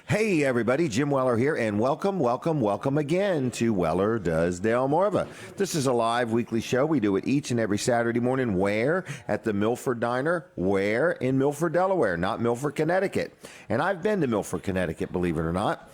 Hey everybody, Jim Weller here, and welcome again to Weller Does Delmarva. This is a live weekly show. We do it each and every Saturday morning. Where? At the Milford Diner. Where? In Milford, Delaware, not Milford, Connecticut. And I've been to Milford, Connecticut, believe it or not.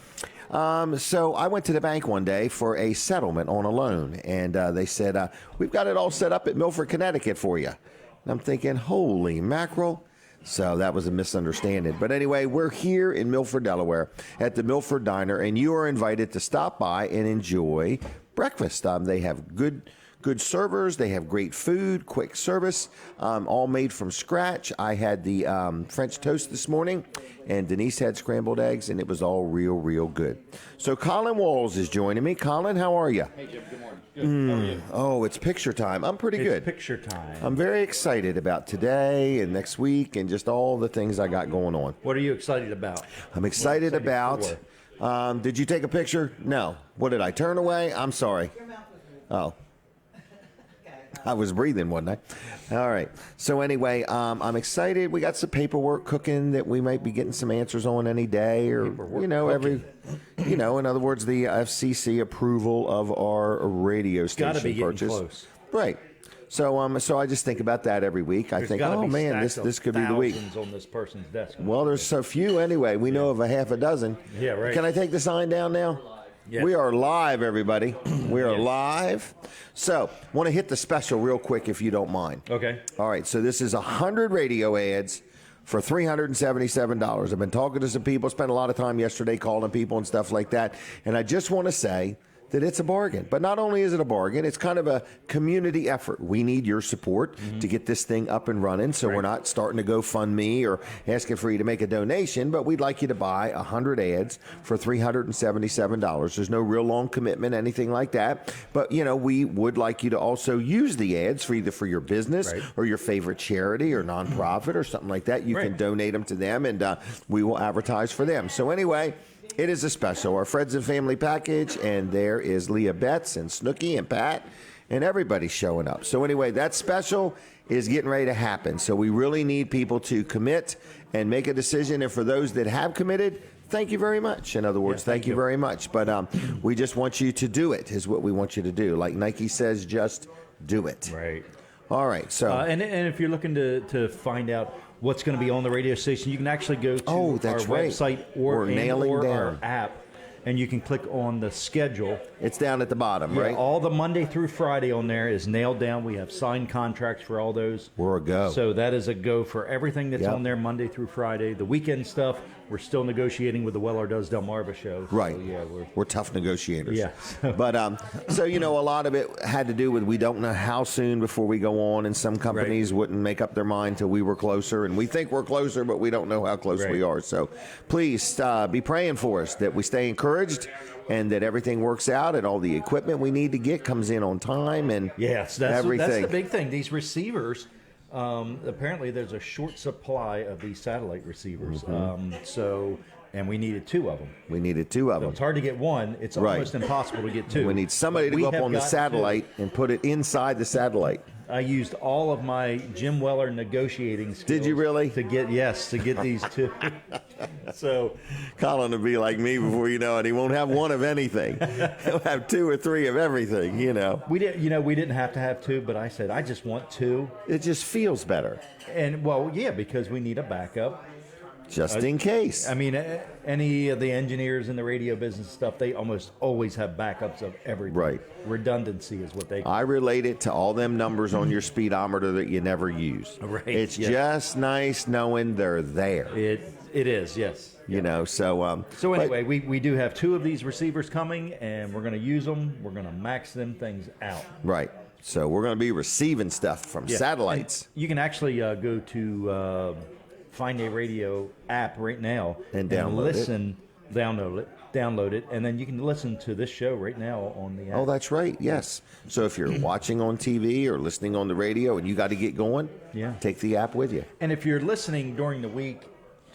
So I went to the bank one day for a settlement on a loan, and they said, we've got it all set up at Milford, Connecticut for you. And I'm thinking, holy mackerel. So that was a misunderstanding. But anyway, we're here in Milford, Delaware at the Milford Diner, and you are invited to stop by and enjoy breakfast. They have good servers. They have great food, quick service, all made from scratch. I had the French toast this morning, and Denise had scrambled eggs, and it was all real good. So Colin Walls is joining me. Colin, how are you? Hey, Jim. Good morning. Good. How are you? Oh, it's picture time. I'm pretty good. It's picture time. I'm very excited about today and next week and just all the things I got going on. What are you excited about? I'm excited about... did you take a picture? No. What, did I turn away? I'm sorry. Oh. I was breathing, wasn't I? All right. So anyway, I'm excited. We got some paperwork cooking that we might be getting some answers on any day, or in other words, the FCC approval of our radio station Gotta be purchase. close. Right. So I just think about that every week. I think, oh man, this could be the week. On this person's desk. Well, there's so few anyway. We know of a half a dozen. Yeah, right. Can I take the sign down now? Yes. We are live, everybody. We are live. So, want to hit the special real quick if you don't mind. Okay. All right, so this is 100 radio ads for $377. I've been talking to some people, spent a lot of time yesterday calling people and stuff like that, and I just want to say that it's a bargain. But not only is it a bargain, it's kind of a community effort. We need your support to get this thing up and running, so we're not starting to GoFundMe or asking for you to make a donation, but we'd like you to buy 100 ads for $377. There's no real long commitment, anything like that. But, we would like you to also use the ads for either for your business or your favorite charity or nonprofit or something like that. You can donate them to them, and we will advertise for them. So anyway, it is a special, our Friends and Family package, and there is Leah Betts and Snooky and Pat, and everybody's showing up. So anyway, that special is getting ready to happen. So we really need people to commit and make a decision. And for those that have committed, thank you very much. In other words, thank you very much. But we just want you to do it, is what we want you to do. Like Nike says, just do it. Right. All right. So and if you're looking to find out what's going to be on the radio station, you can actually go to our website or our app, and you can click on the schedule. It's down at the bottom, right? All the Monday through Friday on there is nailed down. We have signed contracts for all those. We're a go. So that is a go for everything that's on there Monday through Friday. The weekend stuff, we're still negotiating with the Weller Does Delmarva show. Right. So, yeah, we're tough negotiators. Yeah. But, a lot of it had to do with we don't know how soon before we go on, and some companies wouldn't make up their mind till we were closer, and we think we're closer, but we don't know how close we are. So please be praying for us that we stay encouraged and that everything works out and all the equipment we need to get comes in on time and everything. That's the big thing. These receivers, apparently there's a short supply of these satellite receivers. And we needed two of them. It's hard to get one. It's almost impossible to get two. We need somebody to go up on the satellite and put it inside the satellite. I used all of my Jim Weller negotiating skills. Did you really? To get these two. So Colin will be like me before you know it. He won't have one of anything. He'll have two or three of everything, We didn't have to have two, but I said I just want two. It just feels better. And because we need a backup. Just in case. I mean, any of the engineers in the radio business stuff, they almost always have backups of everything. Right. Redundancy is what they call it. I relate it to all them numbers on your speedometer that you never use. Right. It's just nice knowing they're there. It is, yes. So anyway, we do have two of these receivers coming, and we're going to use them. We're going to max them things out. Right. So we're going to be receiving stuff from satellites. And you can actually go to Find a Radio app right now and download it, and then you can listen to this show right now on the app. Oh, that's right. Yes. So if you're watching on TV or listening on the radio and you got to get going, take the app with you. And if you're listening during the week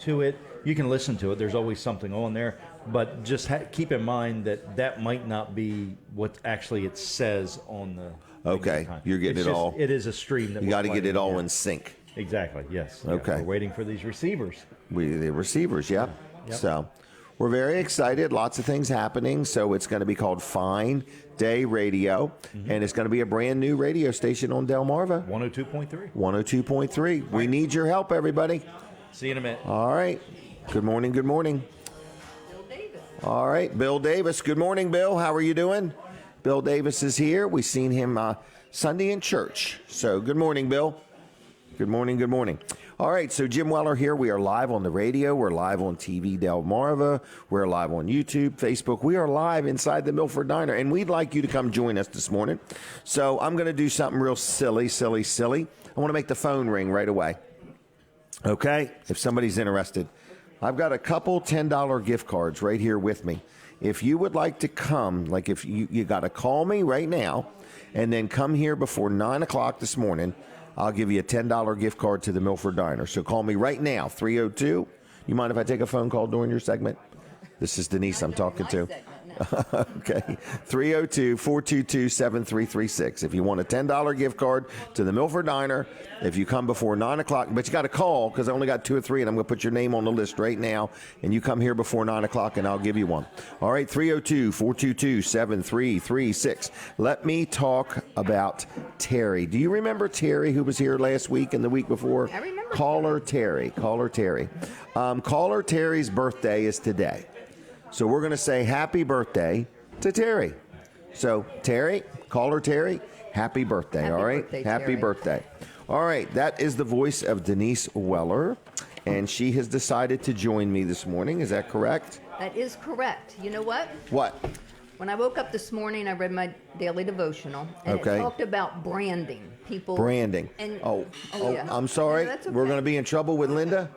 to it, you can listen to it. There's always something on there, but just keep in mind that might not be what actually it says on the. Okay, you're getting it all. It is a stream that you got to get it all in sync. Exactly. Yes. Yeah, Okay. we're waiting for these receivers. The receivers, yep. Yep. So we're very excited. Lots of things happening. So it's going to be called Fine Day Radio, and it's going to be a brand new radio station on Delmarva. 102.3. 102.3. We need your help, everybody. See you in a minute. All right. Good morning. Good morning. Bill Davis. All right. Bill Davis. Good morning, Bill. How are you doing? Bill Davis is here. We've seen him Sunday in church. So good morning, Bill. Good morning. Good morning. All right, so Jim Weller here. We are live on the radio. We're live on TV Delmarva. We're live on YouTube, Facebook. We are live inside the Milford Diner, and we'd like you to come join us this morning. So I'm going to do something real silly. I want to make the phone ring right away. Okay, if somebody's interested. I've got a couple $10 gift cards right here with me. If you would like to come, like if you got to call me right now, and then come here before 9 o'clock this morning, I'll give you a $10 gift card to the Milford Diner. So call me right now, 302. You mind if I take a phone call during your segment? This is Denise I'm talking to. Okay, 302-422-7336. If you want a $10 gift card to the Milford Diner, if you come before 9 o'clock, but you got to call because I only got 2 or 3, and I'm going to put your name on the list right now, and you come here before 9 o'clock, and I'll give you one. All right, 302-422-7336. Let me talk about Terri. Do you remember Terri, who was here last week and the week before? I remember. Caller Terri. Caller Terri's birthday is today. So we're going to say happy birthday to Terri. So Terri, caller Terri, happy birthday, Happy all right? birthday, Happy Terri. birthday. All right, that is the voice of Denise Weller, and she has decided to join me this morning. Is that correct? That is correct. You know what? What? When I woke up this morning, I read my daily devotional, and Okay. it talked about branding. People. Branding. And, I'm sorry. No, that's We're okay. going to be in trouble with Linda?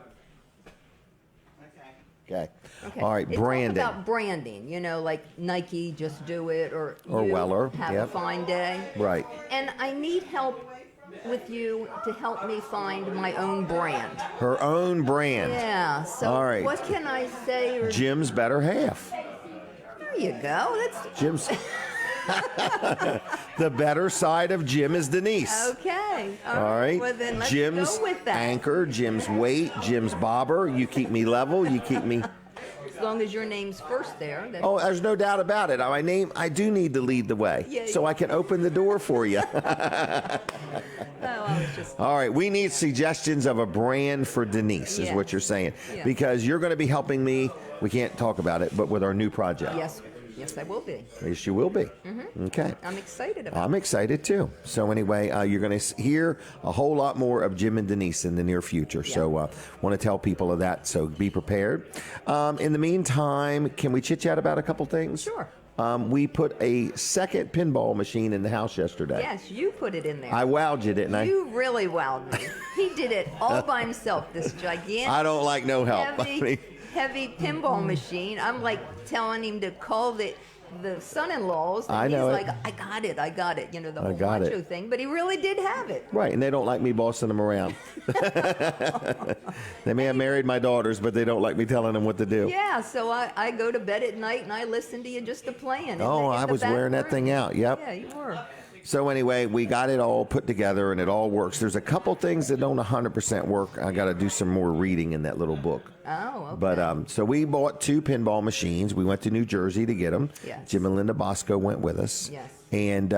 Okay. Okay. All right, It branding. talked about branding, like Nike, just do it, or you Weller, have yep. a fine day. Right. And I need help with you to help me find my own brand. Her own brand. Yeah. So All right. what can I say? Or Jim's better half. there you go. That's Jim's. The better side of Jim is Denise. okay. All right. Well, then let's Jim's go with that. anchor, Jim's weight, Jim's bobber. You keep me level. You keep me. As long as your name's first there. That's Oh, there's no doubt about it. I do need to lead the way, Yeah, so I can open the door for you. I was just. All right. We need suggestions of a brand for Denise, is Yeah. what you're saying, Yeah. because you're going to be helping me. We can't talk about it, but with our new project. Yes, I will be. Yes, you will be. Okay. I'm excited about I'm excited too. So anyway, you're going to hear a whole lot more of Jim and Denise in the near future. Yeah. So want to tell people of that. So be prepared. In the meantime, can we chit chat about a couple things? Sure. We put a second pinball machine in the house yesterday. Yes, you put it in there. I wowed you, didn't I? You really wowed me. He did it all by himself, this gigantic, I don't like no help. heavy pinball machine. I'm like telling him to call the son-in-laws. And I know he's it. like, I got it. The whole got macho it. thing. But he really did have it. Right, and they don't like me bossing them around. They may have married my daughters, but they don't like me telling them what to do. Yeah, so I go to bed at night and I listen to you just to playing. Oh, I was wearing that thing out. Yep. Yeah, you were. So anyway, we got it all put together and it all works. There's a couple things that don't 100% work. I got to do some more reading in that little book. Oh, okay. But so we bought 2 pinball machines. We went to New Jersey to get them. Yes. Jim and Linda Bosco went with us. Yes. And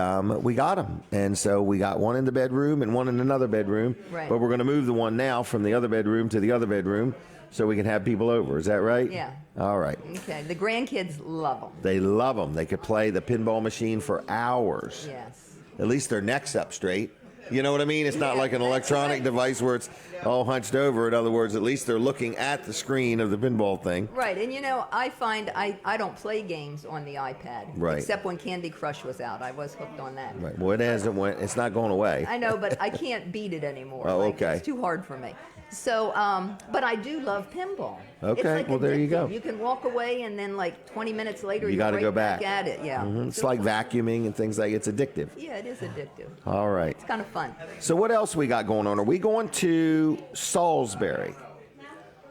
we got them. And so we got one in the bedroom and one in another bedroom. Right. But we're going to move the one now from the other bedroom to the other bedroom so we can have people over. Is that right? Yeah. All right. Okay, the grandkids love them. They love them. They could play the pinball machine for hours. Yes. At least their neck's up straight. You know what I mean? It's not Yeah, like an that's electronic right. device where it's all hunched over. In other words, at least they're looking at the screen of the pinball thing. Right, and I find I don't play games on the iPad. Right. Except when Candy Crush was out. I was hooked on that. Right. Well, it hasn't went. It's not going away. I know, but I can't beat it anymore. Oh, Like, okay. It's too hard for me. So, but I do love pinball. Okay, It's like well, there you go. addictive. You can walk away and then like 20 minutes later You you're gotta right go back. at it. Yeah. It's like vacuuming and things like. It's addictive. Yeah, it is addictive. All right. It's kind of fun. So what else we got going on? Are we going to Salisbury?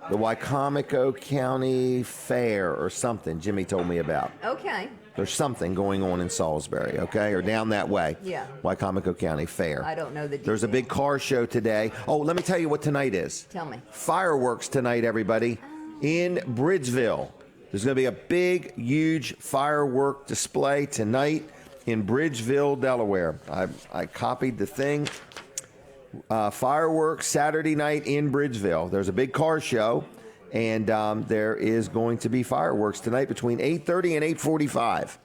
the Wycomico County Fair or something. Jimmy told me about. Okay. There's something going on in Salisbury, okay, or down that way. Yeah. Wycomico County Fair. I don't know the details. There's a big car show today. Oh, let me tell you what tonight is. Tell me. Fireworks tonight, everybody, in Bridgeville. There's going to be a big, huge firework display tonight in Bridgeville, Delaware. I copied the thing. Fireworks Saturday night in Bridgeville. There's a big car show, and there is going to be fireworks tonight between 8:30 and 8:45.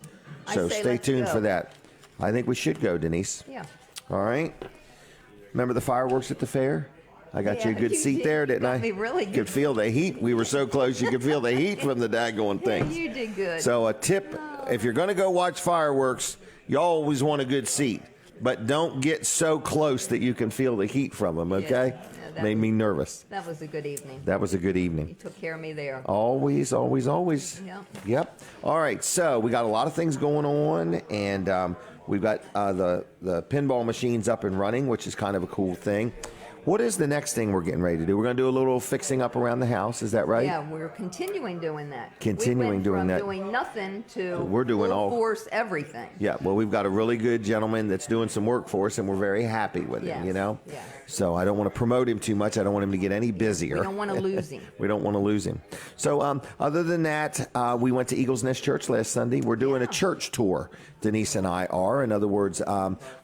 So stay tuned for that. I think we should go, Denise. Yeah. All right. Remember the fireworks at the fair? I got you a good seat there, didn't I? Me really good. Could feel the heat. We were so close, you could feel the heat from the daggone things. You did good. So a tip, if you're going to go watch fireworks, you always want a good seat. But don't get so close that you can feel the heat from them, okay? Made me nervous. That was a good evening. That was a good evening. You took care of me there. Always, always, always. Yep. Yep. All right, so we got a lot of things going on, and we've got the pinball machines up and running, which is kind of a cool thing. What is the next thing we're getting ready to do? We're going to do a little fixing up around the house. Is that right? Yeah, we're continuing doing that. Continuing doing that. Doing nothing to we're doing full all force everything. Yeah, well, we've got a really good gentleman that's doing some work for us, and we're very happy with him, you know? Yeah. So I don't want to promote him too much. I don't want him to get any busier. We don't want to lose him. We don't want to lose him. So other than that, we went to Eagles Nest Church last Sunday. We're doing a church tour, Denise and I are. In other words,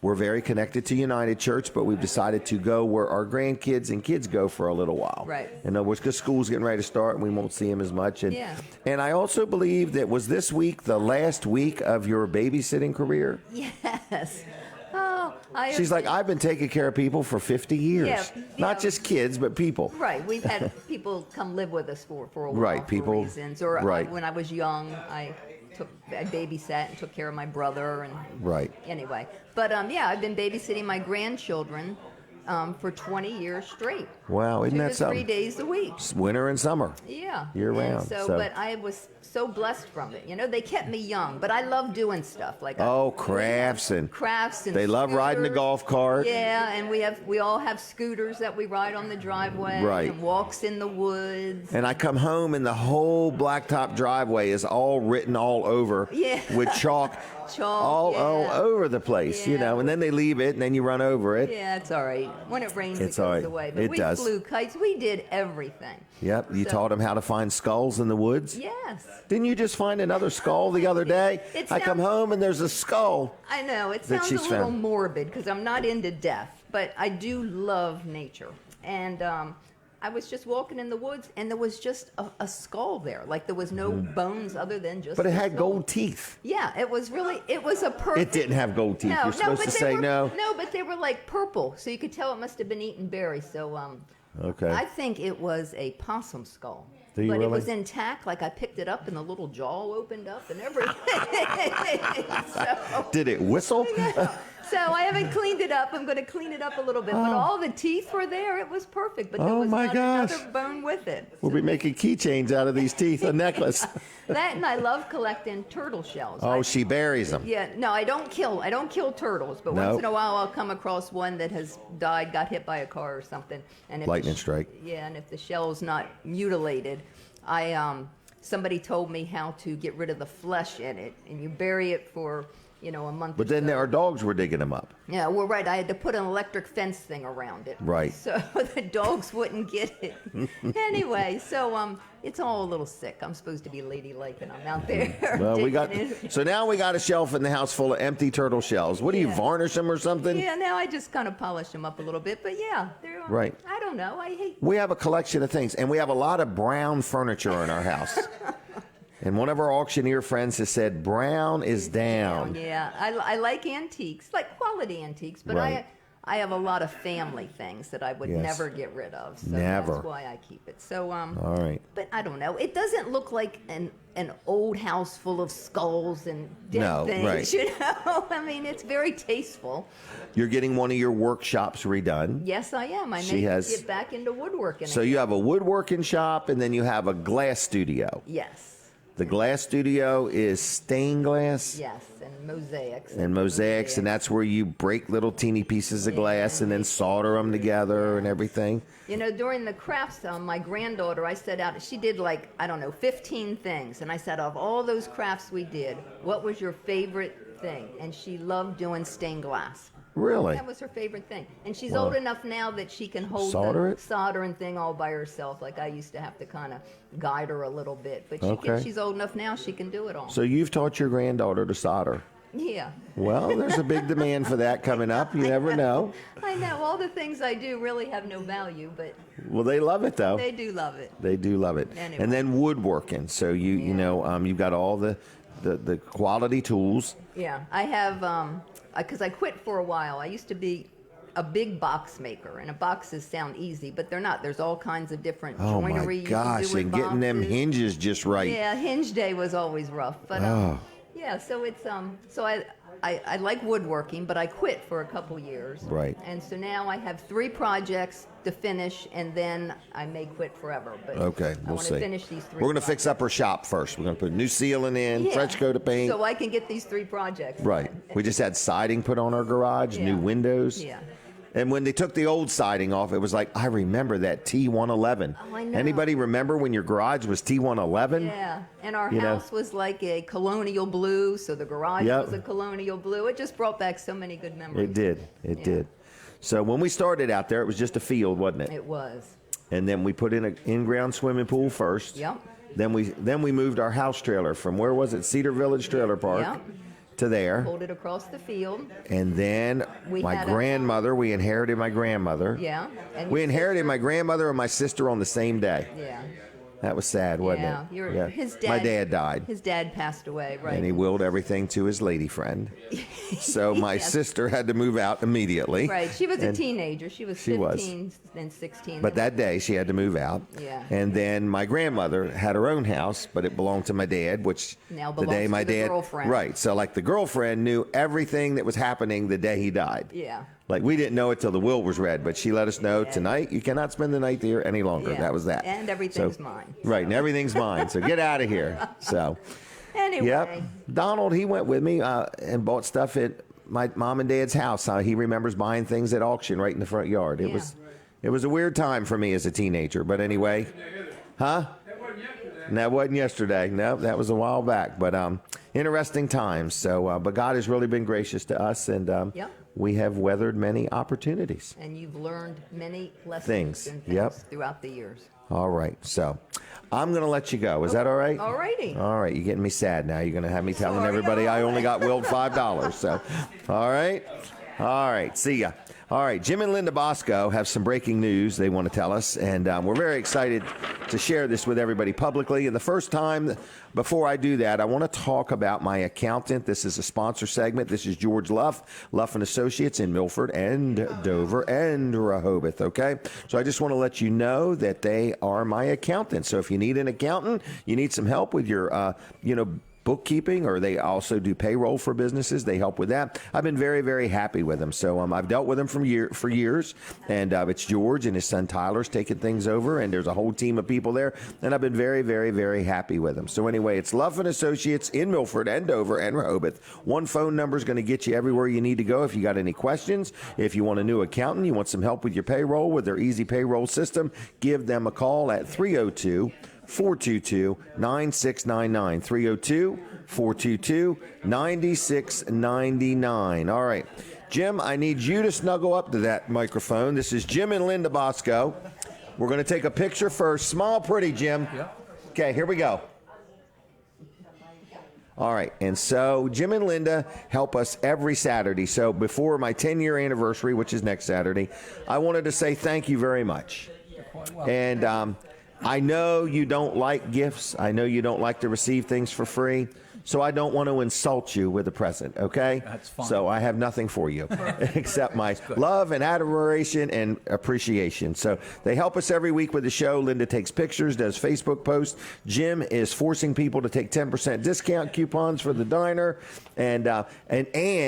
we're very connected to United Church, but we've decided to go where our grandkids and kids go for a little while. Right. In other words, because school's getting ready to start, and we won't see them as much. And, Yeah. and I also believe that was this week the last week of your babysitting career? Yes. Oh, She's like, I've been taking care of people for 50 years. Yeah, Not just kids, but people. Right. We've had people come live with us for a while. Right, people- For reasons. Or right. when I was young, I babysat and took care of my brother. And Right. Anyway. But yeah, I've been babysitting my grandchildren for 20 years straight. Wow, isn't 2 that to something? 3 days a week. It's winter and summer. Yeah. Year And round, So, so- but I was so blessed from it. You know, they kept me young, but I love doing stuff like Crafts and they love riding the scooters. golf cart. Yeah, and we all have scooters that we ride on the driveway. Right. And walks in the woods. And I come home and the whole blacktop driveway is all written all over Yeah. with chalk. Chalk, all yeah. over the place, you Yeah. know, and then they leave it and then you run over it. Yeah, it's all right. When it rains, It's it all goes right. away. But It we does. flew kites. We did everything. Yep, you So- taught them how to find skulls in the woods. Yes. Didn't you just find another skull the other day? It I come sounds- home and there's a skull. I know. It That sounds a she's little found. morbid because I'm not into death, but I do love nature. And I was just walking in the woods, and there was just a skull there. Like there was no bones other than just. But it the had skull. gold teeth. Yeah, it was a perfect. It didn't have gold teeth. No, You're supposed but to they say were, no. No, but they were like purple, so you could tell it must have been eating berries. So Okay. I think it was a possum skull. Do you But really? it was intact. Like I picked it up, and the little jaw opened up, and everything. So, Did it whistle? so I haven't cleaned it up. I'm going to clean it up a little bit. But all the teeth were there. It was perfect. But there Oh, was my not gosh. another bone with it. We'll be making keychains out of these teeth, a necklace. That and I love collecting turtle shells. Oh, she buries them. Yeah, no, I don't kill turtles, but Nope. once in a while I'll come across one that has died, got hit by a car or something. And if Lightning strike. Yeah, and if the shell's not mutilated, somebody told me how to get rid of the flesh in it, and you bury it for a month. But then our dogs were digging them up. Yeah, well, right. I had to put an electric fence thing around it. Right. So the dogs wouldn't get it. Anyway, so it's all a little sick. I'm supposed to be ladylike, and I'm out there. Well, digging it. so now we got a shelf in the house full of empty turtle shells. What do you Yeah. varnish them or something? Yeah, now I just kind of polish them up a little bit, but yeah, they're Right. I don't know. I hate. We have a collection of things, and we have a lot of brown furniture in our house. And one of our auctioneer friends has said, brown is down. Yeah, I like antiques, like quality antiques, but Right. I have a lot of family things that I would Yes. never get rid of. So Never. That's why I keep it. So All right. But I don't know. It doesn't look like an old house full of skulls and dead No, things. right. You know, I mean, it's very tasteful. You're getting one of your workshops redone. Yes, I am. I She may has- get back into woodworking. So again. you have a woodworking shop, and then you have a glass studio. Yes. The glass studio is stained glass. Yes, and mosaics. And mosaics, and that's where you break little teeny pieces of glass and then solder them together and everything. You know, during the crafts, my granddaughter, I set out, she did 15 things. And I said, of all those crafts we did, what was your favorite thing? And she loved doing stained glass. Really? That was her favorite thing. And she's old enough now that she can hold the soldering thing all by herself. Like I used to have to kind of guide her a little bit. But she's old enough now, she can do it all. So you've taught your granddaughter to solder? Yeah. Well, there's a big demand for that coming up. You never know. I know. All the things I do really have no value, but... Well, they love it, though. They do love it. They do love it. Anyway. And then woodworking. So, you know, you've got all the quality tools. Yeah. I have... because I quit for a while. I used to be a big box maker, and boxes sound easy, but they're not. There's all kinds of different joinery you can do with boxes. And getting them hinges just right. Yeah, hinge day was always rough, but yeah. So it's so I like woodworking, but I quit for a couple years. Right. And so now I have 3 projects to finish, and then I may quit forever. But okay, we'll I see. want to finish these 3. We're going to fix up her shop first. We're going to put new ceiling in, fresh coat of paint. So I can get these 3 projects. Right. We just had siding put on our garage, new windows. Yeah. And when they took the old siding off, it was like, I remember that T111. Oh, I know. Anybody remember when your garage was T111? Yeah, and our house was like a colonial blue, so the garage was a colonial blue. It just brought back so many good memories. It did. It did. So when we started out there, it was just a field, wasn't it? It was. And then we put in an in-ground swimming pool first. Yep. Then we moved our house trailer from, where was it, Cedar Village Trailer Park, to there. Pulled it across the field. And then we inherited my grandmother. Yeah. And we inherited my grandmother and my sister on the same day. Yeah. That was sad, wasn't it? His dad, my dad died. His dad passed away, right? And he willed everything to his lady friend. So my sister had to move out immediately. Right. She was a teenager. She was 15 and 16. But that day she had to move out. Yeah. And then my grandmother had her own house, but it belonged to my dad, which now belongs to the girlfriend. Right. So like the girlfriend knew everything that was happening the day he died. Yeah. Like we didn't know it till the will was read, but she let us know tonight you cannot spend the night there any longer. Yeah. That was that. And everything's mine. Right, and everything's mine. So get out of here. So anyway. Yep. Donald, he went with me and bought stuff at my mom and dad's house. He remembers buying things at auction right in the front yard. It was a weird time for me as a teenager, but anyway. Huh? And that wasn't yesterday. No, that was a while back. But interesting times. So, but God has really been gracious to us, and we have weathered many opportunities. And you've learned many lessons and things throughout the years. All right. So I'm going to let you go. Is that all right? All righty. All right. You're getting me sad now. You're going to have me telling everybody I only got willed $5. So, all right. All right. See ya. All right, Jim and Linda Bosco have some breaking news they want to tell us, and we're very excited to share this with everybody publicly. And the first time, before I do that, I want to talk about my accountant. This is a sponsor segment. This is George Luff and Associates in Milford and Dover and Rehoboth, okay? So I just want to let you know that they are my accountant. So if you need an accountant, you need some help with your, bookkeeping, or they also do payroll for businesses. They help with that. I've been very, very happy with them. So I've dealt with them for years, and it's George and his son Tyler's taking things over, and there's a whole team of people there, and I've been very, very, very happy with them. So anyway, it's Luff and Associates in Milford and Dover and Rehoboth. One phone number is going to get you everywhere you need to go if you got any questions. If you want a new accountant, you want some help with your payroll, with their easy payroll system, give them a call at 302-422-9699. 302-422-9699. All right. Jim, I need you to snuggle up to that microphone. This is Jim and Linda Bosco. We're going to take a picture first. Smile pretty, Jim. Okay, here we go. All right, and so Jim and Linda help us every Saturday. So before my 10-year anniversary, which is next Saturday, I wanted to say thank you very much. And I know you don't like gifts. I know you don't like to receive things for free. So I don't want to insult you with a present, okay? That's fine. So I have nothing for you except my love and admiration and appreciation. So they help us every week with the show. Linda takes pictures, does Facebook posts. Jim is forcing people to take 10% discount coupons for the diner, and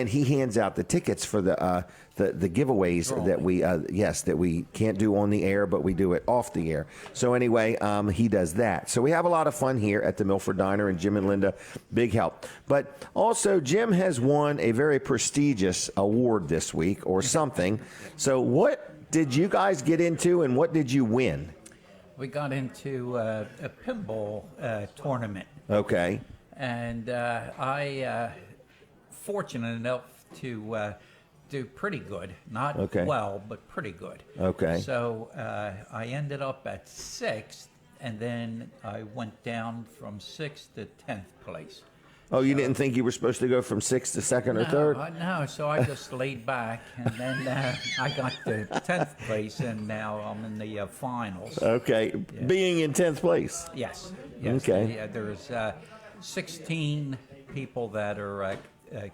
he hands out the tickets for the the giveaways that we that we can't do on the air, but we do it off the air. So anyway, he does that. So we have a lot of fun here at the Milford Diner, and Jim and Linda, big help. But also, Jim has won a very prestigious award this week or something. So what did you guys get into, and what did you win? We got into a pinball tournament. Okay. And I fortunate enough to do pretty good. Not well, but pretty good. Okay. So I ended up at 6th, and then I went down from 6th to 10th place. Oh, you didn't think you were supposed to go from 6th to 2nd or 3rd? No, so I just laid back, and then I got to 10th place, and now I'm in the finals. Okay. Yeah. Being in 10th place? Yes. Okay. There's 16 people that are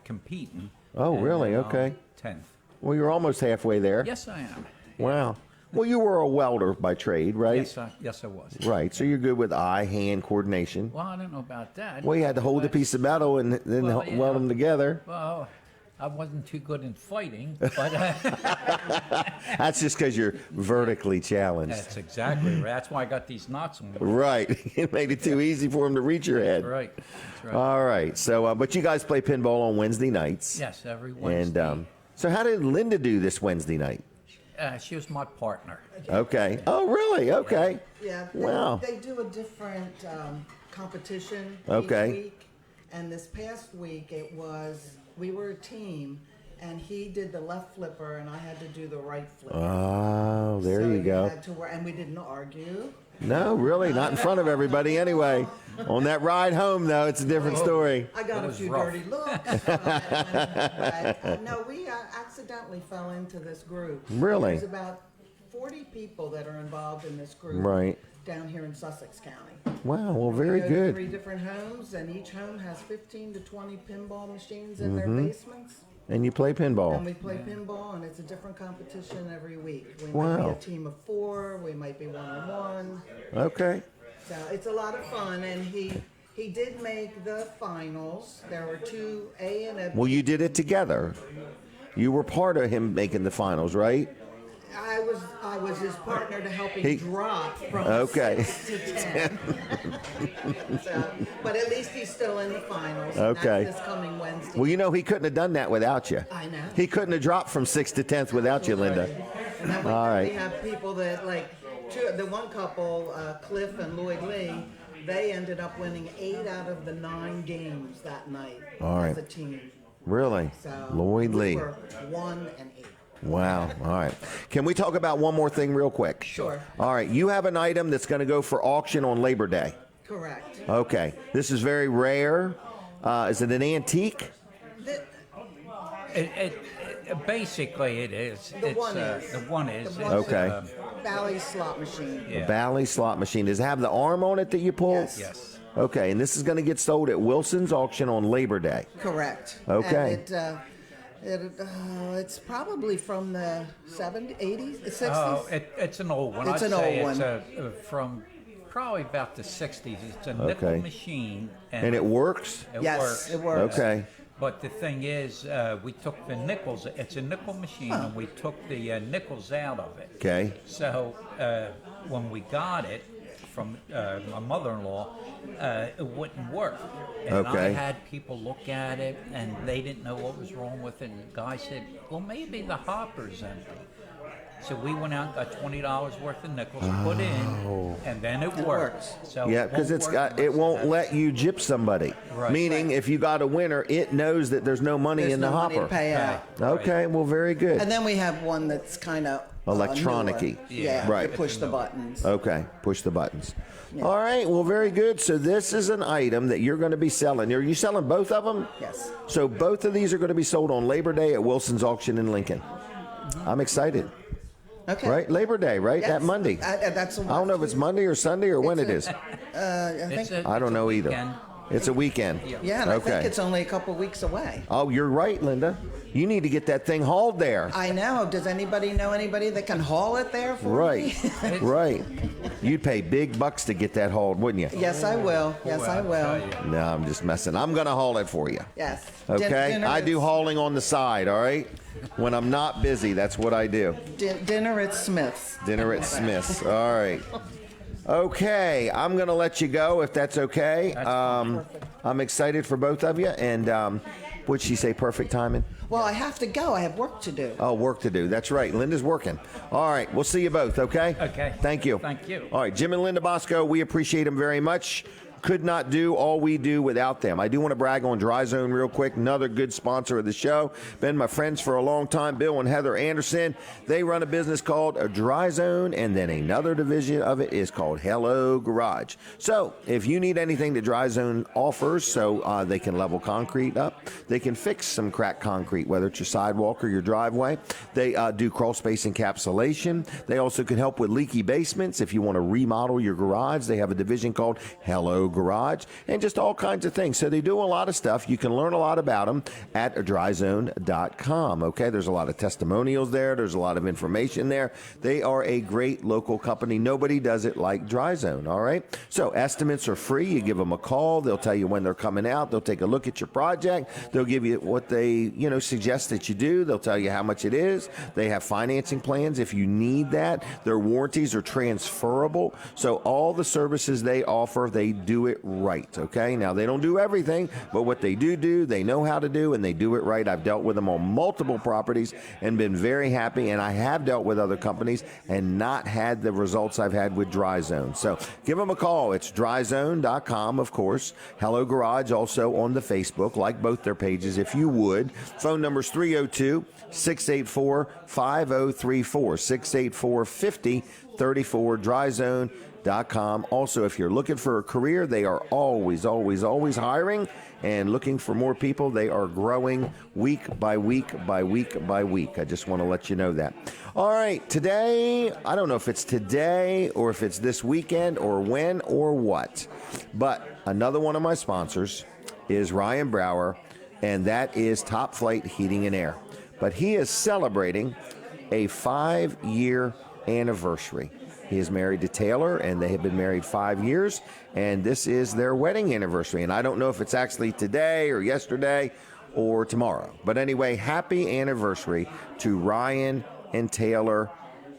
competing. Oh, really? Okay. 10th. Well, you're almost halfway there. Yes, I am. Wow. Well, you were a welder by trade, right? Yes, I was. Right. So you're good with eye-hand coordination. Well, I don't know about that. Well, you had to hold a piece of metal and then weld them together. Well, I wasn't too good in fighting, but that's just because you're vertically challenged. That's exactly right. That's why I got these knots on. Right. It made it too easy for him to reach your head. That's right. That's right. All right. So, but you guys play pinball on Wednesday nights. Yes, every Wednesday. And so, how did Linda do this Wednesday night? She was my partner. Okay. Oh, really? Okay. Yeah. Wow. They do a different competition each week. And this past week, we were a team, and he did the left flipper, and I had to do the right flipper. Oh, there you go. Had to work, and we didn't argue. No, really, not in front of everybody anyway. On that ride home, though, it's a different story. I got a few dirty looks. No, we accidentally fell into this group. Really? There's about 40 people that are involved in this group. Right. Down here in Sussex County. Wow, well, very We go to good. 3 different homes, and each home has 15 to 20 pinball machines in their basements. And you play pinball. And we play pinball, and it's a different competition every week. We might Wow. be a team of 4, we might be 1-on-1. Okay. So it's a lot of fun, and he did make the finals. There were 2 A and a B. Well, you did it together. You were part of him making the finals, right? I was his partner to help him drop from 6 to 10. So, but at least he's still in the finals. Okay. That's this coming Wednesday. Well, you know, he couldn't have done that without you. I know. He couldn't have dropped from 6th to 10th without you, Linda. And then All right. we have people that, like, the one couple, Cliff and Lloyd Lee, they ended up winning 8 out of the 9 games that night as a team. Really? So Lloyd Lee. We were 1 and 8. Wow. All right. Can we talk about one more thing real quick? Sure. All right. You have an item that's going to go for auction on Labor Day. Correct. Okay. This is very rare. Is it an antique? Basically, it is. The one is. The one is. Okay. Bally slot machine. A Bally slot machine. Does it have the arm on it that you pull? Yes. Okay. And this is going to get sold at Wilson's auction on Labor Day. Correct. Okay. And it's probably from the 70s, 80s, 60s. Oh, it's an old one. It's I'd an say old it's one. From probably about the 60s. It's a nickel machine. And it works? Yes, it works. Okay. But the thing is, we took the nickels. It's a nickel machine, and we took the nickels out of it. Okay. So when we got it from my mother-in-law, it wouldn't work. And I had people look at it, and they didn't know what was wrong with it. And the guy said, well, maybe the hopper's empty. So we went out and got $20 worth of nickels, put in, and then it works. So yeah, because it won't let you gyp somebody. Right. Meaning, if you got a winner, it knows that there's no money in the money hopper. to pay out. Okay, well, very good. And then we have one that's kind of Electronic-y. Yeah, Right. you push the buttons. Okay, push the buttons. All right, well, very good. So this is an item that you're going to be selling. Are you selling both of them? Yes. So both of these are going to be sold on Labor Day at Wilson's auction in Lincoln. I'm excited. Okay. Right? Labor Day, right? Yes. That Monday. That's I don't know if it's Monday or Sunday or when it is. I think I don't know either. It's a weekend. Yeah, and I think it's only a couple weeks away. Oh, you're right, Linda. You need to get that thing hauled there. I know. Does anybody know anybody that can haul it there for me? Right. You'd pay big bucks to get that hauled, wouldn't you? Yes, I will. Yes, I will. No, I'm just messing. I'm going to haul it for you. Yes. Okay? I do hauling on the side, all right? When I'm not busy, that's what I do. Dinner at Smith's. Dinner at Smith's. All right. Okay, I'm going to let you go if that's okay. I'm excited for both of you. And would she say perfect timing? Well, I have to go. I have work to do. Oh, work to do. That's right. Linda's working. All right. We'll see you both, okay? Okay. Thank you. Thank you. All right. Jim and Linda Bosco, we appreciate them very much. Could not do all we do without them. I do want to brag on Dry Zone real quick, another good sponsor of the show. Been my friends for a long time, Bill and Heather Anderson. They run a business called a Dry Zone, and then another division of it is called Hello Garage. So if you need anything that Dry Zone offers, so they can level concrete up, they can fix some cracked concrete, whether it's your sidewalk or your driveway. They do crawl space encapsulation. They also can help with leaky basements. If you want to remodel your garage, they have a division called Hello Garage, and just all kinds of things. So they do a lot of stuff. You can learn a lot about them at dryzone.com. Okay, there's a lot of testimonials there. There's a lot of information there. They are a great local company. Nobody does it like Dry Zone. All right. So estimates are free. You give them a call. They'll tell you when they're coming out. They'll take a look at your project. They'll give you what they, suggest that you do. They'll tell you how much it is. They have financing plans if you need that. Their warranties are transferable. So all the services they offer, they do it right. Okay. Now they don't do everything, but what they do, they know how to do, and they do it right. I've dealt with them on multiple properties and been very happy. And I have dealt with other companies and not had the results I've had with Dry Zone. So give them a call. It's dryzone.com, of course. Hello Garage also on the Facebook. Like both their pages if you would. Phone number is 302-684-5034, 684-5034, dryzone.com. Also, if you're looking for a career, they are always hiring and looking for more people. They are growing week by week by week by week. I just want to let you know that. All right, today, I don't know if it's today or if it's this weekend or when or what, but another one of my sponsors is Ryan Brower, and that is Top Flight Heating and Air. But he is celebrating a 5-year anniversary. He is married to Taylor, and they have been married 5 years, and this is their wedding anniversary. And I don't know if it's actually today or yesterday or tomorrow. But anyway, happy anniversary to Ryan and Taylor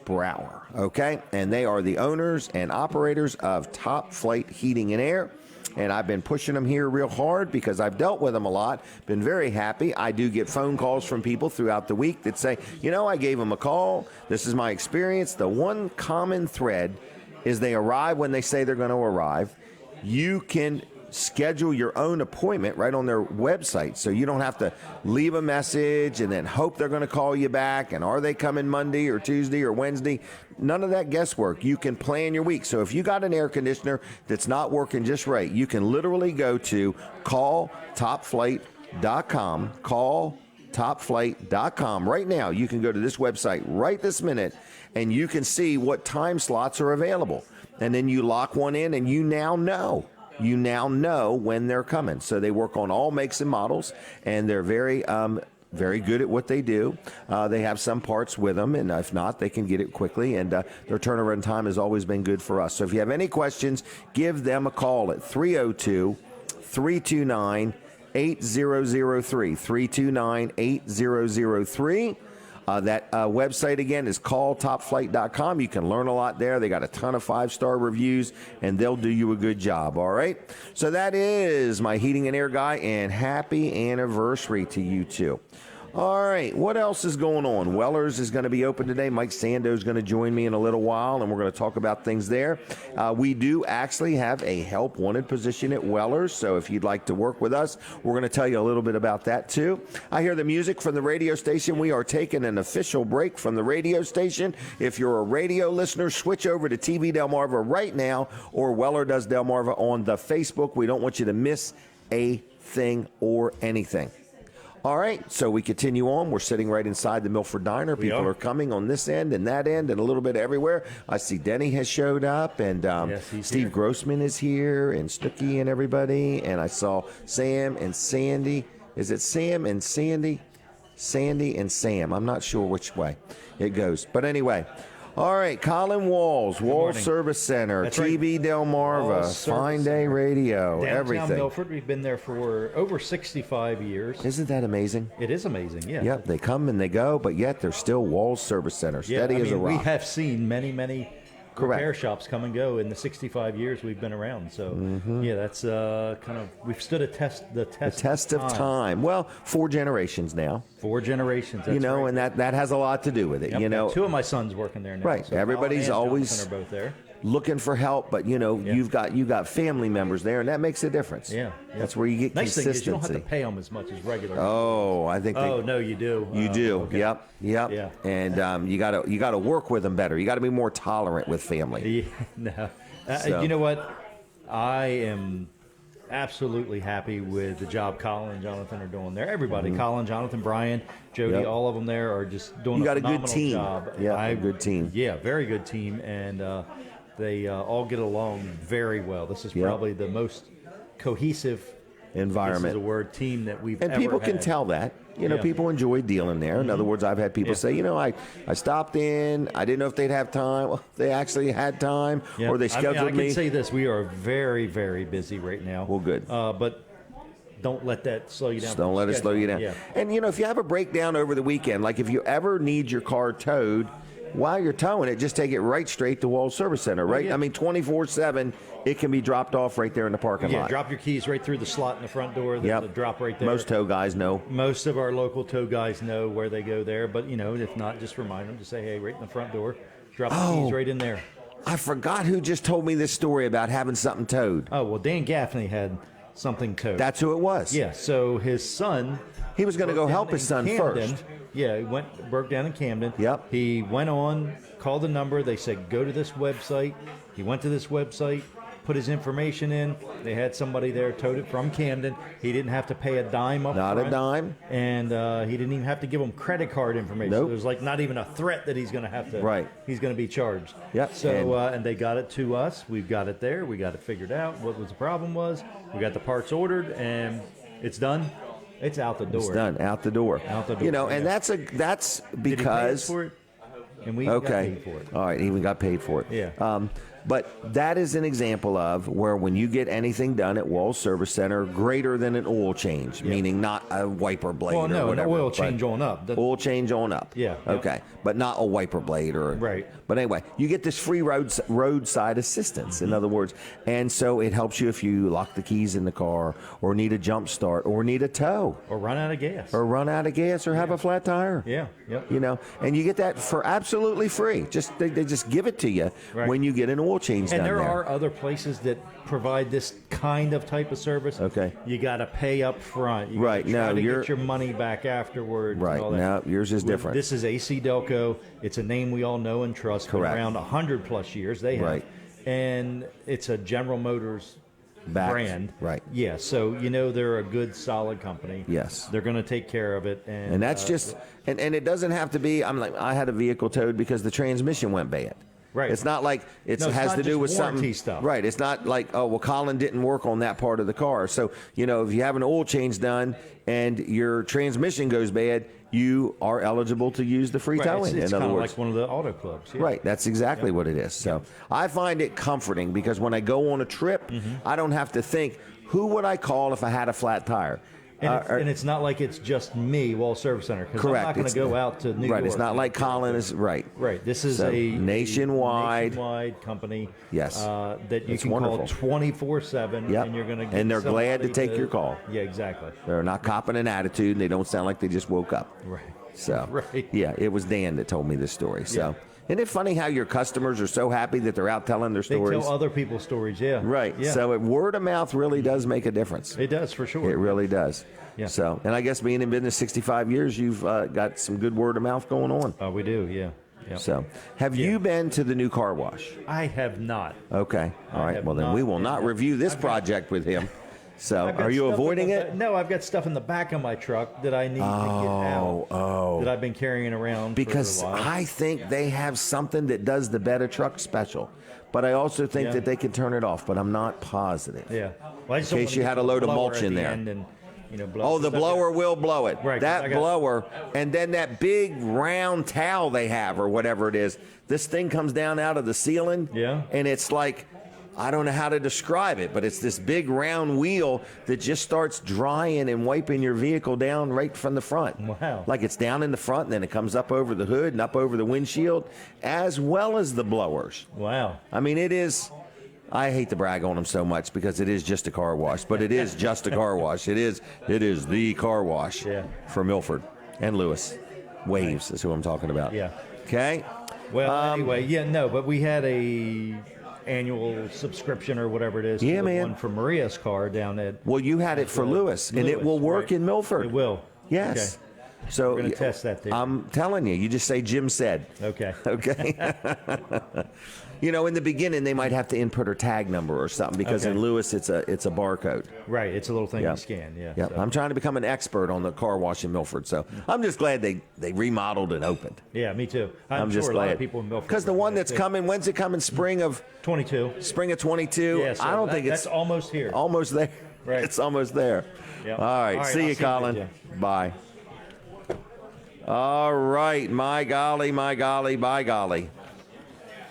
Brower, okay? And they are the owners and operators of Top Flight Heating and Air. And I've been pushing them here real hard because I've dealt with them a lot, been very happy. I do get phone calls from people throughout the week that say, I gave them a call. This is my experience. The one common thread is they arrive when they say they're going to arrive. You can schedule your own appointment right on their website, so you don't have to leave a message and then hope they're going to call you back, and are they coming Monday or Tuesday or Wednesday? None of that guesswork. You can plan your week. So if you got an air conditioner that's not working just right, you can literally go to calltopflight.com, calltopflight.com. Right now, you can go to this website right this minute, and you can see what time slots are available. And then you lock one in, and you now know when they're coming. So they work on all makes and models, and they're very good at what they do. They have some parts with them, and if not, they can get it quickly, and their turnaround time has always been good for us. So if you have any questions, give them a call at 302-329-8003, 329-8003. That website, again, is calltopflight.com. You can learn a lot there. They got a ton of 5-star reviews, and they'll do you a good job, all right? So that is my heating and air guy, and happy anniversary to you, too. All right, what else is going on? Weller's is going to be open today. Mike Sandoe is going to join me in a little while, and we're going to talk about things there. We do actually have a help wanted position at Weller's, so if you'd like to work with us, we're going to tell you a little bit about that too. I hear the music from the radio station. We are taking an official break from the radio station. If you're a radio listener, switch over to TV Delmarva right now, or Weller Does Delmarva on the Facebook. We don't want you to miss a thing or anything. All right, so we continue on. We're sitting right inside the Milford Diner. People are coming on this end and that end and a little bit everywhere. I see Denny has showed up, and Steve here. Grossman is here, and Snooki and everybody. And I saw Sam and Sandy. Is it Sam and Sandy? Sandy and Sam. I'm not sure which way it goes. But anyway. All right, Colin Walls Service Center, That's TV right. Delmarva, Fine Day Radio, Downtown everything. Milford. We've been there for over 65 years. Isn't that amazing? It is amazing, yeah. Yep, they come and they go, but yet they're still Walls Service Center, steady as a rock. We have seen many repair shops come and go in the 65 years we've been around. So, yeah, that's we've stood the test of time. Well, 4 generations now. 4 generations, that's right. And that has a lot to do with it, Yep, 2 of my sons working there now. Right, So everybody's Colin and always Jonathan are both there. looking for help, but you've got family members there, and that makes a difference. Yeah. That's where you get Nice consistency. thing is you don't have to pay them as much as regular. Oh, I think. No, you do. You do. Okay. Yep. Yeah. And you gotta work with them better. You got to be more tolerant with family. No. So. You know what? I am absolutely happy with the job Colin and Jonathan are doing there. Everybody, Colin, Jonathan, Brian, Jody, Yep. all of them there are just doing You got a a good phenomenal team. job. Yeah, a good team. Yeah, very good team, and they all get along very well. This is Yep. probably the most cohesive Environment. This is a word team that we've And ever people can had. tell that. Yeah. People enjoy dealing there. In other words, I've had people say, I stopped in. I didn't know if they'd have time. Well, they actually had time, Yeah. or they scheduled I me. can say this: we are very, very busy right now. Well, good. But don't let that slow you down. Just don't let it slow you down. Yeah. And, if you have a breakdown over the weekend, like if you ever need your car towed, while you're towing it, just take it right straight to Walls Service Center, right? yeah. I mean, 24/7, it can be dropped off right there in the parking Yeah, lot. drop your keys right through the slot in the front door. There's Yep. a drop right there. Most tow guys know. Most of our local tow guys know where they go there, but if not, just remind them to say, "Hey, right in the front door, drop the keys right in there." I forgot who just told me this story about having something towed. Oh well, Dan Gaffney had something towed. That's who it was. Yeah. So his son. He was going to go broke help down his in son Camden. first. Yeah, he broke down in Camden. Yep. He went on, called the number. They said, go to this website. He went to this website, put his information in. They had somebody there, towed it from Camden. He didn't have to pay a dime up Not front. a dime. And he didn't even have to give them credit card information. Nope. There's like not even a threat that he's going to have to. Right. He's going to be charged. Yep. So and they got it to us. We've got it there. We got it figured out. What was the problem was. We got the parts ordered, and it's done. It's out the door. It's done out the door. Out the door, and yeah. that's Did he pay us because for it? And we got paid for it. All right, even got paid for it. Yeah. But that is an example of where when you get anything done at Walls Service Center greater than an oil change, meaning not a wiper blade Well, no, or whatever. an oil but change on up. Oil change on up. Yeah. Okay. But not a wiper blade or Right. But anyway, you get this free roadside assistance, in other words. And so it helps you if you lock the keys in the car or need a jump start or need a tow. Or run out of gas. Or run out of gas or have a flat tire. Yeah. Yep. And you get that for absolutely free. They just give it to you when you get an oil change And done there are other places that provide this kind of type of service. Okay. You got to pay up front. You Right. gotta try No, to you're- get your money back afterwards. Right. And all that. No, yours is different. This is AC Delco. It's a name we all know and trust. Correct. Been around 100 plus years. They have. Right. And it's a General Motors Backed. brand. Right. Yeah. So they're a good, solid company. Yes. They're going to take care of it. And that's just and it doesn't have to be. I had a vehicle towed because the transmission went bad. Right. It's not like it No, it's has not to do just with warranty something. stuff. Right. It's not like, oh, well, Colin didn't work on that part of the car. So, if you have an oil change done and your transmission goes bad, you are eligible to use the free Right, towing. it's in other kind of words. like one of the auto clubs. Yeah. Right, that's exactly what it is. So I find it comforting because when I go on a trip, I don't have to think, who would I call if I had a flat tire? And it's not like it's just me, Walls Service Center. Because I'm Correct. not going to go out to New York. Right, it's not like Colin is, right. Right. This is So, a nationwide company. Yes. That you It's can wonderful. call 24/7. Yep. And you're going to. And they're glad to take your call. Yeah, exactly. They're not copping an attitude, and they don't sound like they just woke up. Right. So, Right. yeah, it was Dan that told me this story. So, isn't it funny how your customers are so happy that they're out telling their They stories? tell other people's stories. Yeah. Right. Yeah. So, word of mouth really does make a difference. It does for sure. It really does. Yeah. So, and I guess being in business 65 years, you've got some good word of mouth going on. Oh, we do. Yeah. Yeah. So, have you been to the new car wash? I have not. Okay. All right. have Well, then not we will been not there. review this project with him. So, I've got are you stuff in avoiding the it? No, I've got stuff in the back of my truck that I need to get out. That I've been carrying around Because for a while. I think they have something that does the better truck special. But I also think that they can turn it off, but I'm not positive. Yeah. Well, I just In don't case wanna you get had a to the load of blower mulch at in the there. end and, blow. Oh, the blower will blow it. Right, That I got- blower, and then that big round towel they have, or whatever it is. This thing comes down out of the ceiling. Yeah. And it's like, I don't know how to describe it, but it's this big round wheel that just starts drying and wiping your vehicle down right from the front. Wow. Like it's down in the front, and then it comes up over the hood and up over the windshield, as well as the blowers. Wow. I mean, it is. I hate to brag on them so much because it is just a car wash, but it is just a car wash. It is the car wash for Milford and Lewis. Waves is who I'm talking about. Yeah. Okay. Well, anyway, but we had a annual subscription or whatever it is. Yeah, for man. One for Maria's car down at. Well, you had it for Lewis, and it Lewis, will work right. in Milford. It will. Yes. Okay. So We're gonna test that there. I'm telling you, you just say Jim said. Okay. Okay. In the beginning, they might have to input her tag number or something because in Lewis, it's a barcode. Right. It's a little thing Yep. you scan. Yeah. Yep. so. I'm trying to become an expert on the car wash in Milford, so I'm just glad they remodeled and opened. Yeah, me too. I'm sure just a glad lot of people in Milford. because the were one glad that's too. coming, when's it coming? Spring of 22. 22. Yeah, so I don't think that's it's almost here. almost there. Right. It's almost there. Yep. All right. All right, See I'll you, see you Colin. then, Bye. All right. My golly, my golly, by golly.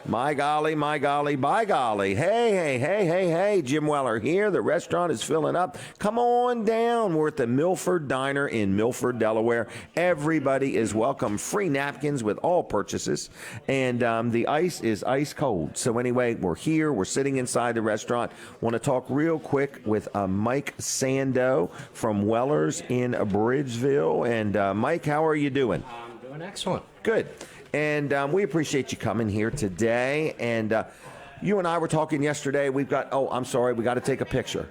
My golly, my golly, by golly. Hey, Jim Weller here. The restaurant is filling up. Come on down. We're at the Milford Diner in Milford, Delaware. Everybody is welcome. Free napkins with all purchases. And the ice is ice cold. So anyway, we're here. We're sitting inside the restaurant. Want to talk real quick with Mike Sandoe from Weller's in Bridgeville. And Mike, how are you doing? I'm doing excellent. Good. And we appreciate you coming here today. And you and I were talking yesterday. We got to take a picture.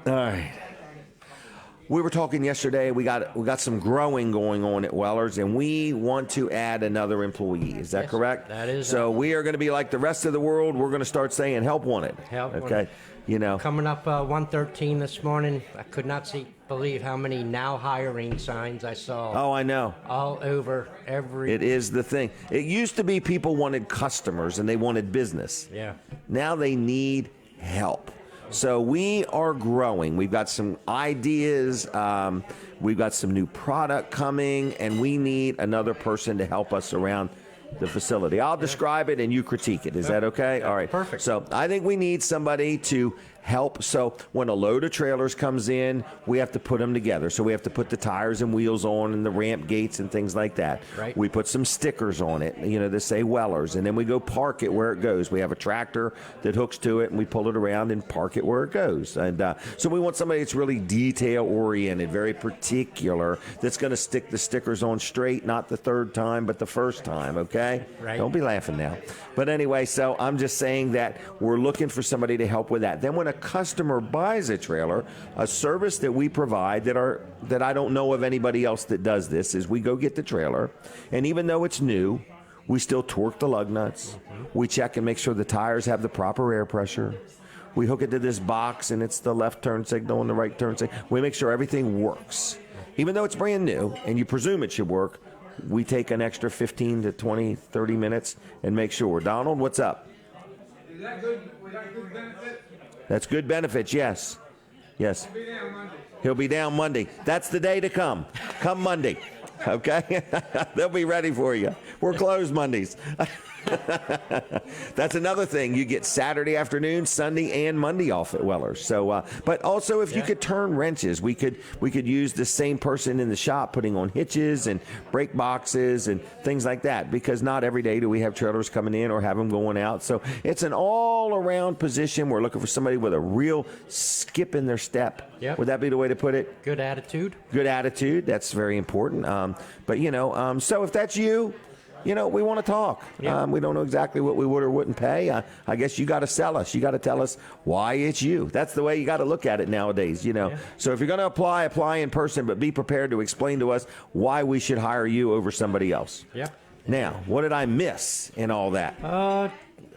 All right. We were talking yesterday. We got some growing going on at Weller's, and we want to add another employee. Is that Yes, correct? that is. So we are going to be like the rest of the world. We're going to start saying help wanted. Help wanted. Okay. Coming up 113 this morning, I could not believe how many now hiring signs I saw. Oh, I know. All over every. It is the thing. It used to be people wanted customers and they wanted business. Yeah. Now they need help. So we are growing. We've got some ideas. We've got some new product coming, and we need another person to help us around the facility. I'll describe it and you critique it. Is that okay? All right. Perfect. So I think we need somebody to help. So when a load of trailers comes in, we have to put them together. So we have to put the tires and wheels on and the ramp gates and things like that. Right. We put some stickers on it, that say Weller's, and then we go park it where it goes. We have a tractor that hooks to it, and we pull it around and park it where it goes. And so we want somebody that's really detail-oriented, very particular, that's going to stick the stickers on straight, not the third time, but the first time, okay? Right. Don't be laughing now. But anyway, so I'm just saying that we're looking for somebody to help with that. Then when a customer buys a trailer, a service that we provide that I don't know of anybody else that does this is we go get the trailer, and even though it's new, we still torque the lug nuts. We check and make sure the tires have the proper air pressure. We hook it to this box, and it's the left turn signal and the right turn signal. We make sure everything works. Even though it's brand new, and you presume it should work, we take an extra 15 to 20, 30 minutes and make sure. Donald, what's up? Is that good? Was that good benefit? That's good benefits, yes. Yes. Be there on Monday. He'll be down Monday. That's the day to come. Come Monday. Okay? They'll be ready for you. We're closed Mondays. That's another thing. You get Saturday afternoon, Sunday, and Monday off at Weller's. So, but also if you could turn wrenches, we could use the same person in the shop putting on hitches and brake boxes and things like that. Because not every day do we have trailers coming in or have them going out. So it's an all-around position. We're looking for somebody with a real skip in their step. Yep. Would that be the way to put it? Good attitude. Good attitude. That's very important. But so if that's you. We want to talk. Yeah. We don't know exactly what we would or wouldn't pay. I guess you got to sell us. You got to tell us why it's you. That's the way you got to look at it nowadays, Yeah. So if you're going to apply in person, but be prepared to explain to us why we should hire you over somebody else. Yeah. Now, what did I miss in all that?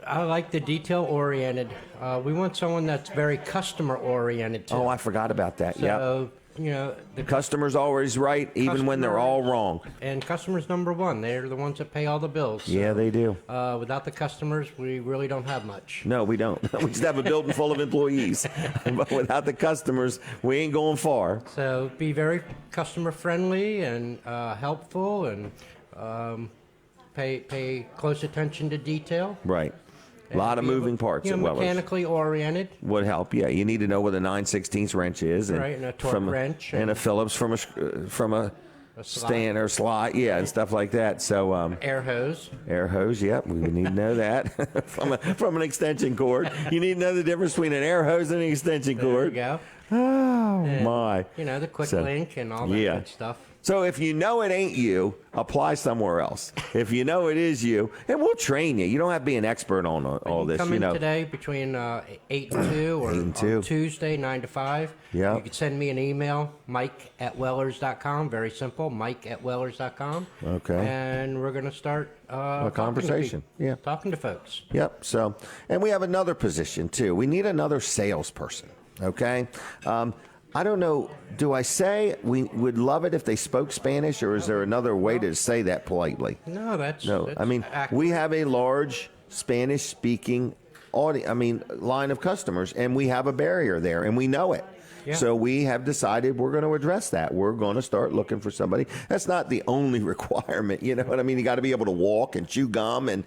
I like the detail oriented. We want someone that's very customer oriented too. Oh, I forgot about that. Yep. So, you know, the Customer's always right, even when they're all wrong. And customers number one. They're the ones that pay all the bills. So, Yeah, they do. without the customers, we really don't have much. No, we don't. We just have a building full of employees. But without the customers, we ain't going far. So be very customer friendly and helpful, and pay close attention to detail. Right. A lot of Be, moving parts you know, at Weller's. mechanically oriented. Would help, yeah. You need to know what a 9/16 wrench is. And Right, and a torque wrench. And a Phillips from a stand or slot, yeah, and stuff like that. So Air hose. air hose, yep, we would need to know that. from an extension cord. You need to know the difference between an air hose and an extension There you cord. go. Oh, And, my. You know, the quick So, link and all that yeah. good stuff. So if you know it ain't you, apply somewhere else. If you know it is you, and we'll train you. You don't have to be an expert on all this, Come you in know. today between 8 and 2 or 8 and 2. on Tuesday 9 to 5. Yeah. You can send me an email, mike@wellers.com. Very simple, mike@wellers.com. Okay. And we're going to start A conversation. Yeah. Talking to folks. Yep. So, and we have another position too. We need another salesperson. Okay. I don't know. Do I say we would love it if they spoke Spanish, or is there another way to say that politely? No, that's I mean, accurate. we have a large Spanish-speaking line of customers, and we have a barrier there, and we know it. Yeah. So we have decided we're going to address that. We're going to start looking for somebody. That's not the only requirement, you know what I mean? You got to be able to walk and chew gum and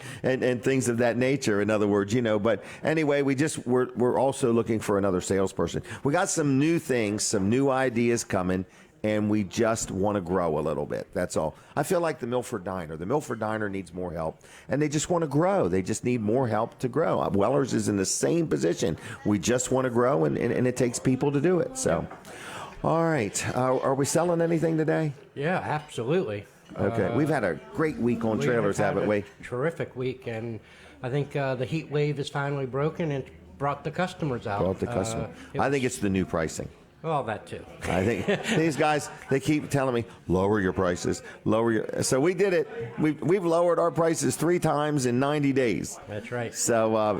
things of that nature. In other words, you know. But anyway, we're also looking for another salesperson. We got some new things, some new ideas coming, and we just want to grow a little bit. That's all. I feel like the Milford Diner. The Milford Diner needs more help, and they just want to grow. They just need more help to grow. Weller's is in the same position. We just want to grow, and it takes people to do it. So, all right. Are we selling anything today? Yeah, absolutely. Okay. We've had a great week on trailers, We've had haven't a we? Terrific week, and I think the heat wave is finally broken and brought the customers out. Brought the customer. I think it's the new pricing. Well, that too. I think these guys, they keep telling me, lower your prices, lower your. So we did it. We've lowered our prices 3 times in 90 days. That's right. So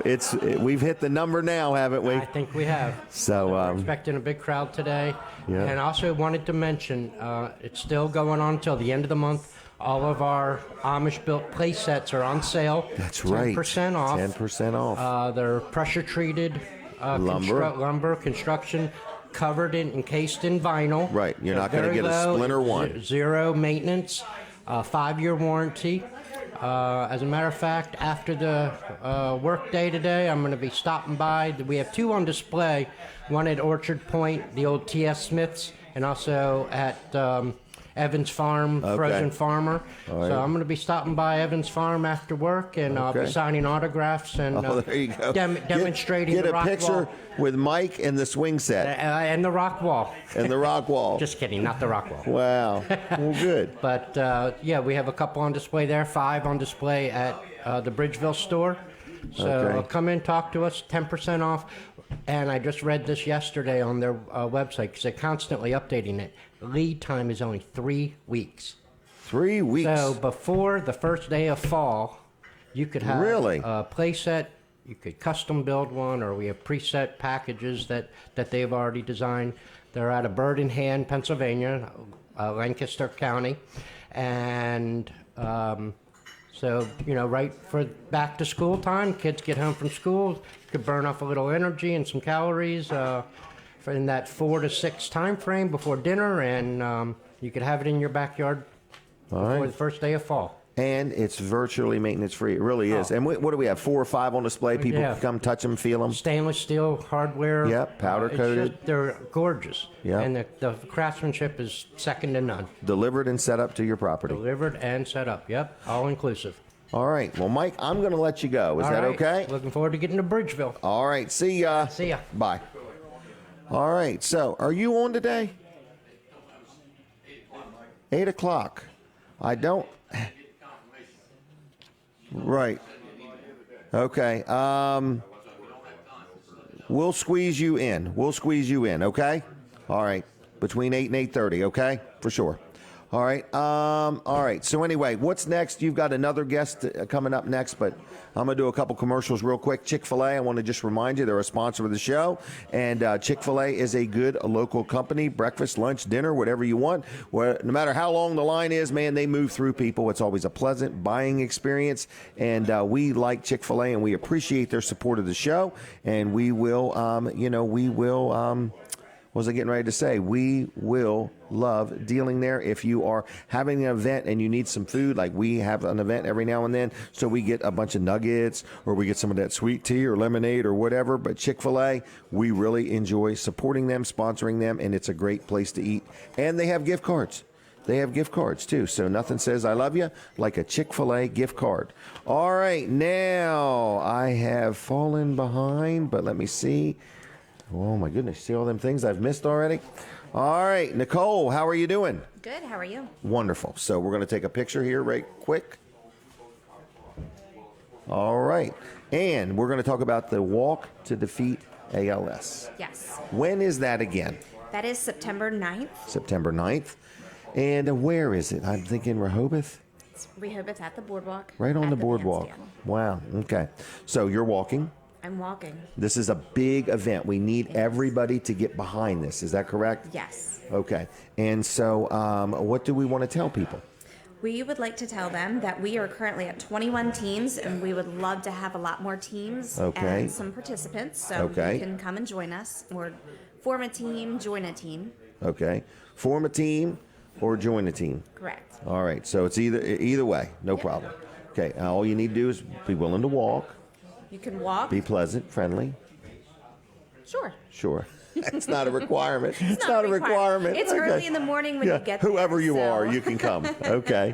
we've hit the number now, haven't we? I think we have. So We're expecting a big crowd today. Yeah. And I also wanted to mention, it's still going on until the end of the month. All of our Amish-built play sets are on sale. that's right. 10% off. 10% off. They're pressure-treated Lumber. construction, covered in, encased in vinyl. Right. You're They're not gonna very get a low, splinter one. Zero maintenance, 5-year warranty. As a matter of fact, after the work day today, I'm going to be stopping by. We have 2 on display, one at Orchard Point, the old T.S. Smith's, and also at Evans Farm, Okay. Frozen Farmer. All right. So I'm going to be stopping by Evans Farm after work, and I'll be Okay. signing autographs and Oh, there you go. demonstrating get the a rock picture wall. with Mike and the swing set And the rock wall. and the rock wall. Just kidding, not the rock wall. Wow. Well, good. But yeah, we have a couple on display there, 5 on display at the Bridgeville store. So Okay. come in, talk to us, 10% off. And I just read this yesterday on their website because they're constantly updating it. Lead time is only 3 weeks. 3 weeks. So before the first day of fall, you could have Really? a play set. You could custom build one, or we have preset packages that they've already designed. They're out of Bird in Hand, Pennsylvania, Lancaster County, and so right for back to school time, kids get home from school, could burn off a little energy and some calories in that 4 to 6 time frame before dinner, and you could have it in your backyard before the first day of fall. And it's virtually maintenance free. It really is. And what do we have? 4 or 5 on display? People Yeah. can come touch them, feel them. Stainless steel hardware. Yep, powder It's coated. just- they're gorgeous. Yep. And the craftsmanship is second to none. Delivered and set up to your property. Delivered and set up. Yep, all inclusive. All right. Well, Mike, I'm going to let you go. Is All that right. okay? Looking forward to getting to Bridgeville. All right. See ya. See ya. Bye. All right. So, are you on today? 8 o'clock. I don't. Right. Okay. We'll squeeze you in. Okay? All right. Between 8 and 8:30, okay? For sure. All right. All right. So anyway, what's next? You've got another guest coming up next, but I'm going to do a couple commercials real quick. Chick-fil-A, I want to just remind you, they're a sponsor of the show. And Chick-fil-A is a good local company. Breakfast, lunch, dinner, whatever you want. No matter how long the line is, man, they move through people. It's always a pleasant buying experience. And we like Chick-fil-A, and we appreciate their support of the show. And we will, what was I getting ready to say? We will love dealing there. If you are having an event and you need some food, like we have an event every now and then, so we get a bunch of nuggets or we get some of that sweet tea or lemonade or whatever. But Chick-fil-A, we really enjoy supporting them, sponsoring them, and it's a great place to eat. And they have gift cards. They have gift cards, too. So nothing says I love you like a Chick-fil-A gift card. All right, now I have fallen behind, but let me see. Oh, my goodness. See all them things I've missed already? All right. Nicole, how are you doing? Good. How are you? Wonderful. So we're going to take a picture here right quick. All right. And we're going to talk about the Walk to Defeat ALS. Yes. When is that again? That is September 9th. September 9th. And where is it? I'm thinking Rehoboth? It's Rehoboth at the boardwalk. Right on at the boardwalk. bandstand. Wow. Okay. So you're walking. I'm walking. This is a big event. We need everybody to get behind this. Is that correct? Yes. Okay. And so what do we want to tell people? We would like to tell them that we are currently at 21 teams, and we would love to have a lot more teams Okay. and some participants. So Okay. you can come and join us, or form a team, join a team. Okay. Form a team or join a team. Correct. All right. So it's either way. No problem. Okay. All you need to do is be willing to walk, You can walk. be pleasant, friendly. Sure. Sure. It's not a requirement. It's not not a requirement. It's early in the morning when you get there. Whoever you so- are, you can come. Okay.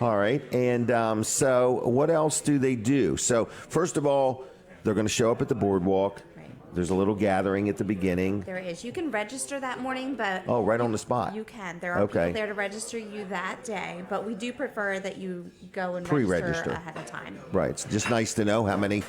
All right. And so what else do they do? So first of all, they're going to show up at the boardwalk. Right. There's a little gathering at the beginning. There is. You can register that morning, but Oh, right on the spot. you can. There are Okay. people there to register you that day, but we do prefer that you go and Pre-register. register ahead of time. Right. It's just nice to know how many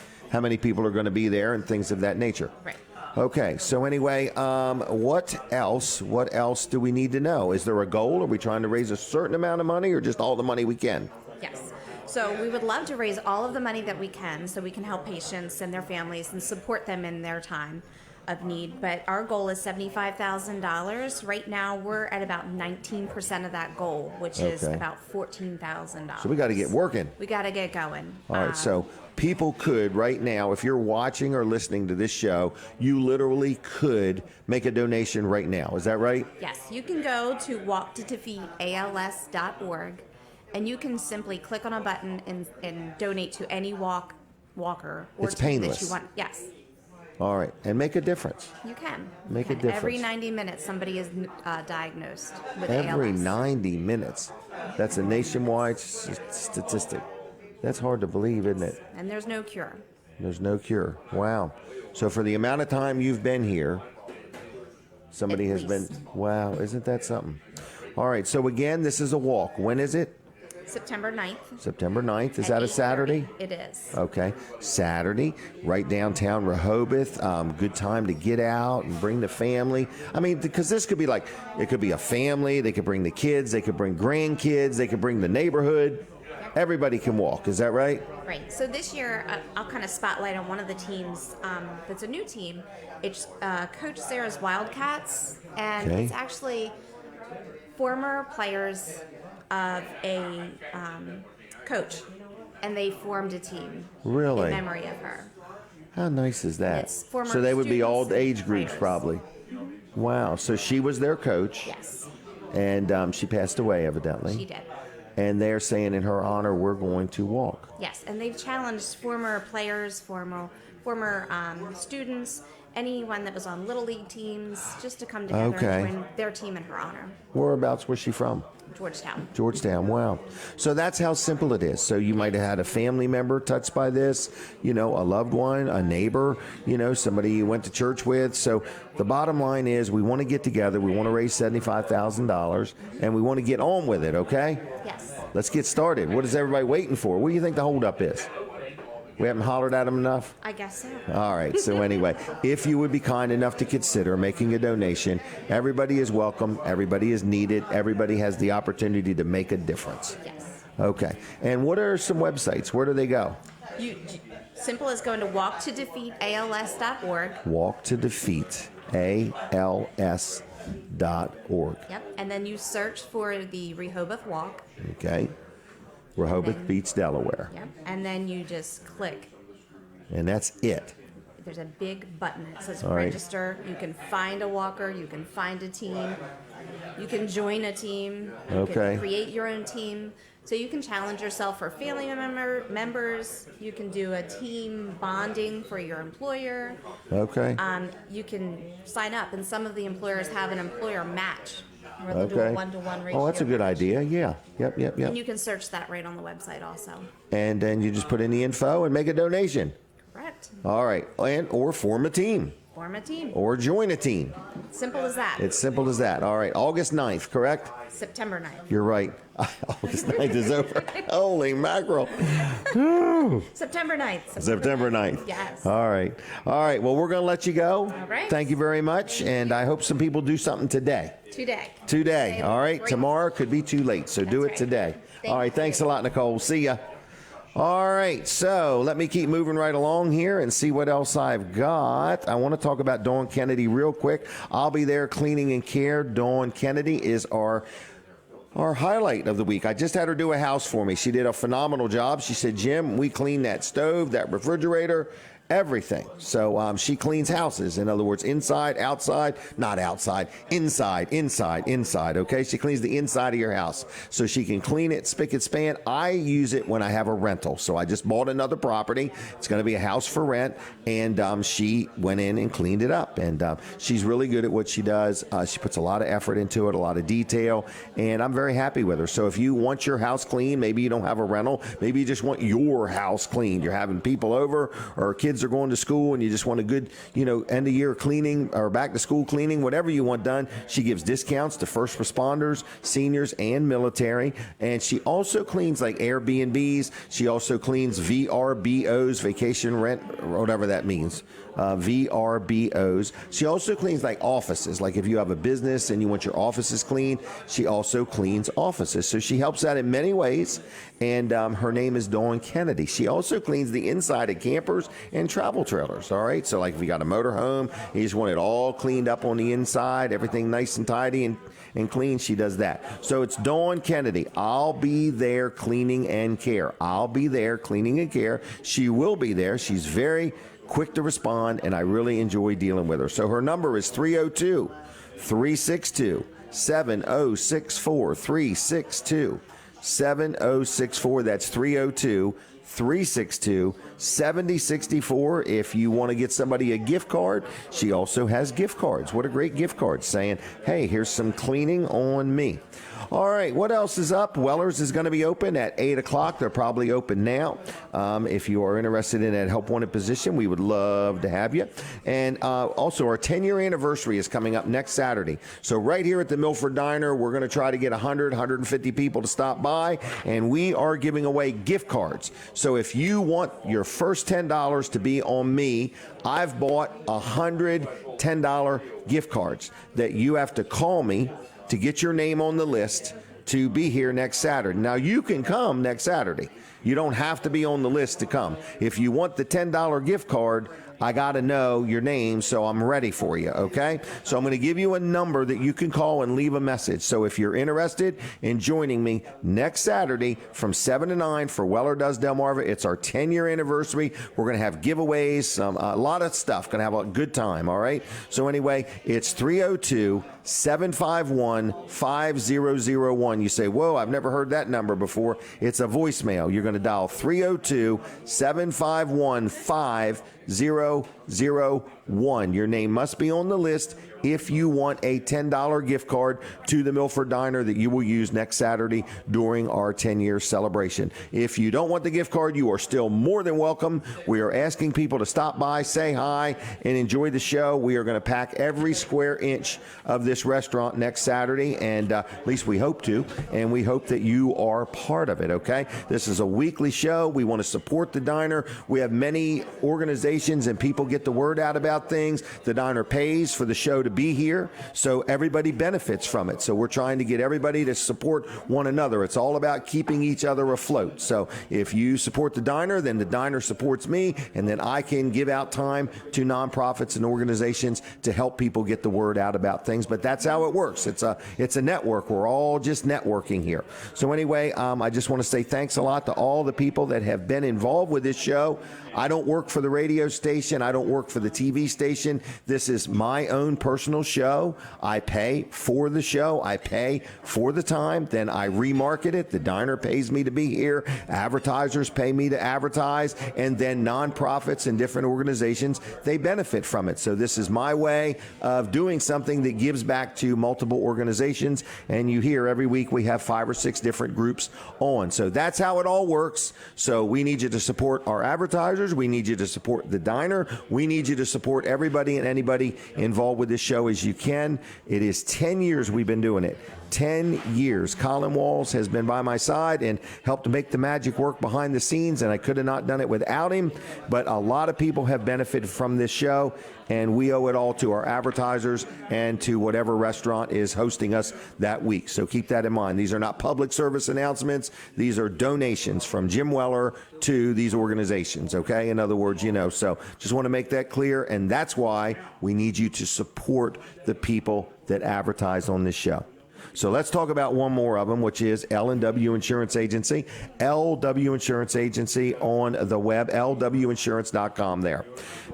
people are going to be there and things of that nature. Right. Okay. So anyway, what else? What else do we need to know? Is there a goal? Are we trying to raise a certain amount of money or just all the money we can? Yes. So we would love to raise all of the money that we can so we can help patients and their families and support them in their time of need. But our goal is $75,000. Right now, we're at about 19% of that goal, which is Okay. about $14,000. So we got to get working. We got to get going. All right, so people could right now, if you're watching or listening to this show, you literally could make a donation right now. Is that right? Yes, you can go to walktodefeatals.org, and you can simply click on a button and donate to any walker or It's team that painless. you want. Yes, All right, and make a difference. you can. Make You a can. Every difference. 90 minutes, somebody is diagnosed with Every ALS. 90 minutes. That's a nationwide statistic. That's hard to believe, isn't it? And there's no cure. There's no cure. Wow. So for the amount of time you've been here, somebody At has been, least. wow, isn't that something? All right, so again, this is a walk. When is it? September 9th. September 9th. Is at that a 8:30. Saturday? It is. Okay, Saturday, right downtown Rehoboth. Good time to get out and bring the family. I mean, because this could be like, it could be a family. They could bring the kids. They could bring grandkids. They could bring the neighborhood. Everybody can walk. Is that right? Right. So this year, I'll kind of spotlight on one of the teams that's a new team. It's Coach Sarah's Wildcats, and Okay. it's actually former players of a coach, and they formed a team Really? in memory of her. How nice is that? It's former So they would be all students and age groups, players. probably. Wow. So she was their coach, Yes, and she passed away, evidently. she did. And they're saying in her honor, we're going to walk. Yes, and they've challenged former players, former students, anyone that was on little league teams, just to come together Okay. and join their team in her honor. Whereabouts was she from? Georgetown. Georgetown, wow. So that's how simple it is. So you might have had a family member touched by this, a loved one, a neighbor, somebody you went to church with. So the bottom line is we want to get together, we want to raise $75,000, and we want to get on with it, okay? Yes. Let's get started. What is everybody waiting for? What do you think the holdup is? We haven't hollered at them enough? I guess so. All right. So anyway, if you would be kind enough to consider making a donation, everybody is welcome. Everybody is needed. Everybody has the opportunity to make a difference. Yes. Okay. And what are some websites? Where do they go? Simple as going to walktodefeatals.org. Walktodefeatals.org. Yep. And then you search for the Rehoboth Walk. Okay. Rehoboth Beach, Delaware. Yep. And then you just click. And that's it. There's a big button that says All right. register. You can find a walker. You can find a team. You can join a team. You Okay. can create your own team. So you can challenge yourself for family members. You can do a team bonding for your employer. Okay. You can sign up, and some of the employers have an employer match where they'll do a Okay. one-to-one ratio. Oh, that's a good idea. Yeah. Yep. And you can search that right on the website also. And then you just put in the info and make a donation. Correct. All right. Or form a team. Form a team. Or join a team. Simple as that. It's simple as that. All right. August 9th, correct? September 9th. You're right. August 9th is over. Holy mackerel. September 9th. September 9th. Yes. All right. All right. Well, we're going to let you go. All right. Thank you very much. And I hope some people do something today. Today. All right. Great. Tomorrow could be too late. So do it right. today. Thank All right. you. Thanks a lot, Nicole. See ya. All right, so let me keep moving right along here and see what else I've got. I want to talk about Dawn Kennedy real quick. I'll be there cleaning and care. Dawn Kennedy is our highlight of the week. I just had her do a house for me. She did a phenomenal job. She said, Jim, we cleaned that stove, that refrigerator, everything. So she cleans houses. In other words, inside, outside, not outside, inside. Okay, she cleans the inside of your house so she can clean it spick and span. I use it when I have a rental. So I just bought another property. It's going to be a house for rent, and she went in and cleaned it up. And she's really good at what she does. She puts a lot of effort into it, a lot of detail, and I'm very happy with her. So if you want your house clean, maybe you don't have a rental, maybe you just want your house cleaned. You're having people over, or kids are going to school and you just want a good, end of year cleaning or back to school cleaning, whatever you want done. She gives discounts to first responders, seniors, and military. And she also cleans like Airbnbs. She also cleans VRBOs, vacation rent, or whatever that means. VRBOs. She also cleans like offices. Like if you have a business and you want your offices cleaned, she also cleans offices. So she helps out in many ways. And her name is Dawn Kennedy. She also cleans the inside of campers and travel trailers. All right. So like if you got a motorhome, you just want it all cleaned up on the inside, everything nice and tidy and clean, she does that. So it's Dawn Kennedy. I'll be there cleaning and care. I'll be there cleaning and care. She will be there. She's very quick to respond, and I really enjoy dealing with her. So her number is 302-362-7064, 362-7064. That's 302-362-7064. If you want to get somebody a gift card, she also has gift cards. What a great gift card saying, hey, here's some cleaning on me. All right, what else is up? Weller's is going to be open at 8 o'clock. They're probably open now. If you are interested in that help wanted position, we would love to have you. And also, our 10-year anniversary is coming up next Saturday. So right here at the Milford Diner, we're going to try to get 100, 150 people to stop by, and we are giving away gift cards. So if you want your first $10 to be on me, I've bought 100 $10 gift cards that you have to call me to get your name on the list to be here next Saturday. Now, you can come next Saturday. You don't have to be on the list to come. If you want the $10 gift card, I got to know your name, so I'm ready for you, okay? So I'm going to give you a number that you can call and leave a message. So if you're interested in joining me next Saturday from 7 to 9 for Weller Does Delmarva, it's our 10-year anniversary. We're going to have giveaways, a lot of stuff. Going to have a good time, all right? So anyway, it's 302-751-5001. You say, whoa, I've never heard that number before. It's a voicemail. You're going to dial 302-751-5001. Your name must be on the list if you want a $10 gift card to the Milford Diner that you will use next Saturday during our 10-year celebration. If you don't want the gift card, you are still more than welcome. We are asking people to stop by, say hi, and enjoy the show. We are going to pack every square inch of this restaurant next Saturday, and at least we hope to, and we hope that you are part of it, okay? This is a weekly show. We want to support the diner. We have many organizations and people get the word out about things. The diner pays for the show to be here, so everybody benefits from it. So we're trying to get everybody to support one another. It's all about keeping each other afloat. So if you support the diner, then the diner supports me, and then I can give out time to nonprofits and organizations to help people get the word out about things. But that's how it works. It's a network. We're all just networking here. So anyway, I just want to say thanks a lot to all the people that have been involved with this show. I don't work for the radio station. I don't work for the TV station. This is my own personal show. I pay for the show. I pay for the time. Then I remarket it. The diner pays me to be here. Advertisers pay me to advertise. And then nonprofits and different organizations, they benefit from it. So this is my way of doing something that gives back to multiple organizations. And you hear every week we have 5 or 6 different groups on. So that's how it all works. So we need you to support our advertisers. We need you to support the diner. We need you to support everybody and anybody involved with this show as you can. It is 10 years we've been doing it. 10 years. Colin Walls has been by my side and helped to make the magic work behind the scenes, and I could have not done it without him. But a lot of people have benefited from this show, and we owe it all to our advertisers and to whatever restaurant is hosting us that week. So keep that in mind. These are not public service announcements. These are donations from Jim Weller to these organizations, okay? In other words, so just want to make that clear, and that's why we need you to support the people that advertise on this show. So let's talk about one more of them, which is L&W Insurance Agency. LW Insurance Agency on the web, lwinsurance.com there.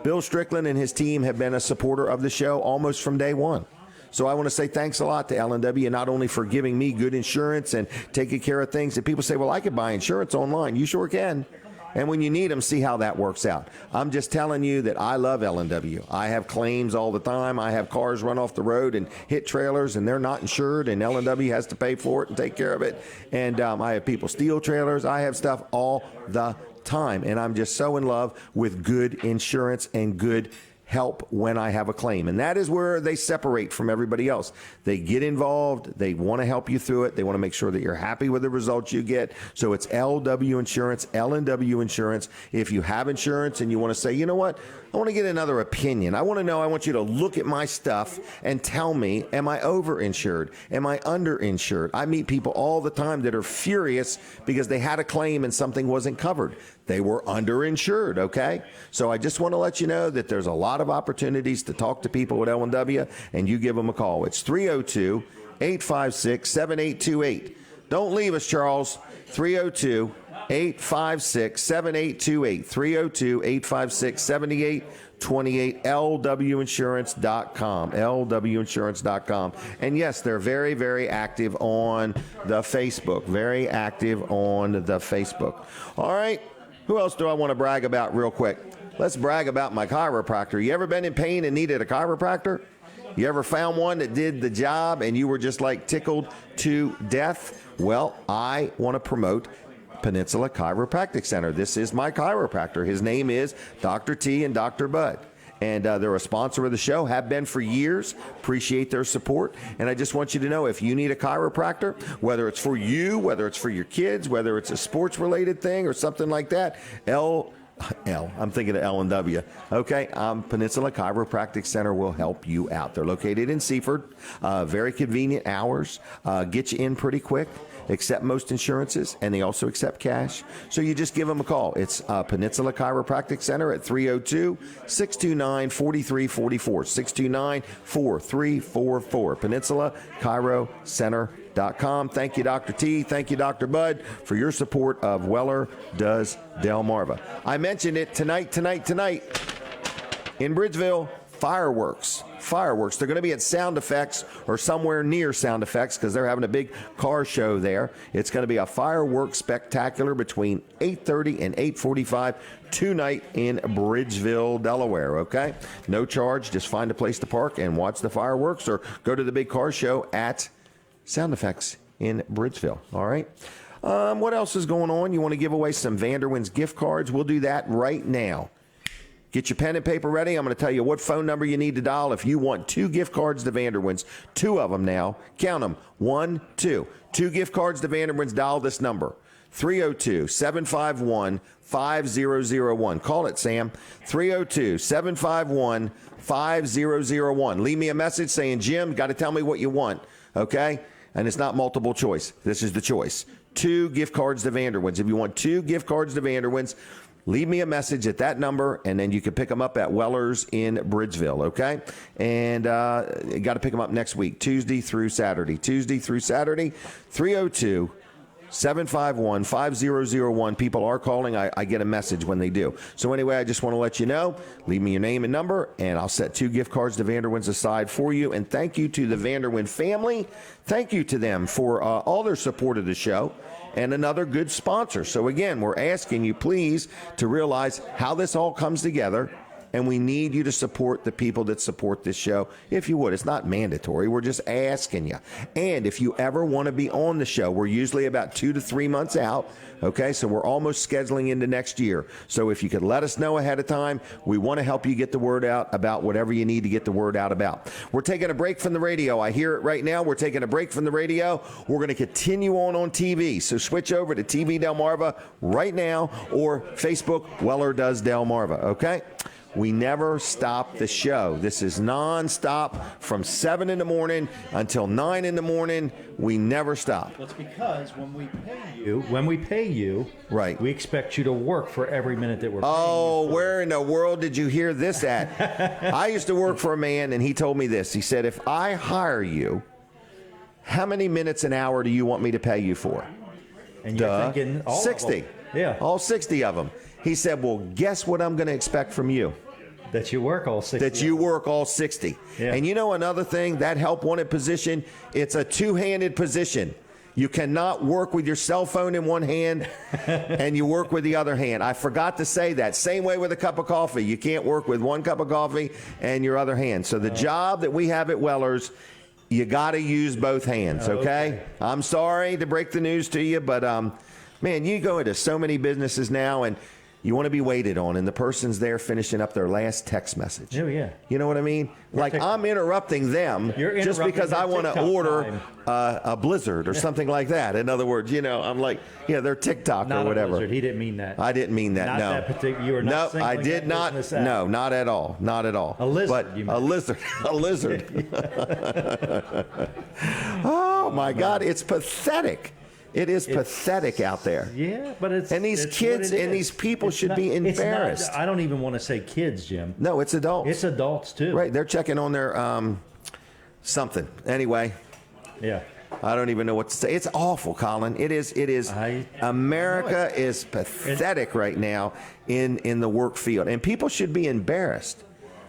Bill Strickland and his team have been a supporter of the show almost from day one. So I want to say thanks a lot to L&W, not only for giving me good insurance and taking care of things. And people say, well, I could buy insurance online. You sure can. And when you need them, see how that works out. I'm just telling you that I love L&W. I have claims all the time. I have cars run off the road and hit trailers, and they're not insured, and L&W has to pay for it and take care of it. And I have people steal trailers. I have stuff all the time, and I'm just so in love with good insurance and good help when I have a claim. And that is where they separate from everybody else. They get involved. They want to help you through it. They want to make sure that you're happy with the results you get. So it's LW Insurance, L&W Insurance. If you have insurance and you want to say, you know what, I want to get another opinion. I want to know, I want you to look at my stuff and tell me, am I overinsured? Am I underinsured? I meet people all the time that are furious because they had a claim and something wasn't covered. They were underinsured, okay? So I just want to let you know that there's a lot of opportunities to talk to people at L&W, and you give them a call. It's 302-856-7828. Don't leave us, Charles. 302-856-7828. 302-856-7828. lwinsurance.com. lwinsurance.com. And yes, they're very, very active on the Facebook. Very active on the Facebook. All right. Who else do I want to brag about real quick? Let's brag about my chiropractor. You ever been in pain and needed a chiropractor? You ever found one that did the job and you were just like tickled to death? Well, I want to promote Peninsula Chiropractic Center. This is my chiropractor. His name is Dr. T and Dr. Bud. And they're a sponsor of the show, have been for years. Appreciate their support. And I just want you to know, if you need a chiropractor, whether it's for you, whether it's for your kids, whether it's a sports-related thing or something like that, I'm thinking of L&W. Okay, Peninsula Chiropractic Center will help you out. They're located in Seaford. Very convenient hours. Get you in pretty quick. Accept most insurances, and they also accept cash. So you just give them a call. It's Peninsula Chiropractic Center at 302-629-4344. 629-4344. Peninsula Chiro Center.com. Thank you, Dr. T. Thank you, Dr. Bud, for your support of Weller Does Delmarva. I mentioned it tonight in Bridgeville. Fireworks. They're going to be at Sound Effects or somewhere near Sound Effects because they're having a big car show there. It's going to be a fireworks spectacular between 8:30 and 8:45 tonight in Bridgeville, Delaware, okay? No charge. Just find a place to park and watch the fireworks or go to the big car show at Sound Effects in Bridgeville, all right? What else is going on? You want to give away some Vanderwins gift cards? We'll do that right now. Get your pen and paper ready. I'm going to tell you what phone number you need to dial if you want 2 gift cards to Vanderwins. 2 of them now. Count them. 1, 2. 2 gift cards to Vanderwins. Dial this number. 302-751-5001. Call it, Sam. 302-751-5001. Leave me a message saying, Jim, got to tell me what you want, okay? And it's not multiple choice. This is the choice. 2 gift cards to Vanderwins. If you want 2 gift cards to Vanderwins, leave me a message at that number, and then you can pick them up at Weller's in Bridgeville, okay? And you got to pick them up next week, Tuesday through Saturday. 302-751-5001. People are calling. I get a message when they do. So anyway, I just want to let you know, leave me your name and number, and I'll set 2 gift cards to Vanderwins aside for you. And thank you to the Vanderwin family. Thank you to them for all their support of the show. And another good sponsor. So again, we're asking you please to realize how this all comes together, and we need you to support the people that support this show, if you would. It's not mandatory. We're just asking you. And if you ever want to be on the show, we're usually about 2 to 3 months out, okay? So we're almost scheduling into next year. So if you could let us know ahead of time, we want to help you get the word out about whatever you need to get the word out about. We're taking a break from the radio. I hear it right now. We're taking a break from the radio. We're going to continue on TV. So switch over to TV Delmarva right now or Facebook, Weller Does Delmarva, okay? We never stop the show. This is nonstop from 7 in the morning until 9 in the morning. We never stop. That's because when we pay you, right, we expect you to work for every minute that we're paying you. Where in the world did you hear this at? I used to work for a man, and he told me this. He said, if I hire you, how many minutes an hour do you want me to pay you for? And you're thinking all 60. Of them. Yeah. All 60 of them. He said, well, guess what I'm going to expect from you? That you work all 60. That you work all 60. Yeah. And you know another thing, that help wanted position, it's a two-handed position. You cannot work with your cell phone in one hand and you work with the other hand. I forgot to say that. Same way with a cup of coffee. You can't work with one cup of coffee and your other hand. So the job that we have at Weller's, you got to use both hands, okay? I'm sorry to break the news to you, but, man, you go into so many businesses now, and you want to be waited on, and the person's there finishing up their last text message. Oh, yeah. You know what I mean? I'm interrupting them just because I want to order a Blizzard or something like that. In other words, I'm like, they're TikTok not or whatever. A Blizzard. He didn't mean that. I didn't mean that, not no. That particular, you were not no, I did not. No, not at all. Not at all. A lizard. But a lizard. A lizard. Oh, my God. It's pathetic. It is pathetic out there. Yeah, but it's... And these kids and these people should be embarrassed. I don't even want to say kids, Jim. No, it's adults. It's adults, too. Right, they're checking on their something. Anyway. Yeah. I don't even know what to say. It's awful, Colin. It is. America is pathetic right now in the work field. And people should be embarrassed.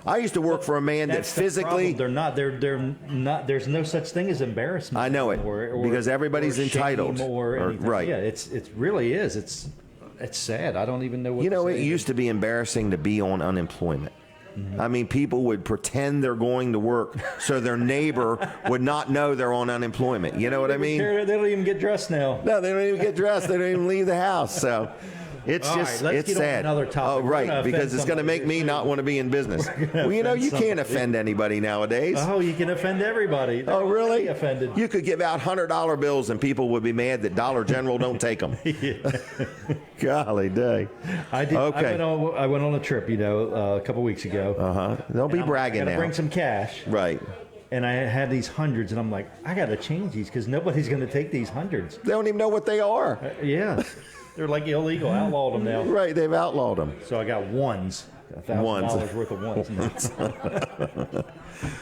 I used to work for a man that physically... They're not. There's no such thing as embarrassment. I know it, because everybody's entitled. Right. Yeah, it really is. It's sad. I don't even know what to say. It used to be embarrassing to be on unemployment. Mm-hmm. I mean, people would pretend they're going to work so their neighbor would not know they're on unemployment. You know what I mean? They don't even get dressed now. No, they don't even get dressed. They don't even leave the house. So... It's just, it's sad. Another topic. Oh, right, because it's going to make me not want to be in business. Well, you can't offend anybody nowadays. Oh, you can offend everybody. Oh, really? Offended. You could give out $100 bills and people would be mad that Dollar General don't take them. Golly day. I did. Okay. I went on a trip, a couple weeks ago. Don't be bragging now. I got to bring some cash. Right. And I had these hundreds, and I'm like, I got to change these because nobody's going to take these hundreds. They don't even know what they are. Yeah. They're like illegal. Outlawed them now. Right, they've outlawed them. So I got ones. $1,000 worth of ones.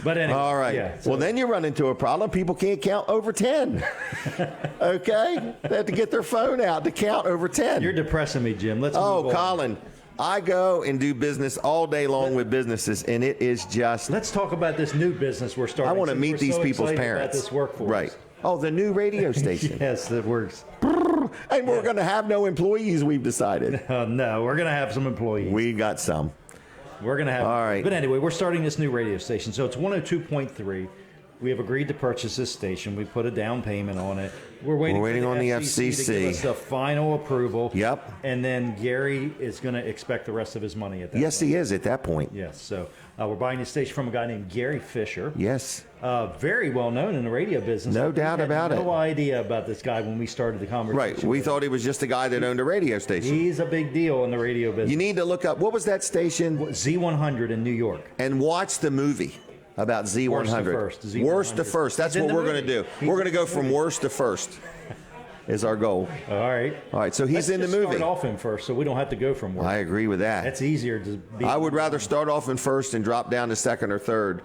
But anyway. All right. Yeah, well, then you run into a problem. People can't count over 10. Okay? They have to get their phone out to count over 10. You're depressing me, Jim. Let's move on. Colin. I go and do business all day long with businesses, and it is just. Let's talk about this new business we're starting. I want to meet these people's parents. About this workforce. Right. Oh, the new radio station. Yes, that works. And we're going to have no employees, we've decided. No, we're going to have some employees. We got some. We're going to have. All right. But anyway, we're starting this new radio station. So it's 102.3. We have agreed to purchase this station. We put a down payment on it. We're waiting on the FCC to give us the final approval. Yep. And then Gary is going to expect the rest of his money at that point. Yes, he is at that point. Yes. So we're buying the station from a guy named Gary Fisher. Yes. Very well known in the radio business. No doubt about it. No idea about this guy when we started the conversation. Right. We thought he was just a guy that owned a radio station. He's a big deal in the radio business. You need to look up, what was that station? Z100 in New York. And watch the movie about Z100. Worst to first. That's what we're going to do. We're going to go from worst to first is our goal. All right. All right. So he's in the movie. Start off in first, so we don't have to go from worst. I agree with that. That's easier to be. I would rather start off in first and drop down to second or third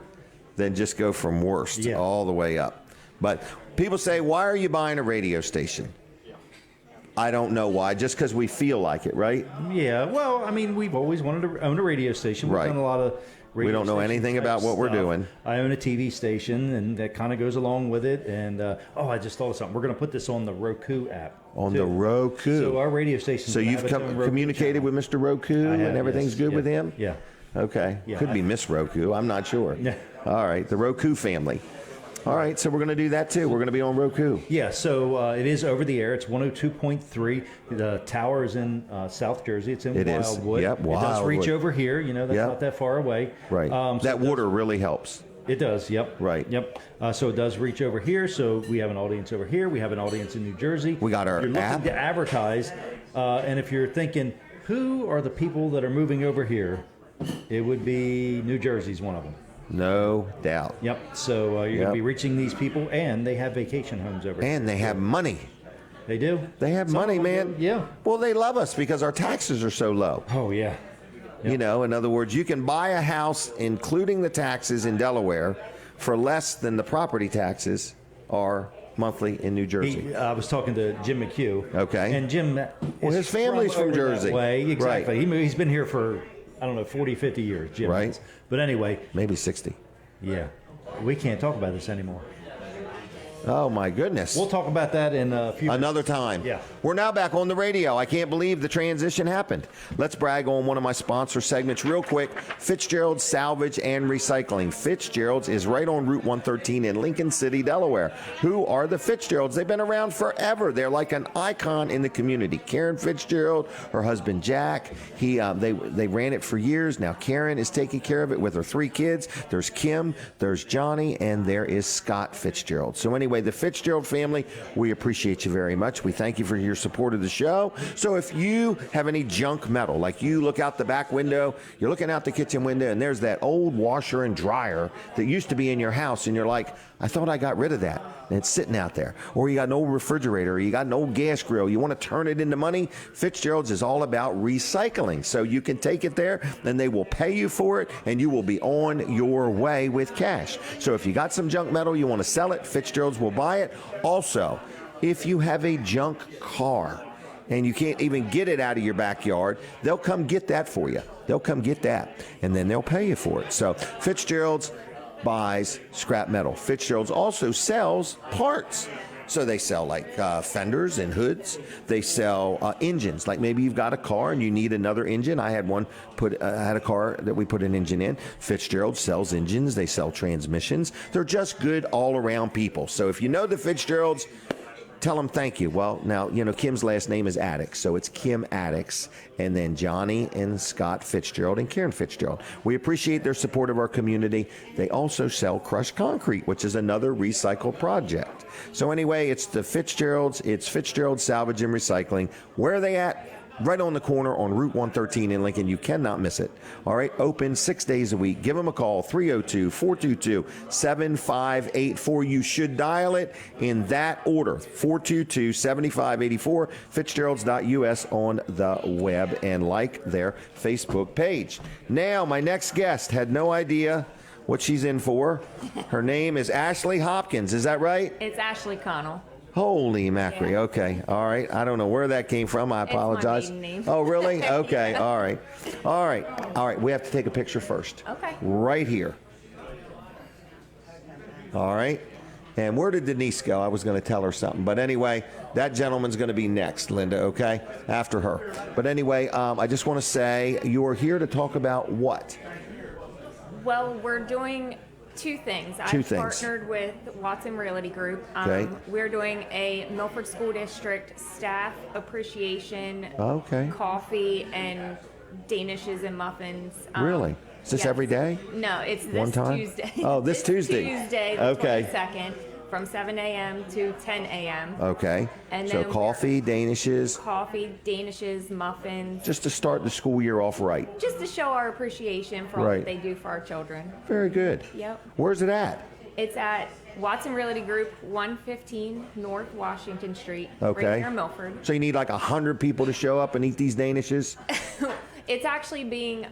than just go from worst all the way up. But people say, why are you buying a radio station? I don't know why, just because we feel like it, right? Yeah, well, I mean, we've always wanted to own a radio station. We've done a lot of radio We don't know anything about what we're doing. I own a TV station, and that kind of goes along with it. And, I just thought of something. We're going to put this on the Roku app. On the Roku. So our radio station. So you've communicated with Mr. Roku and everything's good with him? Yeah. Okay. Could be Miss Roku. I'm not sure. Yeah. All right. The Roku family. All right, so we're going to do that too. We're going to be on Roku. Yeah, so it is over the air. It's 102.3. The tower is in South Jersey. It's in Wildwood. Yep, Wildwood. It does reach over here. You know, that's not that far away. Right. That water really helps. It does, yep. Right. Yep. So it does reach over here. So we have an audience over here. We have an audience in New Jersey. We got our You're app. looking to advertise. And if you're thinking, who are the people that are moving over here? It would be New Jersey's one of them. No doubt. Yep. So you're going to be reaching these people, and they have vacation homes over here. And they have money. They do? They have money, man. Yeah. Well, they love us because our taxes are so low. Oh, yeah. Yep. You know, in other words, you can buy a house, including the taxes in Delaware, for less than the property taxes are monthly in New Jersey. I was talking to Jim McHugh. Okay. And Jim, his family's from Jersey. That way. Exactly. Right. He's been here for, 40, 50 years, Jim. Right. But anyway. Maybe 60. Yeah. We can't talk about this anymore. Oh, my goodness. We'll talk about that in a few Another time. Yeah. We're now back on the radio. I can't believe the transition happened. Let's brag on one of my sponsor segments real quick. Fitzgerald's Salvage and Recycling. Fitzgerald's is right on Route 113 in Lincoln City, Delaware. Who are the Fitzgeralds? They've been around forever. They're like an icon in the community. Karen Fitzgerald, her husband Jack, they ran it for years. Now Karen is taking care of it with her 3 kids. There's Kim, there's Johnny, and there is Scott Fitzgerald. So anyway, the Fitzgerald family, we appreciate you very much. We thank you for your support of the show. So if you have any junk metal, like you look out the back window, you're looking out the kitchen window, and there's that old washer and dryer that used to be in your house, and you're like, I thought I got rid of that, and it's sitting out there. Or you got an old refrigerator, or you got an old gas grill, you want to turn it into money, Fitzgerald's is all about recycling. So you can take it there, and they will pay you for it, and you will be on your way with cash. So if you got some junk metal, you want to sell it, Fitzgerald's will buy it. Also, if you have a junk car and you can't even get it out of your backyard, they'll come get that for you. They'll come get that, and then they'll pay you for it. So Fitzgerald's buys scrap metal. Fitzgerald's also sells parts. So they sell like fenders and hoods. They sell engines. Like maybe you've got a car and you need another engine. I had a car that we put an engine in. Fitzgerald sells engines. They sell transmissions. They're just good all around people. So if you know the Fitzgeralds, tell them thank you. Well, now, Kim's last name is Addix, so it's Kim Addix, and then Johnny and Scott Fitzgerald and Karen Fitzgerald. We appreciate their support of our community. They also sell crushed concrete, which is another recycle project. So anyway, it's the Fitzgeralds. It's Fitzgerald Salvage and Recycling. Where are they at? Right on the corner on Route 113 in Lincoln. You cannot miss it. All right, open 6 days a week. Give them a call, 302-422-7584. You should dial it in that order, 422-7584, fitzgeralds.us on the web, and like their Facebook page. Now, my next guest had no idea what she's in for. Her name is Ashlee Hopkins. Is that right? It's Ashlee Connell. Holy mackerel. Okay. All right. I don't know where that came from. I apologize. my maiden name. Oh, really? Okay. All right. All right. All right. We have to take a picture first. Okay. Right here. All right. And where did Denise go? I was going to tell her something. But anyway, that gentleman's going to be next, Linda, okay? After her. But anyway, I just want to say you're here to talk about what? Well, we're doing two things. I've partnered with Watson Realty Group. Okay. We're doing a Milford School District staff appreciation coffee and danishes and muffins. Really? Is this yes. every day? No, it's this One time? Tuesday. Oh, this Tuesday. Tuesday, the 22nd, from 7 a.m. to 10 a.m. Okay. And so then coffee, danishes. Coffee, danishes, muffins. Just to start the school year off right. Just to show our appreciation for all that they do for our children. Very good. Yep. Where's it at? It's at Watson Realty Group, 115 North Washington Street, Okay. right near Milford. So you need like 100 people to show up and eat these danishes? It's actually being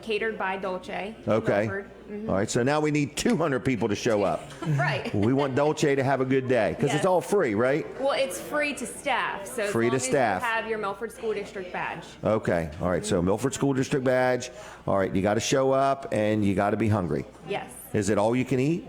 catered by Dolce. in Okay. Milford. Mhm. All right. So now we need 200 people to show up. Right. We want Dolce to have a good day because it's Yes. all free, right? Well, it's free to staff, so as Free long to as staff. you have your Milford School District badge. Okay. All right. So Milford School District badge. All right. You got to show up and you got to be hungry. Yes. Is it all you can eat?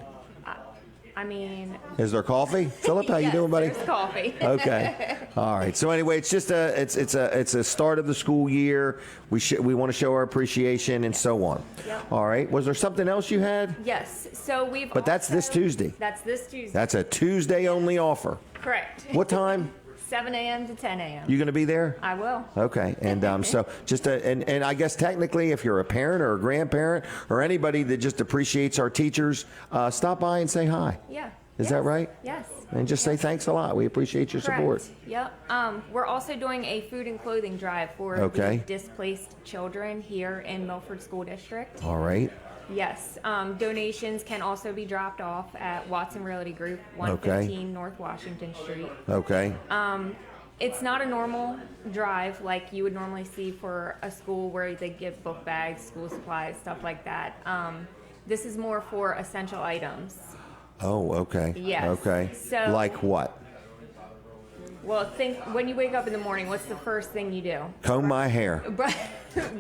I mean, Is there coffee? Philip, how you yes, doing, buddy? there's coffee. Okay. All right. So anyway, it's just it's a start of the school year. We want to show our appreciation and so on. Yep. All right. Was there something else you had? Yes. So we've. But that's this also- Tuesday. That's this Tuesday. That's a Tuesday only offer. Correct. What time? 7 a.m. to 10 a.m. You going to be there? I will. Okay, and so just and I guess technically, if you're a parent or a grandparent or anybody that just appreciates our teachers, stop by and say hi. Yeah. Is that right? Yes. And just say thanks a lot. We appreciate your support. Correct. Yep. We're also doing a food and clothing drive for Okay. the displaced children here in Milford School District. All right. Yes. Donations can also be dropped off at Watson Realty Group, 115 North Washington Street. Okay. It's not a normal drive like you would normally see for a school where they give book bags, school supplies, stuff like that. This is more for essential items. Oh, okay. Yes. Okay. So- like what? Well, think when you wake up in the morning, what's the first thing you do? Comb my hair.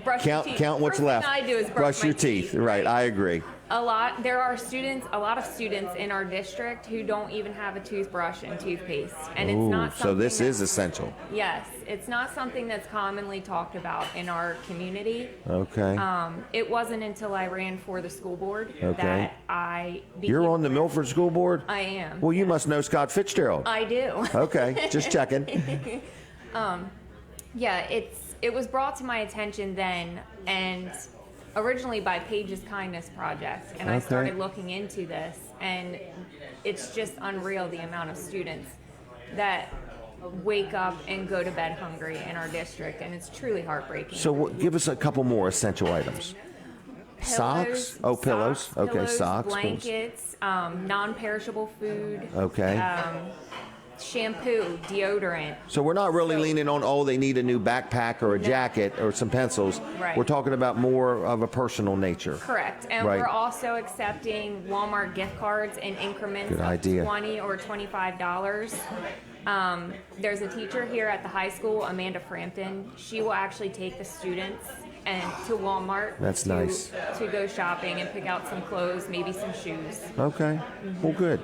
Brush your teeth. Count what's First left. thing I do is brush my your teeth. Right. I agree. A lot of students in our district who don't even have a toothbrush and toothpaste, and it's not something. So this is that's- essential. Yes, it's not something that's commonly talked about in our community. Okay. It wasn't until I ran for the school board Okay. that I became. You're on the Milford School Board? I am. Well, you must know Scott Fitzgerald. I do. Okay, just checking. Yeah, it was brought to my attention then, and originally by Paige's Kindness Project, and I Okay. started looking into this, and it's just unreal the amount of students that wake up and go to bed hungry in our district, and it's truly heartbreaking. So give us a couple more essential items. Socks? Oh, pillows. Socks, Okay, pillows, socks. blankets, non-perishable food. Okay. Shampoo, deodorant. So we're not really leaning on, they need a new backpack or a jacket or some pencils. Right. We're talking about more of a personal nature. Correct. And Right. we're also accepting Walmart gift cards in increments Good of idea. $20 or $25. There's a teacher here at the high school, Amanda Frampton. She will actually take the students and to Walmart. That's nice. To go shopping and pick out some clothes, maybe some shoes. Okay. Well, good.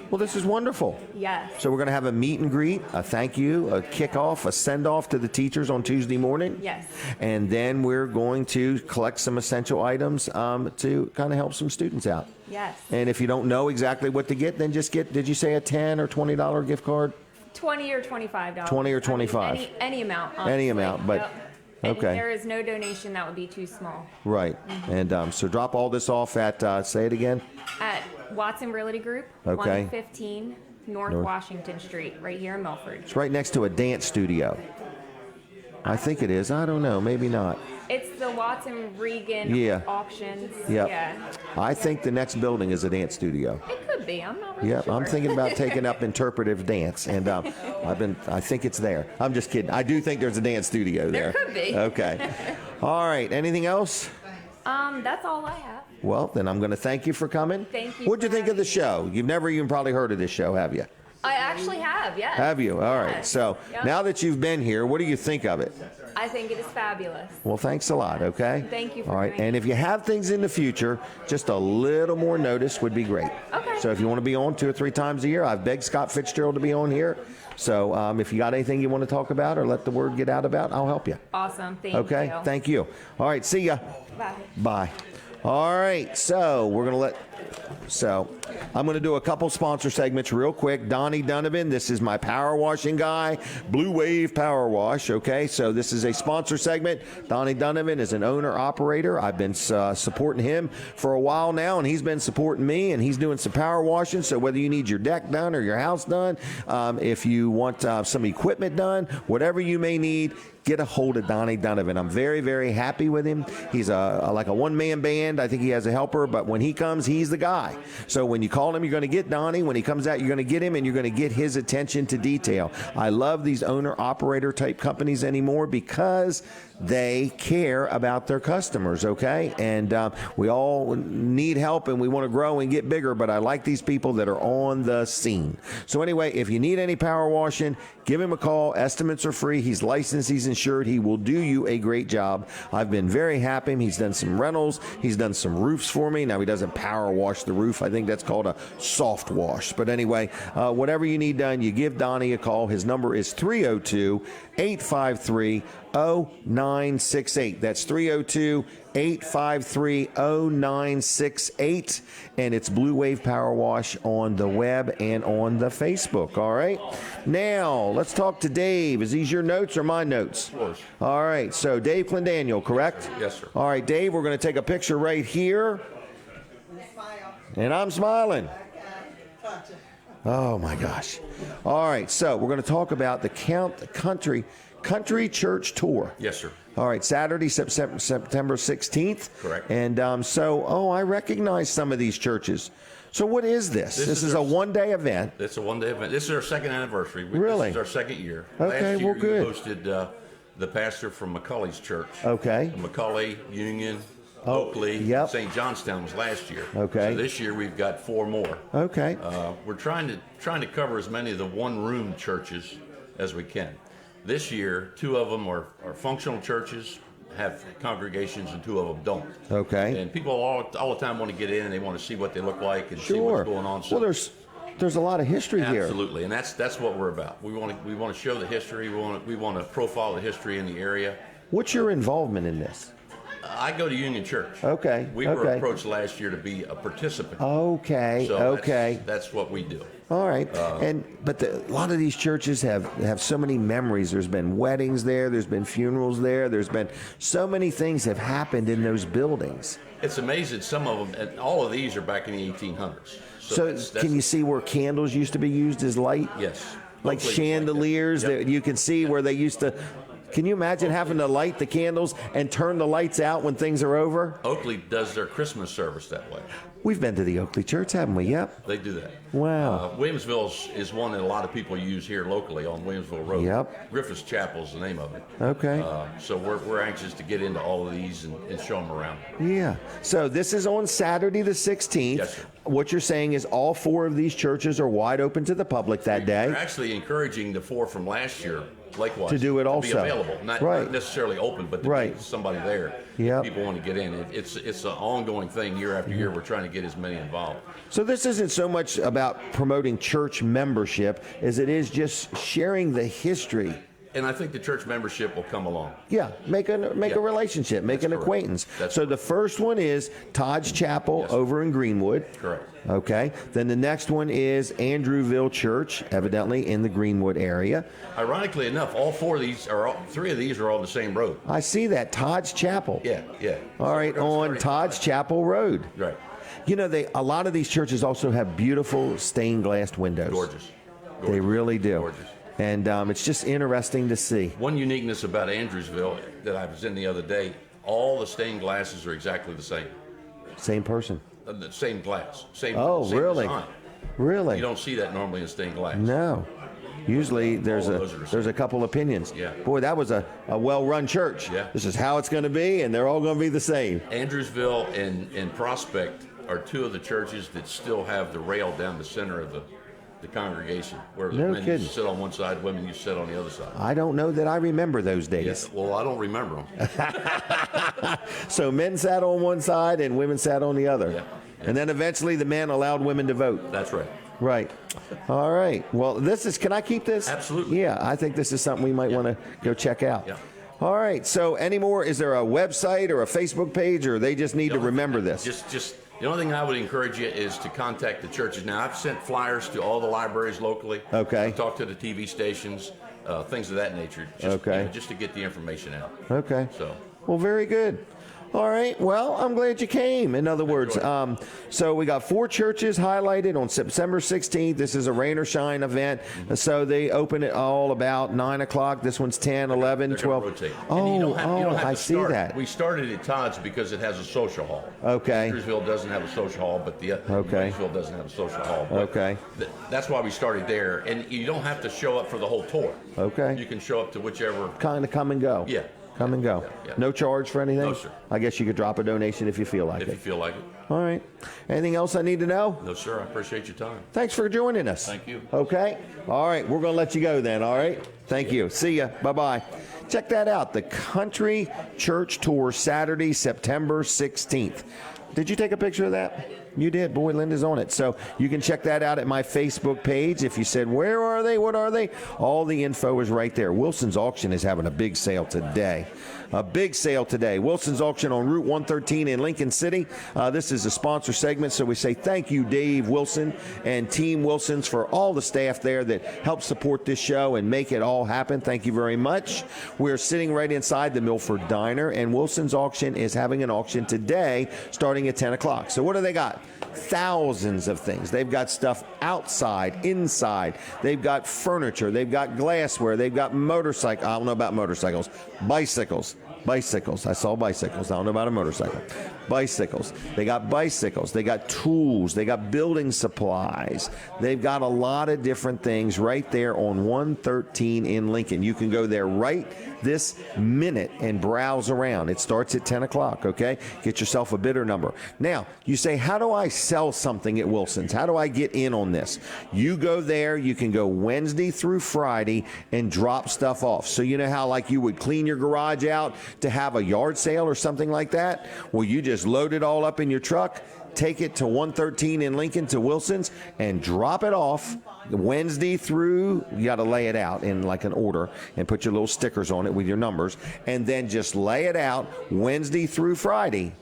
Well, this is wonderful. Yes. So we're going to have a meet and greet, a thank you, a kickoff, a send-off to the teachers on Tuesday morning. Yes. And then we're going to collect some essential items to kind of help some students out. Yes. And if you don't know exactly what to get, then just get, did you say a $10 or $20 gift card? $20 or $25. 20 or I mean, 25. any amount. Any honestly. amount, but- Yep. And okay. there is no donation that would be too small. Right. And so drop all this off at, say it again. At Watson Realty Group, Okay. 115 North Washington Street, right here in Milford. It's right next to a dance studio. I think it is. I don't know. Maybe not. It's the Watson Regan Yeah. auctions. Yep. Yeah. I think the next building is a dance studio. It could be. I'm not really Yep, sure. I'm thinking about taking up interpretive dance, and I think it's there. I'm just kidding. I do think there's a dance studio there. There could be. Okay. All right. Anything else? That's all I have. Well, then I'm going to thank you for coming. Thank you What'd you for think of the having show? You've never even probably heard of this show, have you? I actually have, yes. Have you? All right. Yes. So Yep. now that you've been here, what do you think of it? I think it is fabulous. Well, thanks a lot, okay? Thank you for All right, doing and it. if you have things in the future, just a little more notice would be great. Okay. So if you want to be on 2 or 3 times a year, I've begged Scott Fitzgerald to be on here. So if you got anything you want to talk about or let the word get out about, I'll help you. Awesome. Thank Okay? you. Thank you. All right, see ya. Bye. Bye. All right, so we're going to I'm going to do a couple sponsor segments real quick. Donnie Donovan, this is my power washing guy, Blue Wave Power Wash, okay? So this is a sponsor segment. Donnie Donovan is an owner-operator. I've been supporting him for a while now, and he's been supporting me, and he's doing some power washing. So whether you need your deck done or your house done, if you want some equipment done, whatever you may need, get a hold of Donnie Donovan. I'm very, very happy with him. He's like a one-man band. I think he has a helper, but when he comes, he's the guy. So when you call him, you're going to get Donnie. When he comes out, you're going to get him, and you're going to get his attention to detail. I love these owner-operator type companies anymore because they care about their customers, okay? And we all need help, and we want to grow and get bigger, but I like these people that are on the scene. So anyway, if you need any power washing, give him a call. Estimates are free. He's licensed. He's insured. He will do you a great job. I've been very happy. He's done some rentals. He's done some roofs for me. Now, he doesn't power wash the roof. I think that's called a soft wash. But anyway, whatever you need done, you give Donnie a call. His number is 302-853-0968. That's 302-853-0968. And it's Blue Wave Power Wash on the web and on the Facebook. All right. Now, let's talk to Dave. Is these your notes or my notes? Yours. All right. So, Dave Clendaniel, correct? Yes, sir. All right, Dave, we're going to take a picture right here. And I'm smiling. Oh, my gosh. All right. So, we're going to talk about the Country Church Tour. Yes, sir. All right, Saturday, September 16th. Correct. And I recognize some of these churches. So what is this? This is a one-day event. It's a one-day event. This is our second anniversary. Really? This is our second year. Okay, Last year, well, good. You hosted the pastor from McCully's church. Okay. McCully, Union, Oh, Oakley, yep. St. Johnstown was last year. Okay. So this year we've got 4 more. Okay. We're trying to cover as many of the one-room churches as we can. This year, 2 of them are functional churches, have congregations, and 2 of them don't. Okay. And people all the time want to get in and they want to see what they look like and see Sure. what's going on. So Well, there's a lot of history here. absolutely, and that's what we're about. We want to show the history. We want to profile the history in the area. What's your involvement in this? I go to Union Church. Okay. We were okay. approached last year to be a participant. Okay. So okay. That's what we do. All right. But a lot of these churches have so many memories. There's been weddings there. There's been funerals there. There's been so many things have happened in those buildings. It's amazing. Some of them, and all of these are back in the 1800s. So that's can you see where candles used to be used as light? Yes. Like Hopefully chandeliers Yep. that you can see where they used to. Can you imagine having to light the candles and turn the lights out when things are over? Oakley does their Christmas service that way. We've been to the Oakley Church, haven't we? Yep. They do that. Wow. Williamsville is one that a lot of people use here locally on Williamsville Road. Yep. Griffith's Chapel is the name of it. Okay. So we're anxious to get into all of these and show them around. Yeah. So this is on Saturday the 16th. Yes, sir. What you're saying is all 4 of these churches are wide open to the public that day. We're actually encouraging the 4 from last year, likewise, To do it be also. available. Not necessarily open, but to Right. be somebody there. Yep. If people want to get in. It's an ongoing thing year after year. We're trying to get as many involved. So this isn't so much about promoting church membership as it is just sharing the history. And I think the church membership will come along. Yeah, make a relationship, make That's an correct. acquaintance. That's so the first one is Todd's Chapel Yes. over in Greenwood. Correct. Okay. Then the next one is Andrewville Church, evidently in the Greenwood area. Ironically enough, all 3 of these are on the same road. I see that Todd's Chapel. Yeah. All right, on Todd's Chapel Road. Right. You know, a lot of these churches also have beautiful stained glass windows. Gorgeous. They really do. Gorgeous. And it's just interesting to see. One uniqueness about Andrewsville that I was in the other day, all the stained glasses are exactly the same. Same person. The same glass. Same really? design. Really? You don't see that normally in stained glass. No. Usually there's All of those are the there's same. a couple opinions. Yeah. Boy, that was a well-run church. Yeah. This is how it's going to be, and they're all going to be the same. Andrewsville and Prospect are 2 of the churches that still have the rail down the center of the congregation, where the No men kidding. used to sit on one side, women used to sit on the other side. I don't know that I remember those days. Yes. Well, I don't remember them. So men sat on one side and women sat on the other. Yeah. And then eventually the men allowed women to vote. That's right. Right. All right. Well, can I keep this? Absolutely. Yeah, I think this is something we might want to go check out. Yeah. All right. So is there a website or a Facebook page, or they just need to remember this? Just the only thing I would encourage you is to contact the churches. Now, I've sent flyers to all the libraries locally. Okay. I've talked to the TV stations, things of that nature. Just, just to get the information out. Okay. So. Well, very good. All right. Well, I'm glad you came. In other words, so we got 4 churches highlighted on September 16th. This is a rain or shine event. So they open it all about 9 o'clock. This one's 10, 11, They're 12. rotate. Oh, you don't have I to see start. that. We started at Todd's because it has a social hall. Okay. Bakersville doesn't have a social hall, but the Bakersville doesn't have a social hall. But Okay. That's why we started there. And you don't have to show up for the whole tour. Okay. You can show up to whichever. Kind of come and go. Yeah. Come and go. Yeah. No charge for anything? No, sir. I guess you could drop a donation if you feel like If it. you feel like it. All right. Anything else I need to know? No, sir. I appreciate your time. Thanks for joining us. Thank you. Okay. All right. We're going to let you go then. All right. Thank you. See ya. Bye-bye. Check that out. The Country Church Tour, Saturday, September 16th. Did you take a picture of that? You did. Boy, Linda's on it. So you can check that out at my Facebook page. If you said, where are they? What are they? All the info is right there. Wilson's Auction is having a big sale today. A big sale today. Wilson's Auction on Route 113 in Lincoln City. This is a sponsor segment, so we say thank you, Dave Wilson and Team Wilsons, for all the staff there that help support this show and make it all happen. Thank you very much. We're sitting right inside the Milford Diner, and Wilson's Auction is having an auction today starting at 10 o'clock. So what do they got? Thousands of things. They've got stuff outside, inside. They've got furniture. They've got glassware. They've got motorcycles. I don't know about motorcycles. Bicycles. Bicycles. I saw bicycles. I don't know about a motorcycle. Bicycles. They got bicycles. They got tools. They got building supplies. They've got a lot of different things right there on 113 in Lincoln. You can go there right this minute and browse around. It starts at 10 o'clock, okay? Get yourself a bidder number. Now, you say, how do I sell something at Wilson's? How do I get in on this? You go there. You can go Wednesday through Friday and drop stuff off. So you know how like you would clean your garage out to have a yard sale or something like that? Well, you just load it all up in your truck, take it to 113 in Lincoln to Wilson's, and drop it off Wednesday through, you got to lay it out in like an order and put your little stickers on it with your numbers, and then just lay it out Wednesday through Friday.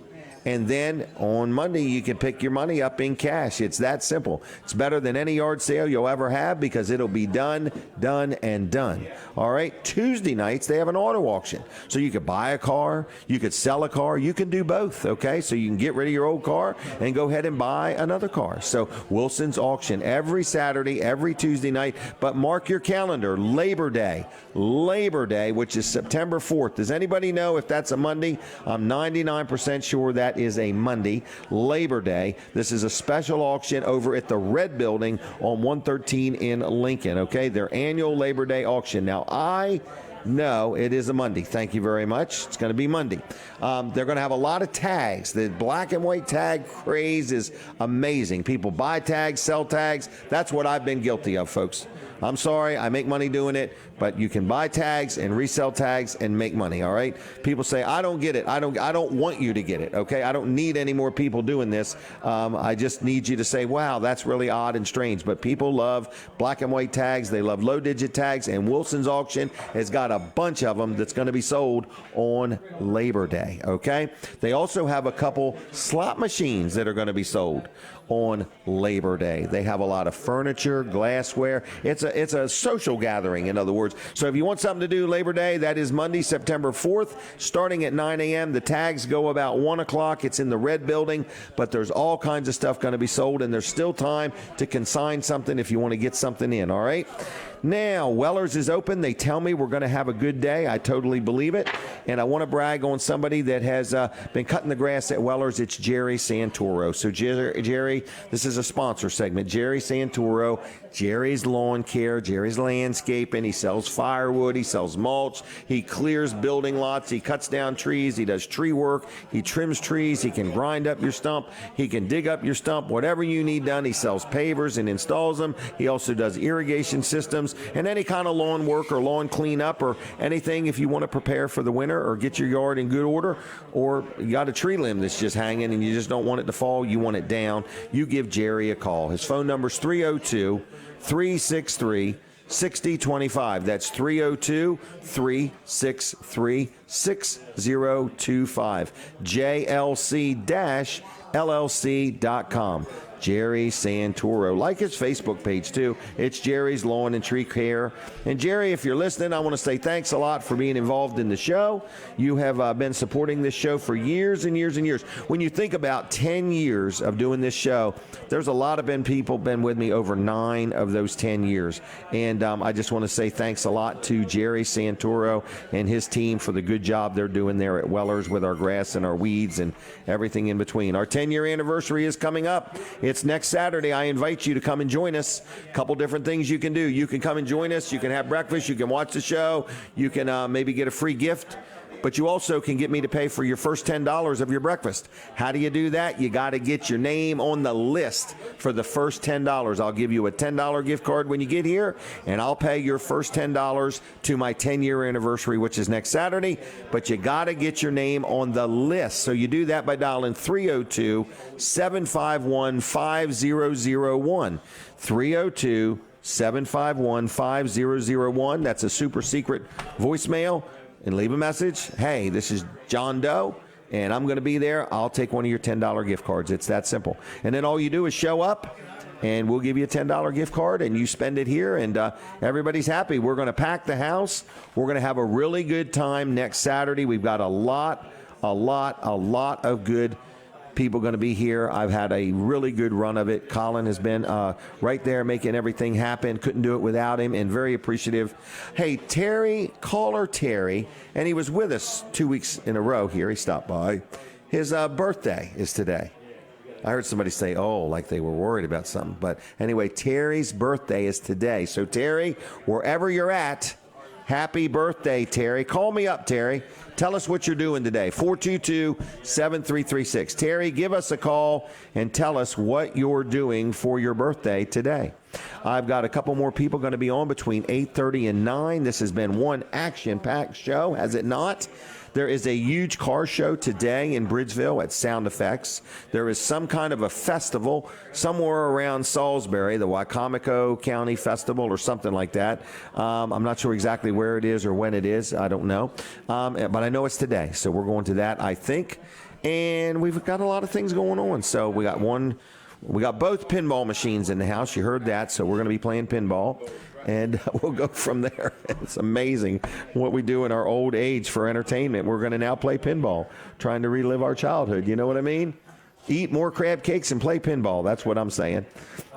And then on Monday, you can pick your money up in cash. It's that simple. It's better than any yard sale you'll ever have because it'll be done, and done. All right. Tuesday nights, they have an auto auction. So you could buy a car, you could sell a car, you can do both. Okay. So you can get rid of your old car and go ahead and buy another car. So Wilson's Auction every Saturday, every Tuesday night. But mark your calendar, Labor Day, which is September 4th. Does anybody know if that's a Monday? I'm 99% sure that is a Monday, Labor Day. This is a special auction over at the Red Building on 113 in Lincoln, okay? Their annual Labor Day auction. Now, I know it is a Monday. Thank you very much. It's going to be Monday. They're going to have a lot of tags. The black and white tag craze is amazing. People buy tags, sell tags. That's what I've been guilty of, folks. I'm sorry, I make money doing it, but you can buy tags and resell tags and make money, all right? People say, I don't get it. I don't want you to get it, okay? I don't need any more people doing this. I just need you to say, wow, that's really odd and strange. But people love black and white tags. They love low-digit tags, and Wilson's Auction has got a bunch of them that's going to be sold on Labor Day, okay? They also have a couple slot machines that are going to be sold on Labor Day. They have a lot of furniture, glassware. It's a social gathering, in other words. So if you want something to do Labor Day, that is Monday, September 4th, starting at 9 a.m. The tags go about 1 o'clock. It's in the Red Building, but there's all kinds of stuff going to be sold, and there's still time to consign something if you want to get something in, all right? Now, Weller's is open. They tell me we're going to have a good day. I totally believe it. And I want to brag on somebody that has been cutting the grass at Weller's. It's Jerry Santoro. So, Jerry, this is a sponsor segment. Jerry Santoro, Jerry's Lawn Care, Jerry's Landscaping. He sells firewood. He sells mulch. He clears building lots. He cuts down trees. He does tree work. He trims trees. He can grind up your stump. He can dig up your stump. Whatever you need done, he sells pavers and installs them. He also does irrigation systems and any kind of lawn work or lawn cleanup or anything if you want to prepare for the winter or get your yard in good order, or you got a tree limb that's just hanging and you just don't want it to fall, you want it down, you give Jerry a call. His phone number is 302-363-6025. That's 302-363-6025. JLC-LLC.com. Jerry Santoro. Like his Facebook page, too. It's Jerry's Lawn and Tree Care. And, Jerry, if you're listening, I want to say thanks a lot for being involved in the show. You have been supporting this show for years and years and years. When you think about 10 years of doing this show, there's a lot of people been with me over 9 of those 10 years. And I just want to say thanks a lot to Jerry Santoro and his team for the good job they're doing there at Weller's with our grass and our weeds and everything in between. Our 10-year anniversary is coming up. It's next Saturday. I invite you to come and join us. A couple different things you can do. You can come and join us. You can have breakfast. You can watch the show. You can maybe get a free gift. But you also can get me to pay for your first $10 of your breakfast. How do you do that? You got to get your name on the list for the first $10. I'll give you a $10 gift card when you get here, and I'll pay your first $10 to my 10-year anniversary, which is next Saturday. But you got to get your name on the list. So you do that by dialing 302-751-5001. 302-751-5001. That's a super secret voicemail. And leave a message. Hey, this is John Doe, and I'm going to be there. I'll take one of your $10 gift cards. It's that simple. And then all you do is show up, and we'll give you a $10 gift card, and you spend it here, and everybody's happy. We're going to pack the house. We're going to have a really good time next Saturday. We've got a lot of good people going to be here. I've had a really good run of it. Colin has been right there making everything happen. Couldn't do it without him, and very appreciative. Hey, Terri, caller Terri, and he was with us 2 weeks in a row here. He stopped by. His birthday is today. I heard somebody say, oh, like they were worried about something. But anyway, Terry's birthday is today. So, Terri, wherever you're at, happy birthday, Terri. Call me up, Terri. Tell us what you're doing today. 422-7336. Terri, give us a call and tell us what you're doing for your birthday today. I've got a couple more people going to be on between 8:30 and 9. This has been one action-packed show, has it not? There is a huge car show today in Bridgeville at Sound Effects. There is some kind of a festival somewhere around Salisbury, the Wicomico County Festival or something like that. I'm not sure exactly where it is or when it is. I don't know. But I know it's today. So we're going to that, I think. And we've got a lot of things going on. So we got both pinball machines in the house. You heard that. So we're going to be playing pinball. And we'll go from there. It's amazing what we do in our old age for entertainment. We're going to now play pinball, trying to relive our childhood. You know what I mean? Eat more crab cakes and play pinball. That's what I'm saying.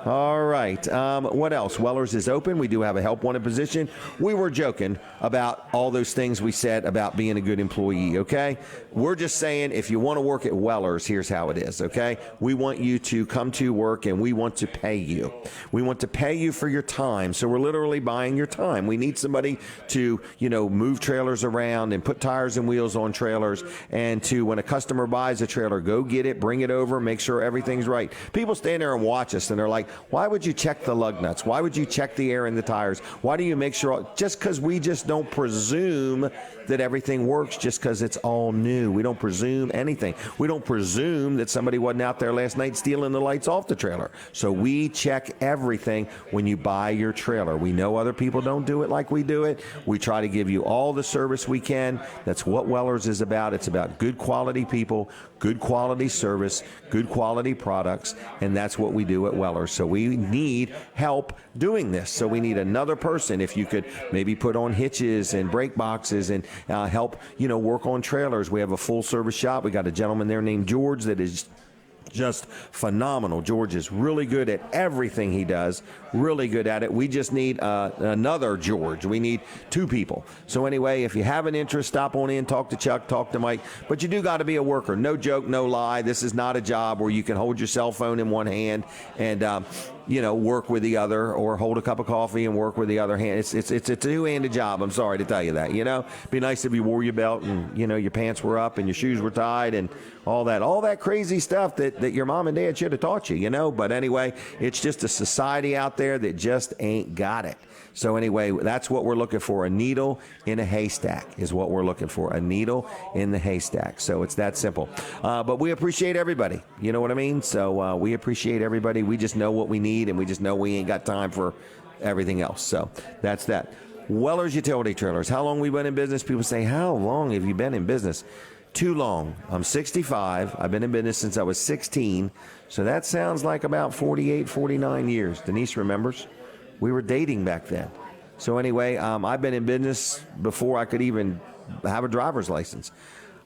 All right. What else? Weller's is open. We do have a help wanted position. We were joking about all those things we said about being a good employee, okay? We're just saying if you want to work at Weller's, here's how it is, okay? We want you to come to work, and we want to pay you. We want to pay you for your time, so we're literally buying your time. We need somebody to, move trailers around and put tires and wheels on trailers, and to, when a customer buys a trailer, go get it, bring it over, make sure everything's right. People stand there and watch us, and they're like, why would you check the lug nuts? Why would you check the air in the tires? Why do you make sure? Just because we just don't presume that everything works just because it's all new. We don't presume anything. We don't presume that somebody wasn't out there last night stealing the lights off the trailer. So we check everything when you buy your trailer. We know other people don't do it like we do it. We try to give you all the service we can. That's what Weller's is about. It's about good quality people, good quality service, good quality products, and that's what we do at Weller's. So we need help doing this. So we need another person. If you could maybe put on hitches and brake boxes and help, work on trailers. We have a full service shop. We got a gentleman there named George that is just phenomenal. George is really good at everything he does, really good at it. We just need another George. We need 2 people. So anyway, if you have an interest, stop on in, talk to Chuck, talk to Mike. But you do got to be a worker. No joke, no lie. This is not a job where you can hold your cell phone in one hand and work with the other, or hold a cup of coffee and work with the other hand. It's a two-handed job. I'm sorry to tell you that. Be nice if you wore your belt and your pants were up and your shoes were tied and all that crazy stuff that your mom and dad should have taught you. But anyway, it's just a society out there that just ain't got it. So anyway, that's what we're looking for. A needle in a haystack is what we're looking for. A needle in the haystack. So it's that simple. But we appreciate everybody. You know what I mean? So we appreciate everybody. We just know what we need, and we just know we ain't got time for everything else. So that's that. Weller's Utility Trailers. How long we been in business? People say, how long have you been in business? Too long. I'm 65. I've been in business since I was 16. So that sounds like about 48, 49 years. Denise remembers. We were dating back then. So anyway, I've been in business before I could even have a driver's license.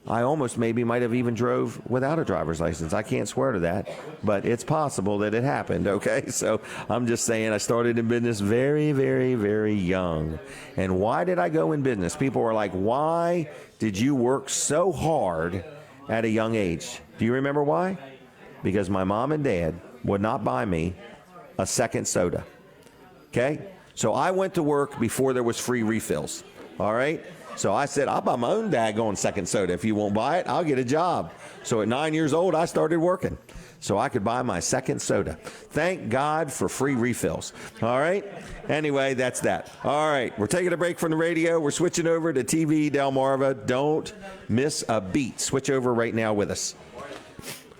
I almost maybe might have even drove without a driver's license. I can't swear to that, but it's possible that it happened, okay? So I'm just saying I started in business very, very, very young. And why did I go in business? People were like, why did you work so hard at a young age? Do you remember why? Because my mom and dad would not buy me a second soda. Okay? So I went to work before there was free refills. All right? So I said, I'll buy my own daggone second soda. If you won't buy it, I'll get a job. So at 9 years old, I started working so I could buy my second soda. Thank God for free refills. All right? Anyway, that's that. All right. We're taking a break from the radio. We're switching over to TV Delmarva. Don't miss a beat. Switch over right now with us.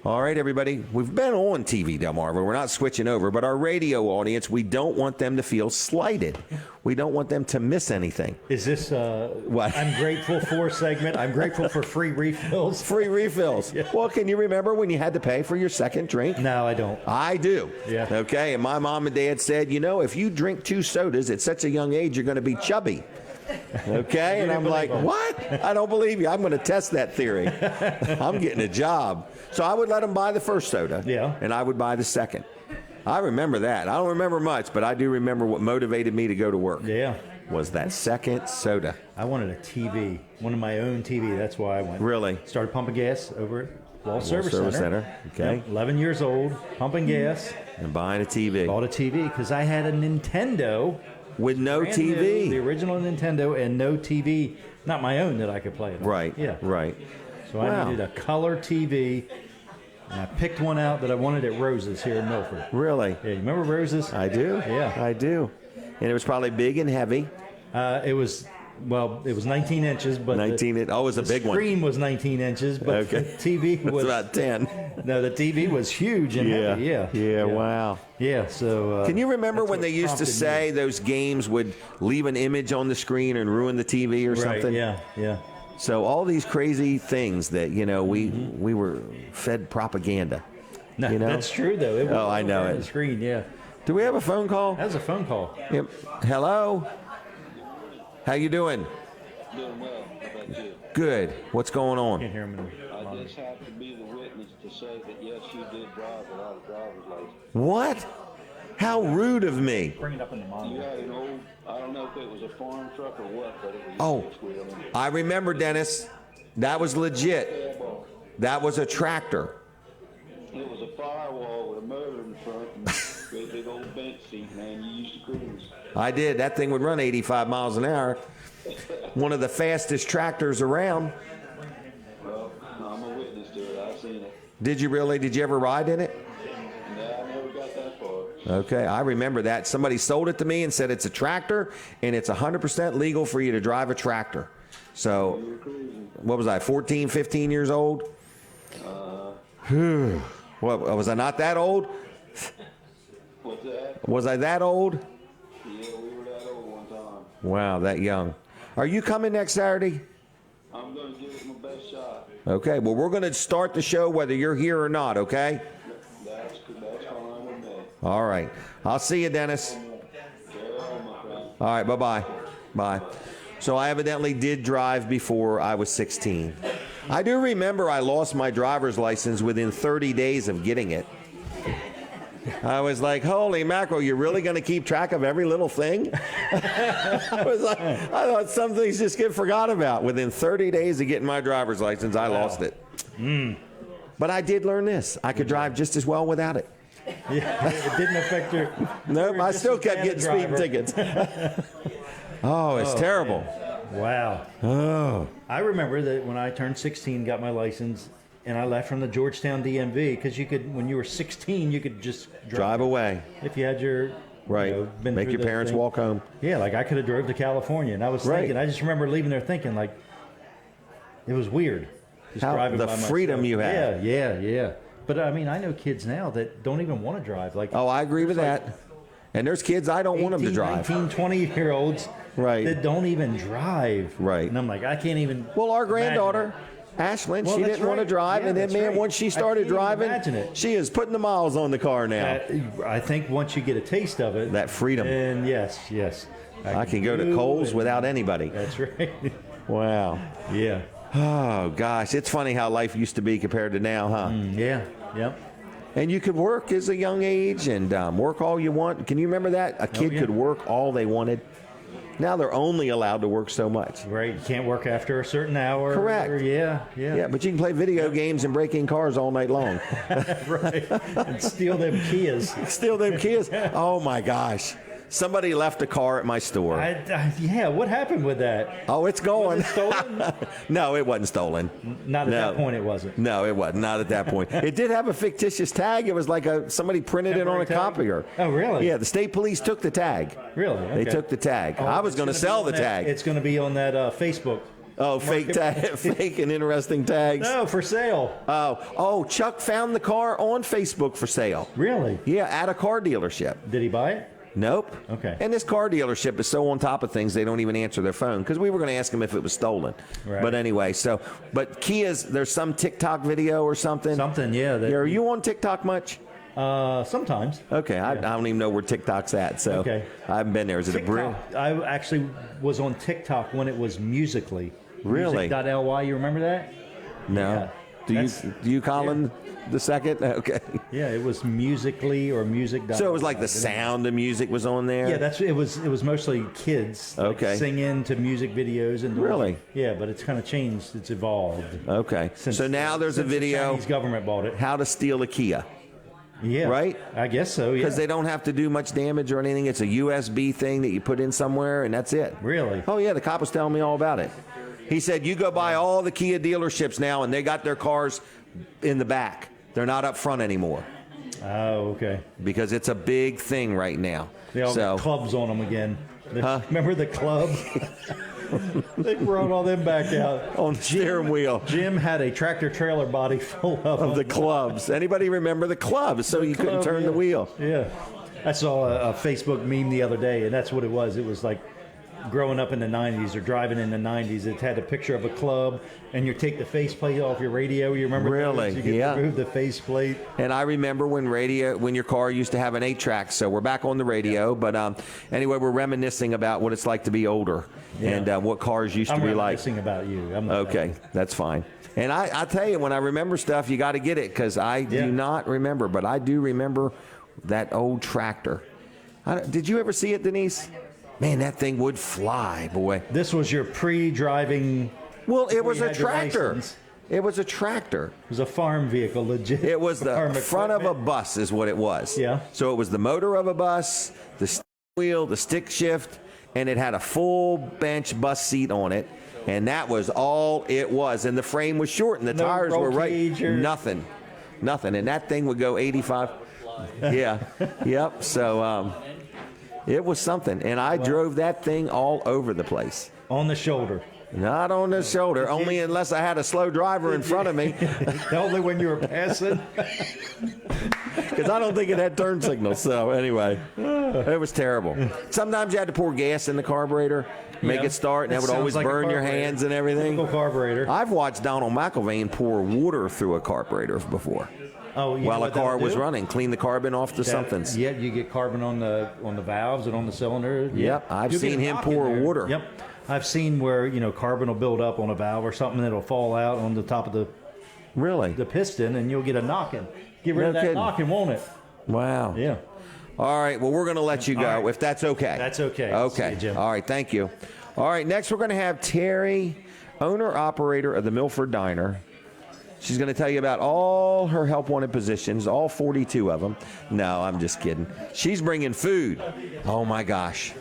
All right, everybody, we've been on TV Delmarva. We're not switching over, but our radio audience, we don't want them to feel slighted. We don't want them to miss anything. Is this what? I'm grateful for segment? I'm grateful for free refills. Free refills. Yeah. Well, can you remember when you had to pay for your second drink? No, I don't. I do. Yeah. Okay, and my mom and dad said, if you drink 2 sodas at such a young age, you're going to be chubby. Okay, and I'm like, what? I don't believe you. I'm going to test that theory. I'm getting a job. So I would let them buy the first soda, and I would buy the second. I remember that. I don't remember much, but I do remember what motivated me to go to work. Yeah. Was that second soda. I wanted a TV, one of my own TV. That's why I went. Really? Started pumping gas over at Wall Service Center. Okay. Yep, 11 years old, pumping gas. And buying a TV. Bought a TV because I had a Nintendo. With no TV. New, the original Nintendo, and no TV, not my own, that I could play it on. Right. Yeah. Right. So I needed a color TV, and I picked one out that I wanted at Rose's here in Milford. Really? Yeah, you remember Rose's? I do. Yeah. I do. And it was probably big and heavy. It was 19 inches, but it was a big one. The screen was 19 inches, but the TV was about 10. No, the TV was huge and heavy. Yeah. Wow. Yeah. So. Can you remember when they used to say those games would leave an image on the screen and ruin the TV or something? Yeah. So all these crazy things that we were fed propaganda. No, that's true though. I know it. The screen, yeah. Do we have a phone call? That was a phone call. Yep. Hello. How you doing? Doing well. How about you? Good. What's going on? Can't hear him. I just have to be the witness to say that yes, you did drive without a driver's license. What? How rude of me. Bring it up in the monitor. You had an old, I don't know if it was a farm truck or what, but it was I remember, Dennis. That was legit. That was a tractor. It was a firewall with a motor in front and a big old bench seat, man. You used to cruise. I did. That thing would run 85 miles an hour. One of the fastest tractors around. Well, I'm a witness to it. I've seen it. Did you really? Did you ever ride in it? No, I never got that far. Okay, I remember that. Somebody sold it to me and said it's a tractor and it's 100% legal for you to drive a tractor. So, what was I, 14, 15 years old? What, was I not that old? What's that? Was I that old? Yeah, we were that old one time. Wow, that young. Are you coming next Saturday? I'm going to give it my best shot. Okay, well, we're going to start the show whether you're here or not, okay? That's fine with me. All right. I'll see you, Dennis. All right, bye-bye. Bye. So I evidently did drive before I was 16. I do remember I lost my driver's license within 30 days of getting it. I was like, holy mackerel, you're really going to keep track of every little thing? I thought some things just get forgot about. Within 30 days of getting my driver's license, I lost it. But I did learn this. I could drive just as well without it. Yeah, it didn't affect your... Nope, I still kept getting speeding tickets. Oh, it's terrible. Man. Wow. Oh. I remember that when I turned 16, got my license, and I left from the Georgetown DMV, because you could, when you were 16, you could just drive away. If you had your... Right. You know, been Make through your the parents thing. walk home. Yeah, like I could have drove to California, and I was thinking, I just remember leaving there thinking, like, it was weird. Just How, driving the by freedom myself. you had. Yeah. But I mean, I know kids now that don't even want to drive. Like, oh, I agree with that. And there's kids I don't want them to drive. 19, 20-year-olds that don't even drive. Right. And I'm like, I can't even. Well, our granddaughter, Ashlee, she didn't want to drive, and then, man, once she started driving, she is putting the miles on the car now. I think once you get a taste of it, that freedom. And yes. I can go to Kohl's without anybody. That's right. Wow. Yeah. Oh, gosh. It's funny how life used to be compared to now, huh? Yeah. Yep. And you could work as a young age and work all you want. Can you remember that? A kid could work all they wanted. Now they're only allowed to work so much. Right. You can't work after a certain hour. Correct. Yeah, but you can play video games and break in cars all night long. Right. And steal them Kias. Steal them Kias. Oh, my gosh. Somebody left a car at my store. Yeah, what happened with that? Oh, it's going. Was it stolen? No, it wasn't stolen. Not at that point, it wasn't. No, it wasn't. Not at that point. It did have a fictitious tag. It was like somebody printed it on a copier. Oh, really? Yeah, the state police took the tag. Really? Okay. They took the tag. Oh, I was going to sell the tag. It's going to be on that Facebook. Oh, fake tag, fake and interesting tags. No, for sale. Oh, Chuck found the car on Facebook for sale. Really? Yeah, at a car dealership. Did he buy it? Nope. Okay. And this car dealership is so on top of things they don't even answer their phone because we were going to ask them if it was stolen. Right. But anyway, but Kia's, there's some TikTok video or something. Something, yeah. Are you on TikTok much? Sometimes. Okay, I don't even know where TikTok's at, so I haven't been there. Is it a bridge? I actually was on TikTok when it was Musically. Really? Music.ly, you remember that? No. Yeah. Do you, Colin, the second? Okay. Yeah, it was Musically or Music. So it was like the sound of music was on there? Yeah, it was mostly kids singing to music videos. And really? Yeah, but it's kind of changed. It's evolved. Okay. So now there's a video. The Chinese government bought it. How to steal a Kia. Yeah. Right? I guess so, yeah. Because they don't have to do much damage or anything. It's a USB thing that you put in somewhere, and that's it. Really? Oh, yeah. The cop was telling me all about it. He said, you go by all the Kia dealerships now, and they got their cars in the back. They're not up front anymore. Oh, okay. Because it's a big thing right now. They all got clubs on them again. Remember the club? They brought all them back out. On the steering wheel. Jim had a tractor-trailer body full of the clubs. Anybody remember the clubs? So you couldn't turn the wheel. Yeah. I saw a Facebook meme the other day, and that's what it was. It was like growing up in the 90s or driving in the 90s. It had a picture of a club, and you take the faceplate off your radio. You remember really? Those? You could remove the faceplate. And I remember when your car used to have an 8-track. So we're back on the radio. But anyway, we're reminiscing about what it's like to be older and what cars used to be like. I'm reminiscing about you. Okay, that's fine. And I tell you, when I remember stuff, you got to get it because I do not remember. But I do remember that old tractor. Did you ever see it, Denise? Man, that thing would fly, boy. This was your pre-driving. Well, it was a tractor. It was a tractor. It was a farm vehicle, legit. It was the front of a bus is what it was. Yeah. So it was the motor of a bus, the steering wheel, the stick shift, and it had a full bench bus seat on it. And that was all it was. And the frame was short and the tires were right. Nothing. And that thing would go 85. Yeah. Yep. So, it was something, and I drove that thing all over the place. On the shoulder. Not on the shoulder, only unless I had a slow driver in front of me. Only when you were passing? Because I don't think it had turn signals, so anyway. It was terrible. Sometimes you had to pour gas in the carburetor, make it start, and that would always burn your hands and everything. Typical carburetor. I've watched Donald McIlvain pour water through a carburetor before. Oh, while a car was running, clean the carbon off the somethings. Yeah, you get carbon on the valves and on the cylinder. Yep, I've seen him pour water. Yep. I've seen where, carbon will build up on a valve or something that'll fall out on the top of the piston, and you'll get a knocking. Get rid of that knocking, won't it? Wow. Yeah. All right. Well, we're going to let you go if that's okay. That's okay. Okay. See you, Jim. All right. Thank you. All right. Next, we're going to have Terri, owner-operator of the Milford Diner. She's going to tell you about all her help-wanted positions, all 42 of them. No, I'm just kidding. She's bringing food. Oh, my gosh.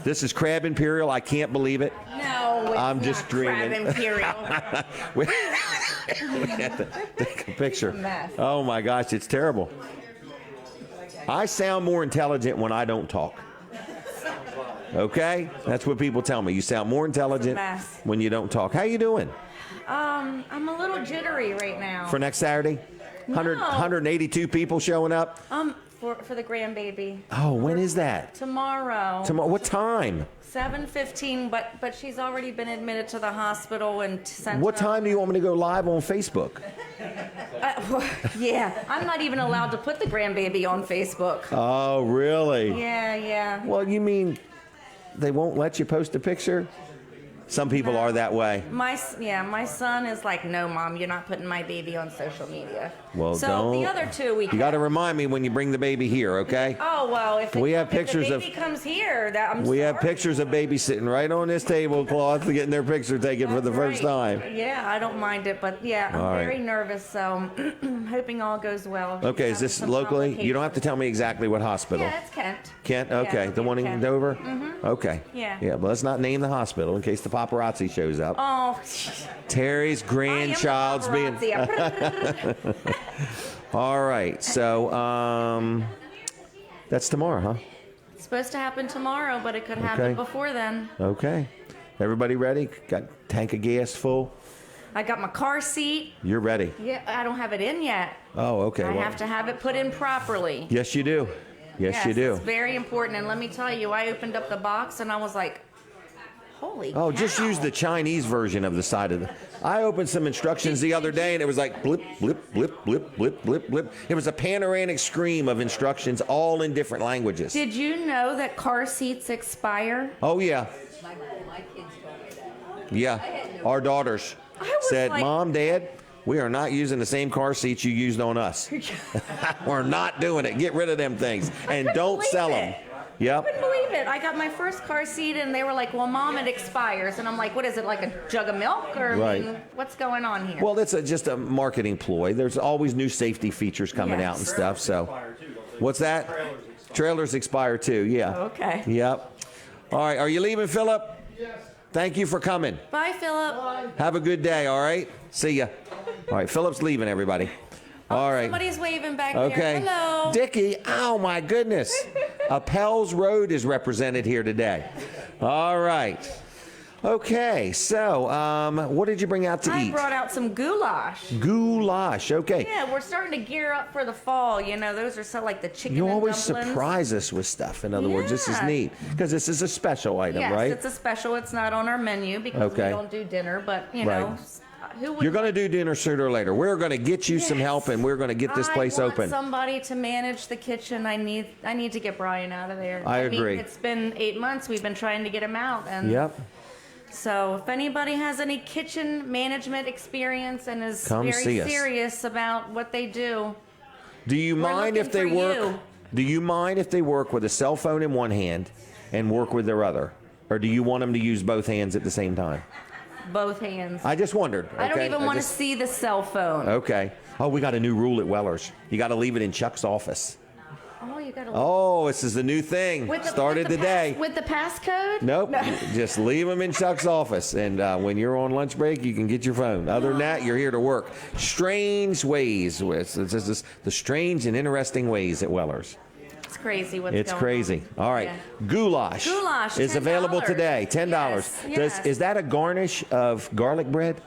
This is Crab Imperial. I can't believe it. No, it's I'm just not dreaming. Crab Imperial. we have to take a picture. Mess. Oh, my gosh. It's terrible. I sound more intelligent when I don't talk. Okay? That's what people tell me. You sound more intelligent when you don't talk. How you doing? I'm a little jittery right now. For next Saturday? 182 people showing up? For the grandbaby. Oh, when is that? Tomorrow. Tomorrow. What time? 7:15, but she's already been admitted to the hospital and sent. What time do you want me to go live on Facebook? Yeah, I'm not even allowed to put the grandbaby on Facebook. Oh, really? Yeah. Well, you mean they won't let you post a picture? Some people are that way. My son is like, no, Mom, you're not putting my baby on social media. Well, so don't. The other two we. You got to remind me when you bring the baby here, okay? Oh well, if we have if pictures the baby comes here, we have pictures of babies sitting right on this tablecloth getting their picture taken for the first time. Yeah, I don't mind it, but yeah, I'm very nervous, so hoping all goes well. Okay, is this locally? You don't have to tell me exactly what hospital. Yeah, it's Kent. Kent? Okay, Yeah, the one in Kent. Dover? Mm-hmm. Okay. Yeah. Yeah, but let's not name the hospital in case the paparazzi shows up. Oh. Terry's grandchild's being. All right, so that's tomorrow, huh? It's supposed to happen tomorrow, but it could happen before then. Okay. Everybody ready? Got tank of gas full? I got my car seat. You're ready. Yeah, I don't have it in yet. Oh, okay. I have to have it put in properly. Yes, you do. Yes, you do. It's very important. And let me tell you, I opened up the box and I was like, holy Oh, cow. just use the Chinese version of the side of the. I opened some instructions the other day and it was like blip, blip, blip, blip, blip, blip, blip. It was a panoramic scream of instructions, all in different languages. Did you know that car seats expire? Oh, yeah. My kids told me that. Yeah. Our daughters said, like- Mom, Dad, we are not using the same car seats you used on us. We're not doing it. Get rid of them things. And don't sell them. Yep. I couldn't believe it. I got my first car seat and they were like, well, Mom, it expires. And I'm like, what is it, like a jug of milk? Or I mean, what's going on here? Well, it's just a marketing ploy. There's always new safety features coming out and stuff. So, what's that? Trailers expire too. Yeah. Okay. Yep. All right. Are you leaving, Philip? Yes. Thank you for coming. Bye, Philip. Have a good day. All right. See ya. All right. Philip's leaving, everybody. All right. Somebody's waving back Okay. there. Hello. Dickie, oh my goodness. Appel's Road is represented here today. All right. Okay, so what did you bring out to eat? I brought out some goulash. Goulash, okay. Yeah, we're starting to gear up for the fall. You know, those are so like the chicken You and always dumplings. surprise us with stuff. In other words, this is Yeah. neat because this is a special item, Yes, right? it's a special. It's not on our menu because we don't do dinner, but you know, who would You're going to do dinner sooner or later. We're going to get you some help, and we're going to get this place I want open. somebody to manage the kitchen. I need to get Brian out of there. I agree. Mean, it's been 8 months. We've been trying to get him out, and Yep. so if anybody has any kitchen management experience and is Come very see us. serious about what they do, Do you mind if they looking for work? you. Do you mind if they work with a cell phone in one hand and work with their other, or do you want them to use both hands at the same time? both hands. I just wondered. I don't okay? even want to see the cell phone. Okay. Oh, we got a new rule at Weller's. You got to leave it in Chuck's office. Oh, you got to. Oh, this is the new thing. Started today. With the passcode? Nope. Just leave them in Chuck's office. And when you're on lunch break, you can get your phone. Other than that, you're here to work. Strange ways. It's just the strange and interesting ways at Weller's. It's crazy what's It's going crazy. on. All right. Yeah. Goulash. Goulash, is available $10. today. $10. Yes. Is that a garnish of garlic bread?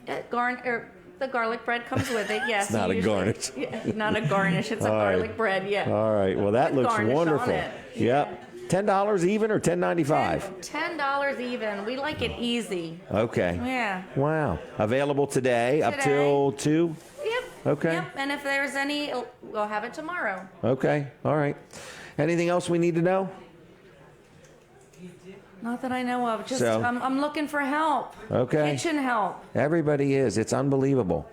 The garlic bread comes with it, yes. It's not a usually. garnish. Yeah, not a garnish. It's a All right. garlic bread, yeah. All right. Well, that With looks garnish on wonderful. it. Yep. $10 even or $10.95? $10 even. We like it easy. Okay. Yeah. Wow. Available today up Today. till 2? Yep. Okay. Yep. And if there's any, we'll have it tomorrow. Okay. All right. Anything else we need to know? Not that I know of. Just So- I'm looking for help. Okay. Kitchen help. Everybody is. It's unbelievable.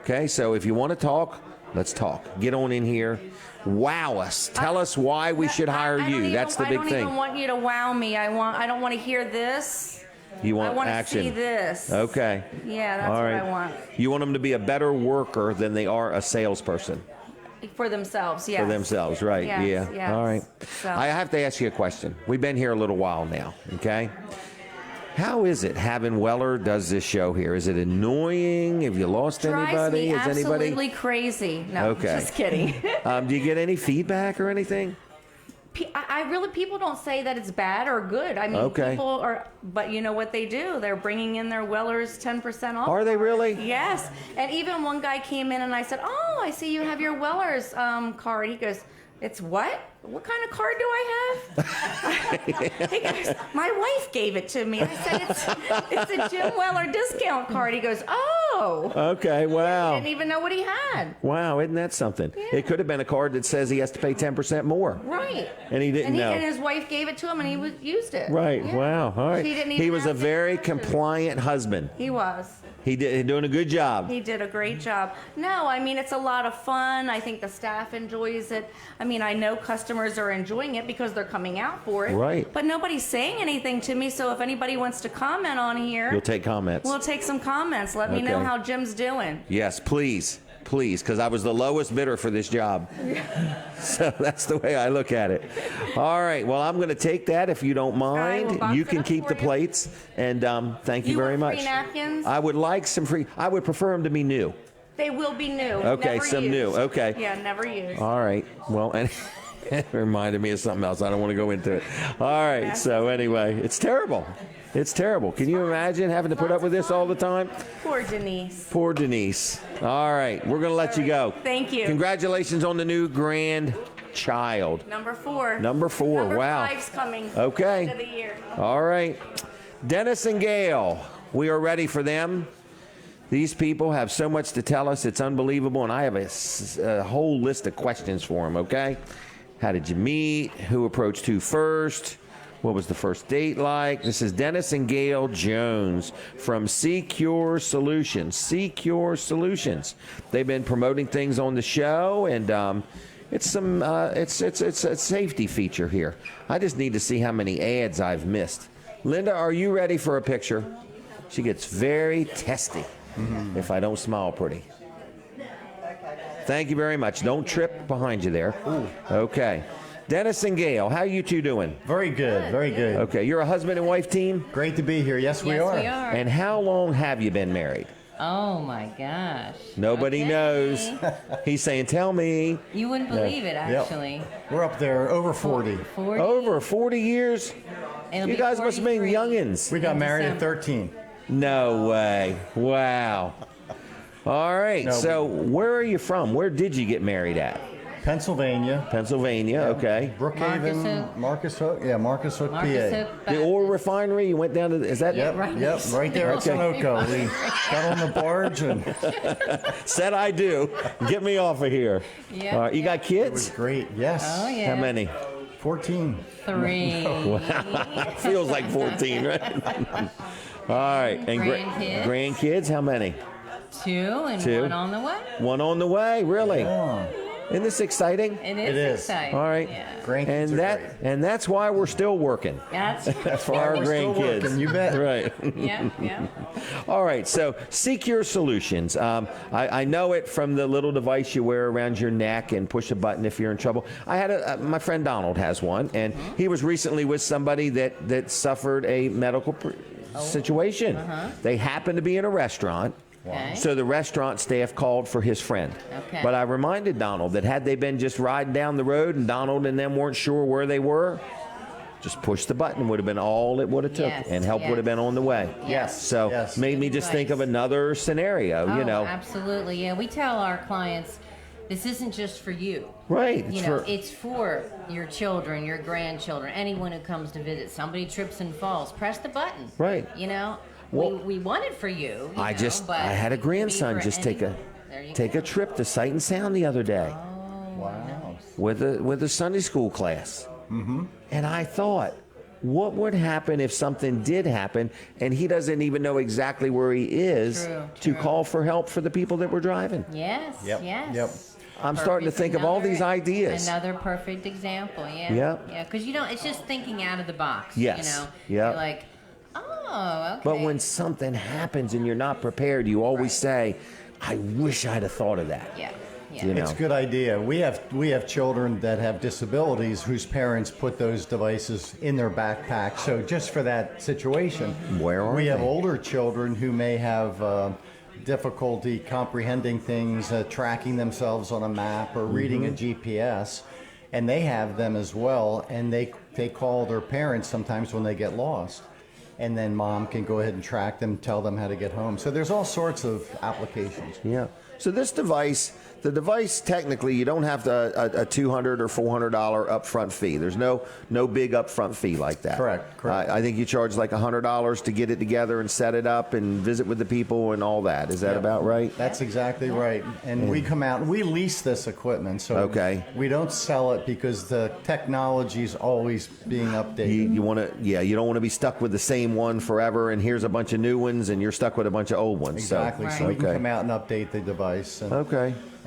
Okay, so if you want to talk, let's talk. Get on in here. Wow us. Tell us why we should hire you. That's the big I don't thing. even want you to wow me. I don't want to hear this. You want I want action. to see this. Okay. Yeah, that's All what right. I want. You want them to be a better worker than they are a salesperson. For themselves, yes. For themselves, right? Yes, yeah. yes. All right. So- I have to ask you a question. We've been here a little while now, okay? How is it having Weller does this show here? Is it annoying? Have you lost Drives anybody? me Is anybody? absolutely crazy. No, Okay. just kidding. Do you get any feedback or anything? People don't say that it's bad or good. I mean, Okay. people are, but you know what they do? They're bringing in their Weller's 10% off. Are they really? Yes. And even one guy came in and I said, "Oh, I see you have your Weller's card." He goes, "It's what? What kind of card do I have?" He goes, "My wife gave it to me." I said, it's a Jim Weller discount card." He goes, "Oh." Okay, wow. Didn't even know what he had. Wow, isn't that something? It could have been a card that says he has to pay 10% more. Right. And he didn't know. And his wife gave it to him, and he used it. Right, Yeah. wow, all right. He didn't even He was a have to very question. compliant husband. He was. He did doing a good job. He did a great job. No, I mean, it's a lot of fun. I think the staff enjoys it. I mean, I know customers are enjoying it because they're coming out for it. Right. But nobody's saying anything to me, so if anybody wants to comment on here, You'll take comments. we'll take some comments. Let me know Okay. how Jim's doing. Yes, please. Please, because I was the lowest bidder for this job. So that's the way I look at it. All right, well, I'm going to take that if you don't mind. box You it can up keep for the you. plates, and thank you very want much. free napkins? I would like some free. I would prefer them to be new. They will be new. Okay, never some used. new. Okay. Yeah, never used. All right. Well, and it reminded me of something else. I don't want to go into it. All right. So anyway, it's terrible. It's terrible. Can you imagine having to put up with this all the time? Poor Denise. Poor Denise. All right. We're going to let you go. Thank you. Congratulations on the new grandchild. Number 4. Number 4. Number Wow. 5's coming. Okay. End of the year. All right. Dennis and Gayle, we are ready for them. These people have so much to tell us. It's unbelievable. And I have a whole list of questions for them, okay? How did you meet? Who approached who first? What was the first date like? This is Dennis and Gayle Jones from SeaCure Solutions. SeaCure Solutions. They've been promoting things on the show, and it's a safety feature here. I just need to see how many ads I've missed. Linda, are you ready for a picture? She gets very testy if I don't smile pretty. Thank you very much. Don't trip behind you there. Okay. Dennis and Gayle, how you two doing? Very good, very good. Okay, you're a husband and wife team? Great to be here. Yes, we are. And how long have you been married? Oh my gosh. Nobody Okay. knows. He's saying, tell me. You wouldn't believe it, Yep. actually. We're up there over 40. 40. Over 40 years? It'll You be guys must have been 43. youngins. We got In married at December. 13. No way. Wow. All right, No. so where are you from? Where did you get married at? Pennsylvania. Pennsylvania, okay. Brookhaven, Hook. Marcus Hook. Yeah, Marcus Hook, Marcus PA. Hook, The oil refinery, you went down to, is that? Yep, Right. yep, right there at Okay. Sunoco. We got on the barge and Said I do. Get me off of here. Yep, All right, you got it was kids? great. Yes. Oh, yeah. How many? 14. 3. Feels like 14, right? All right. And Grandkids. grandkids, how many? 2 and 2. 1 on the way. One on the way, really? Oh, Isn't this exciting? It is, It is. exciting. All right. Yeah. grandkids are great. And that's why we're still working. That's For our We're still grandkids. working, you bet. Right. yeah, yeah. All right, so SeaCure Solutions. I know it from the little device you wear around your neck and push a button if you're in trouble. I had my friend Donald has one, and he was recently with somebody that suffered a medical situation. They happened to be in a restaurant. Okay. So the restaurant staff called for his friend. Okay. But I reminded Donald that had they been just riding down the road and Donald and them weren't sure where they were, just push the button would have been all it would have took, Yes, and help would have been on the way. Yes. So Yes. made me just think of another scenario, Oh, you know. absolutely. Yeah, we tell our clients this isn't just for you. Right. You know, it's for your children, your grandchildren, anyone who comes to visit. Somebody trips and falls, press the button. Right. You know, Well, we want it for you. I had a grandson just take a trip to Sight and Sound the other day Wow. with a Sunday school class. Mm-hmm. And I thought, what would happen if something did happen and he doesn't even know exactly where he is to call for help for the people that were driving? Yes, yes. I'm starting to think of all these ideas. Another perfect example, yeah. Yep. Yeah, because it's just thinking out of the box. Yes. You're like, oh, okay. But when something happens and you're not prepared, you always say, I wish I'd have thought of that. Yeah. You know? It's a good idea. We have children that have disabilities whose parents put those devices in their backpack. So just for that situation, we have older children who may have difficulty comprehending things, tracking themselves on a map or reading a GPS, and they have them as well. And they call their parents sometimes when they get lost. And then mom can go ahead and track them, tell them how to get home. So there's all sorts of applications. Yeah. So this device, the device technically, you don't have a $200 or $400 upfront fee. There's no big upfront fee like that. Correct. I think you charge like $100 to get it together and set it up and visit with the people and all that. Is that about right? That's exactly right. And we come out and we lease this equipment. So we don't sell it because the technology is always being updated. You want to, you don't want to be stuck with the same one forever. And here's a bunch of new ones, and you're stuck with a bunch of old ones. Exactly. So we can come out and update the device.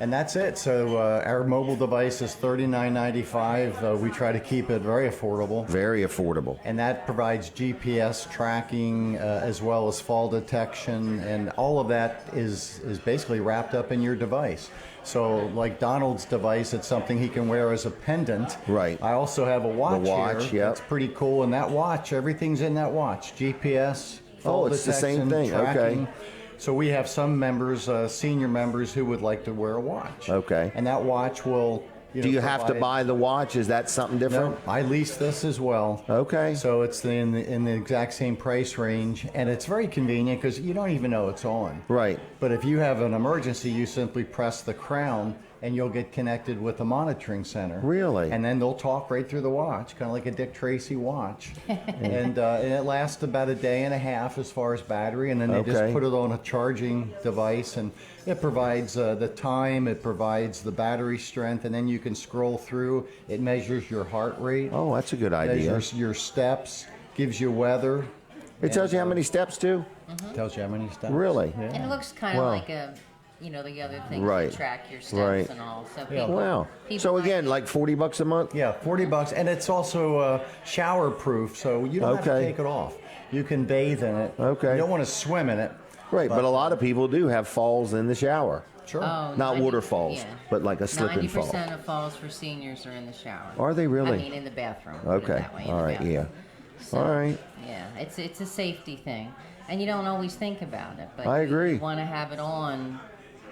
And that's it. So our mobile device is $39.95. We try to keep it very affordable. Very affordable. And that provides GPS tracking as well as fall detection, and all of that is basically wrapped up in your device. So like Donald's device, it's something he can wear as a pendant. Right. I also have a watch, here. That's pretty cool. And that watch, everything's in that watch. GPS, fall it's detection, the same thing. tracking. Okay. So we have some members, senior members, who would like to wear a watch. Okay. And that watch will. Do you have to buy the watch? Is that something different? No, I lease this as well. Okay. So it's in the exact same price range, and it's very convenient because you don't even know it's on. Right. But if you have an emergency, you simply press the crown, and you'll get connected with the monitoring center. Really? And then they'll talk right through the watch, kind of like a Dick Tracy watch. And it lasts about a day and a half as far as battery, and then they just put it on a charging device, and it provides the time, it provides the battery strength, and then you can scroll through. It measures your heart rate. Oh, that's a good idea. Measures your steps, gives you weather. It tells you how many steps too? Tells you how many steps. Really? Yeah. And it looks kind of like a, the other things Right. to track your steps and all. So Wow. So again, like $40 a month? Yeah, $40, and it's also shower proof, so you don't have to take it off. You can bathe in it. Okay. You don't want to swim in it. Right, but a lot of people do have falls in the shower. Sure. Oh, Not waterfalls, but like a slip and fall. 90% of falls for seniors are in the shower. Are they really? I mean, in the bathroom. Okay. All right. Yeah. All right. Yeah, it's a safety thing, and you don't always think about it. But I agree. You want to have it on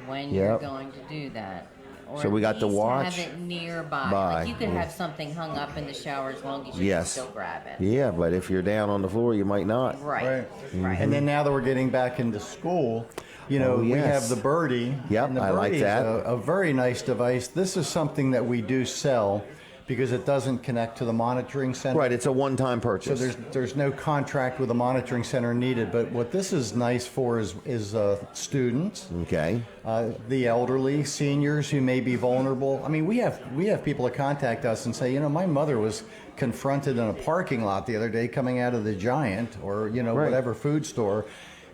when you're going to do that. Or So we got the watch. Have it nearby. Like you could have something hung up in the shower as long as you can still grab it. Yeah, but if you're down on the floor, you might not. Right. And then now that we're getting back into school, we have the Birdie. Yep, and the I like Birdie's that. A very nice device. This is something that we do sell because it doesn't connect to the monitoring center. Right, it's a one-time purchase. So there's no contract with the monitoring center needed. But what this is nice for is students. Okay. The elderly, seniors who may be vulnerable. I mean, we have people that contact us and say, my mother was confronted in a parking lot the other day coming out of the Giant or whatever food store.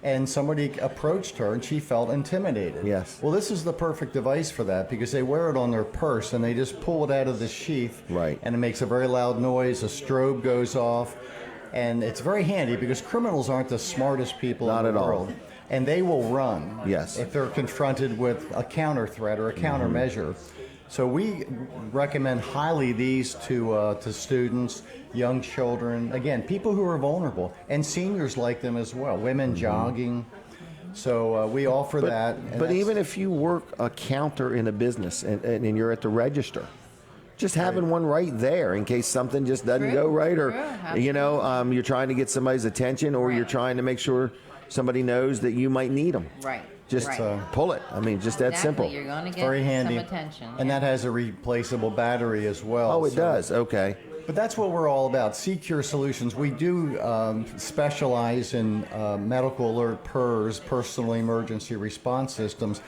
And somebody approached her and she felt intimidated. Yes. Well, this is the perfect device for that because they wear it on their purse and they just pull it out of the sheath. Right. And it makes a very loud noise. A strobe goes off. And it's very handy because criminals aren't the smartest people in the world. And they will run. Yes. If they're confronted with a counter threat or a countermeasure. So we recommend highly these to students, young children, again, people who are vulnerable, and seniors like them as well, women jogging. So we offer that. But even if you work a counter in a business and you're at the register, just having one right there in case something just doesn't go right, or you're trying to get somebody's attention, or you're trying to make sure somebody knows that you might need them. Right. Just pull it. I mean, just that simple. You're going to get very handy. some attention. And that has a replaceable battery as well. Oh, it does. Okay. But that's what we're all about. SeaCure Solutions. We do specialize in medical alert PERS, personal emergency response systems.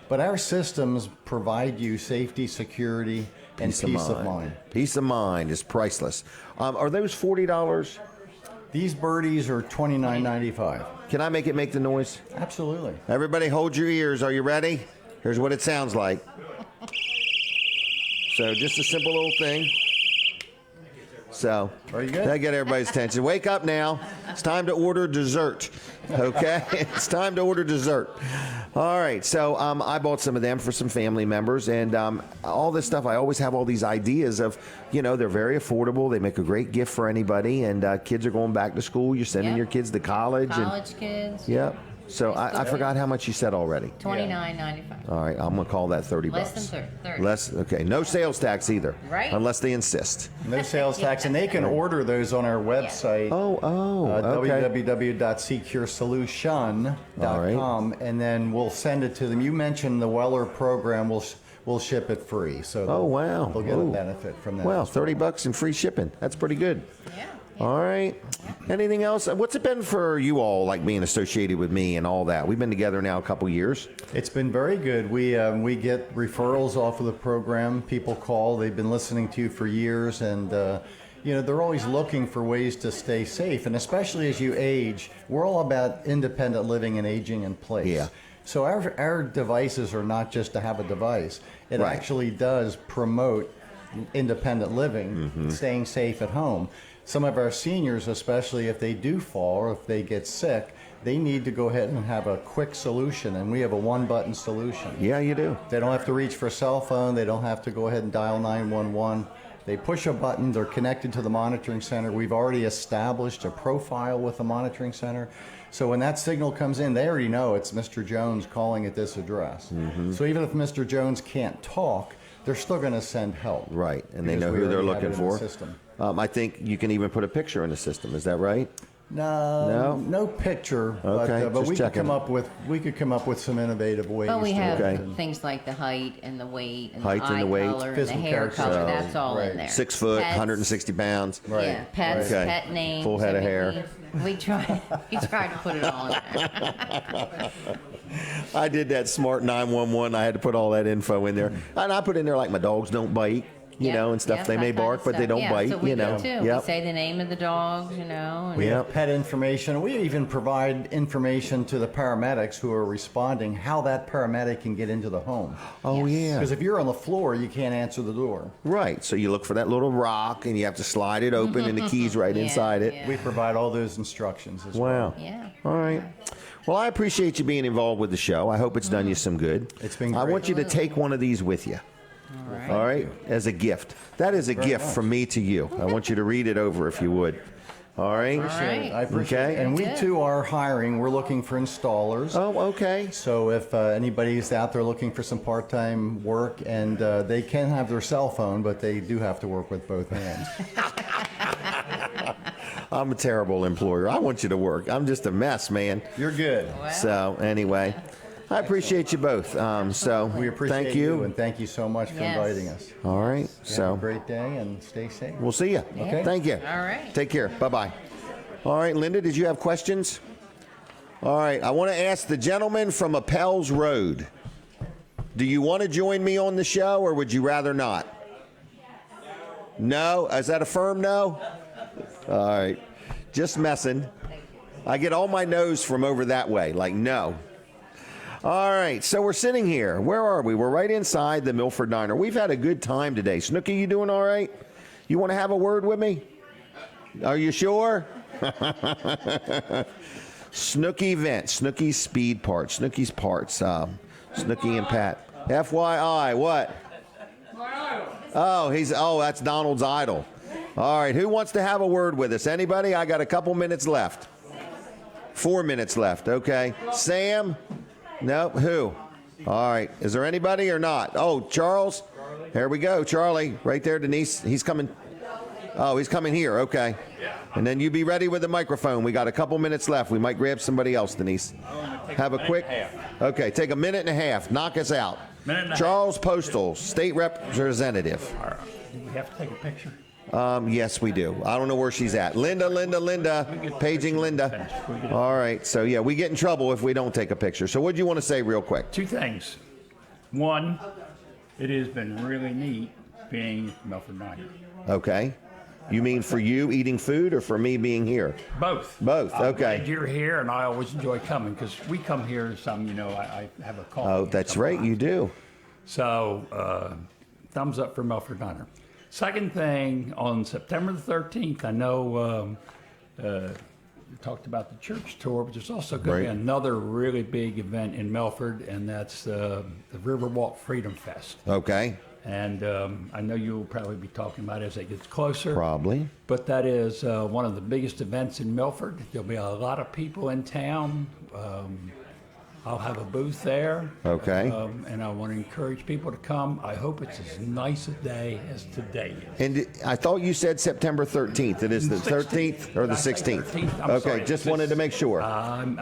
But our systems provide you safety, security, and peace of mind. Peace of mind is priceless. Are those $40 These birdies are $29.95. Can I make it make the noise? Absolutely. Everybody hold your ears. Are you ready? Here's what it sounds like. So just a simple little thing. So, are you good? That get everybody's attention. Wake up now. It's time to order dessert. Okay? It's time to order dessert. All right. So I bought some of them for some family members. And all this stuff, I always have all these ideas of, they're very affordable. They make a great gift for anybody. And kids are going back to school. You're sending your kids to college. College kids. Yep. So I forgot how much you said already. $29.95. All right, I'm gonna call that $30. Less than 30. Less. Okay. No sales tax either. Right. Unless they insist. No sales tax, and they can order those on our website. Okay. www.seacuresolution.com, and then we'll send it to them. You mentioned the Weller program. We'll ship it free. So they'll get a benefit from that. Well, $30 and free shipping. That's pretty good. Yeah. All right. Anything else? What's it been for you all, like being associated with me and all that? We've been together now a couple years. It's been very good. We get referrals off of the program. People call. They've been listening to you for years, and they're always looking for ways to stay safe. And especially as you age, we're all about independent living and aging in place. Yeah. So our devices are not just to have a device. It actually does promote independent living, staying safe at home. Some of our seniors, especially if they do fall or if they get sick, they need to go ahead and have a quick solution, and we have a one-button solution. Yeah, you do. They don't have to reach for a cell phone. They don't have to go ahead and dial 911. They push a button. They're connected to the monitoring center. We've already established a profile with the monitoring center. So when that signal comes in, they already know it's Mr. Jones calling at this address. So even if Mr. Jones can't talk, they're still going to send help. Right, and they know who they're looking for. System. I think you can even put a picture in the system. Is that right? No picture. Okay, but we could checking. come up with some innovative ways. Well, we to have do it. things like the height and the weight and Height the and eye the weight. color and the Physical hair color. characteristics. That's all in there. 6 foot, Pets. 160 pounds. Yeah, pets, Okay. pet names. Full head of hair. We tried to put it all in there. I did that smart 911. I had to put all that info in there. And I put in there like my dogs don't bite, and stuff. They may bark, but they don't bite, So we do too. Yep. We say the name of the dogs, And We have pet information. We even provide information to the paramedics who are responding, how that paramedic can get into the home. Oh, yeah. Because if you're on the floor, you can't answer the door. Right. So you look for that little rock, and you have to slide it open, and the key's right inside it. We provide all those instructions as Wow. well. Yeah. All right. Well, I appreciate you being involved with the show. I hope it's done you some good. It's been I great. want you to take one of these with you. All right? As a gift. That is a gift from me to you. I want you to read it over if you would. All right? right. I appreciate Okay. it. And we Good. too are hiring. We're looking for installers. Oh, okay. So if anybody's out there looking for some part-time work, and they can have their cell phone, but they do have to work with both hands. I'm a terrible employer. I want you to work. I'm just a mess, man. You're good. So, anyway, I appreciate you both. We appreciate thank you. and thank you so much for Yes. inviting us. All right. Have So, a great day and stay safe. we'll see you. Okay. Thank you. All right. Take care. Bye-bye. All right, Linda, did you have questions? All right. I want to ask the gentleman from Appels Road. Do you want to join me on the show, or would you rather not? No? Is that a firm no? All right. Just messing. I get all my no's from over that way, like no. All right, so we're sitting here. Where are we? We're right inside the Milford Diner. We've had a good time today. Snooky, you doing all right? You want to have a word with me? Are you sure? Snooky Vent, Snooky's Speed Parts, Snooky's Parts, Snooky and Pat. FYI, what? Oh, that's Donald's idol. All right, who wants to have a word with us? Anybody? I got a couple minutes left. 4 minutes left, okay. Sam? Nope, who? All right, is there anybody or not? Oh, Charles? Here we go, Charlie, right there, Denise. He's coming. Oh, he's coming here, okay. And then you be ready with the microphone. We got a couple minutes left. We might grab somebody else, Denise. Have a quick. Okay, take a minute and a half. Knock us out. Charles Postles, State Representative. Do we have to take a picture? Yes, we do. I don't know where she's at. Linda, paging Linda. All right, so yeah, we get in trouble if we don't take a picture. So what do you want to say real quick? 2 things. One, it has been really neat being Milford Diner. Okay. You mean for you eating food or for me being here? Both. Both, I'm okay. glad you're here, and I always enjoy coming because we come here some, I have a call. Oh, that's right, you do. So, thumbs up for Milford Diner. Second thing, on September the 13th, I know we talked about the church tour, but there's also going to be another really big event in Milford, and that's the Riverwalk Freedom Fest. Okay. And I know you'll probably be talking about it as it gets closer. Probably. But that is one of the biggest events in Milford. There'll be a lot of people in town. I'll have a booth there. Okay. And I want to encourage people to come. I hope it's as nice a day as today is. And I thought you said September 13th. It is the 13th or the 16th? 13th. I'm Okay, sorry. just wanted to make sure.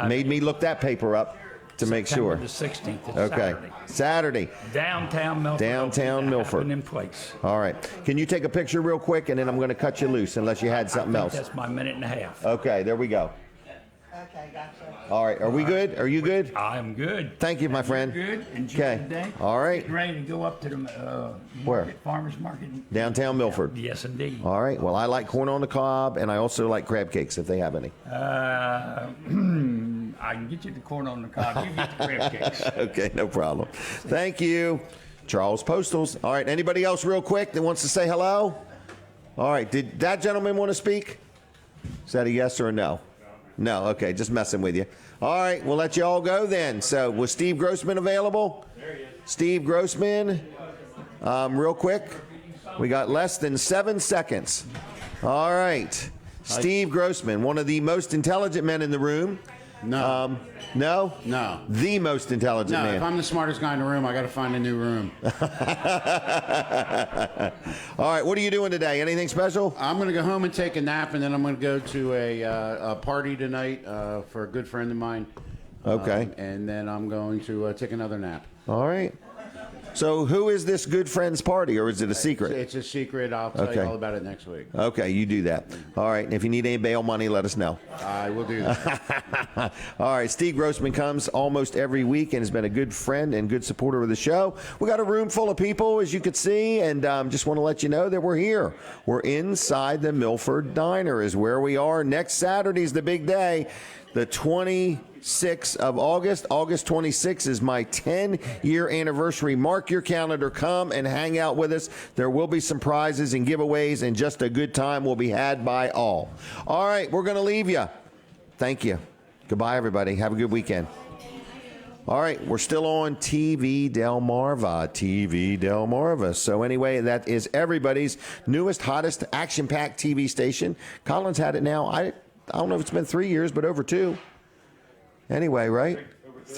Made me look that paper up to make sure. September the 16th. It's Okay. Saturday. Saturday. Downtown Milford. Downtown Milford. In place. All right. Can you take a picture real quick, and then I'm going to cut you loose unless you had something else. That's my minute and a half. Okay, there we go. Okay, gotcha. All right. Are we good? Are you good? I'm good. Thank you, my friend. Good. Enjoy Okay. the day. All right. Getting ready to go up to the Where? farmers market. Downtown Milford. Yes, indeed. All right. Well, I like corn on the cob, and I also like crab cakes if they have any. I can get you the corn on the cob. You get the crab cakes. Okay, no problem. Thank you. Charles Postles. All right. Anybody else real quick that wants to say hello? All right. Did that gentleman want to speak? Is that a yes or a no? No. Okay. Just messing with you. All right. We'll let you all go then. So was Steve Grossman available? There he is. Steve Grossman. Real quick. We got less than 7 seconds. All right. Steve Grossman, one of the most intelligent men in the room. No. No? No. The most intelligent No, man. if I'm the smartest guy in the room, I got to find a new room. All right, what are you doing today? Anything special? I'm going to go home and take a nap, and then I'm going to go to a party tonight for a good friend of mine. Okay. And then I'm going to take another nap. All right. So who is this good friend's party, or is it a secret? It's a secret. I'll tell you all about it next week. Okay, you do that. All right, and if you need any bail money, let us know. I will do that. All right, Steve Grossman comes almost every week and has been a good friend and good supporter of the show. We got a room full of people, as you could see, and just want to let you know that we're here. We're inside the Milford Diner is where we are. Next Saturday's the big day, the 26th of August. August 26th is my 10-year anniversary. Mark your calendar. Come and hang out with us. There will be some prizes and giveaways, and just a good time will be had by all. All right, we're going to leave you. Thank you. Goodbye, everybody. Have a good weekend. All right, we're still on TV Delmarva. TV Delmarva. So anyway, that is everybody's newest, hottest, action-packed TV station. Colin's had it now. I don't know if it's been 3 years, but over 2. Anyway, right?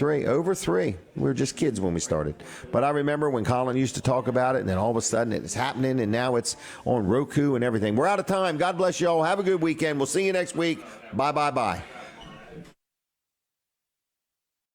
Over three. We were just kids when we started. But I remember when Colin used to talk about it, and then all of a sudden it's happening, and now it's on Roku and everything. We're out of time. God bless you all. Have a good weekend. We'll see you next week. Bye, bye, bye.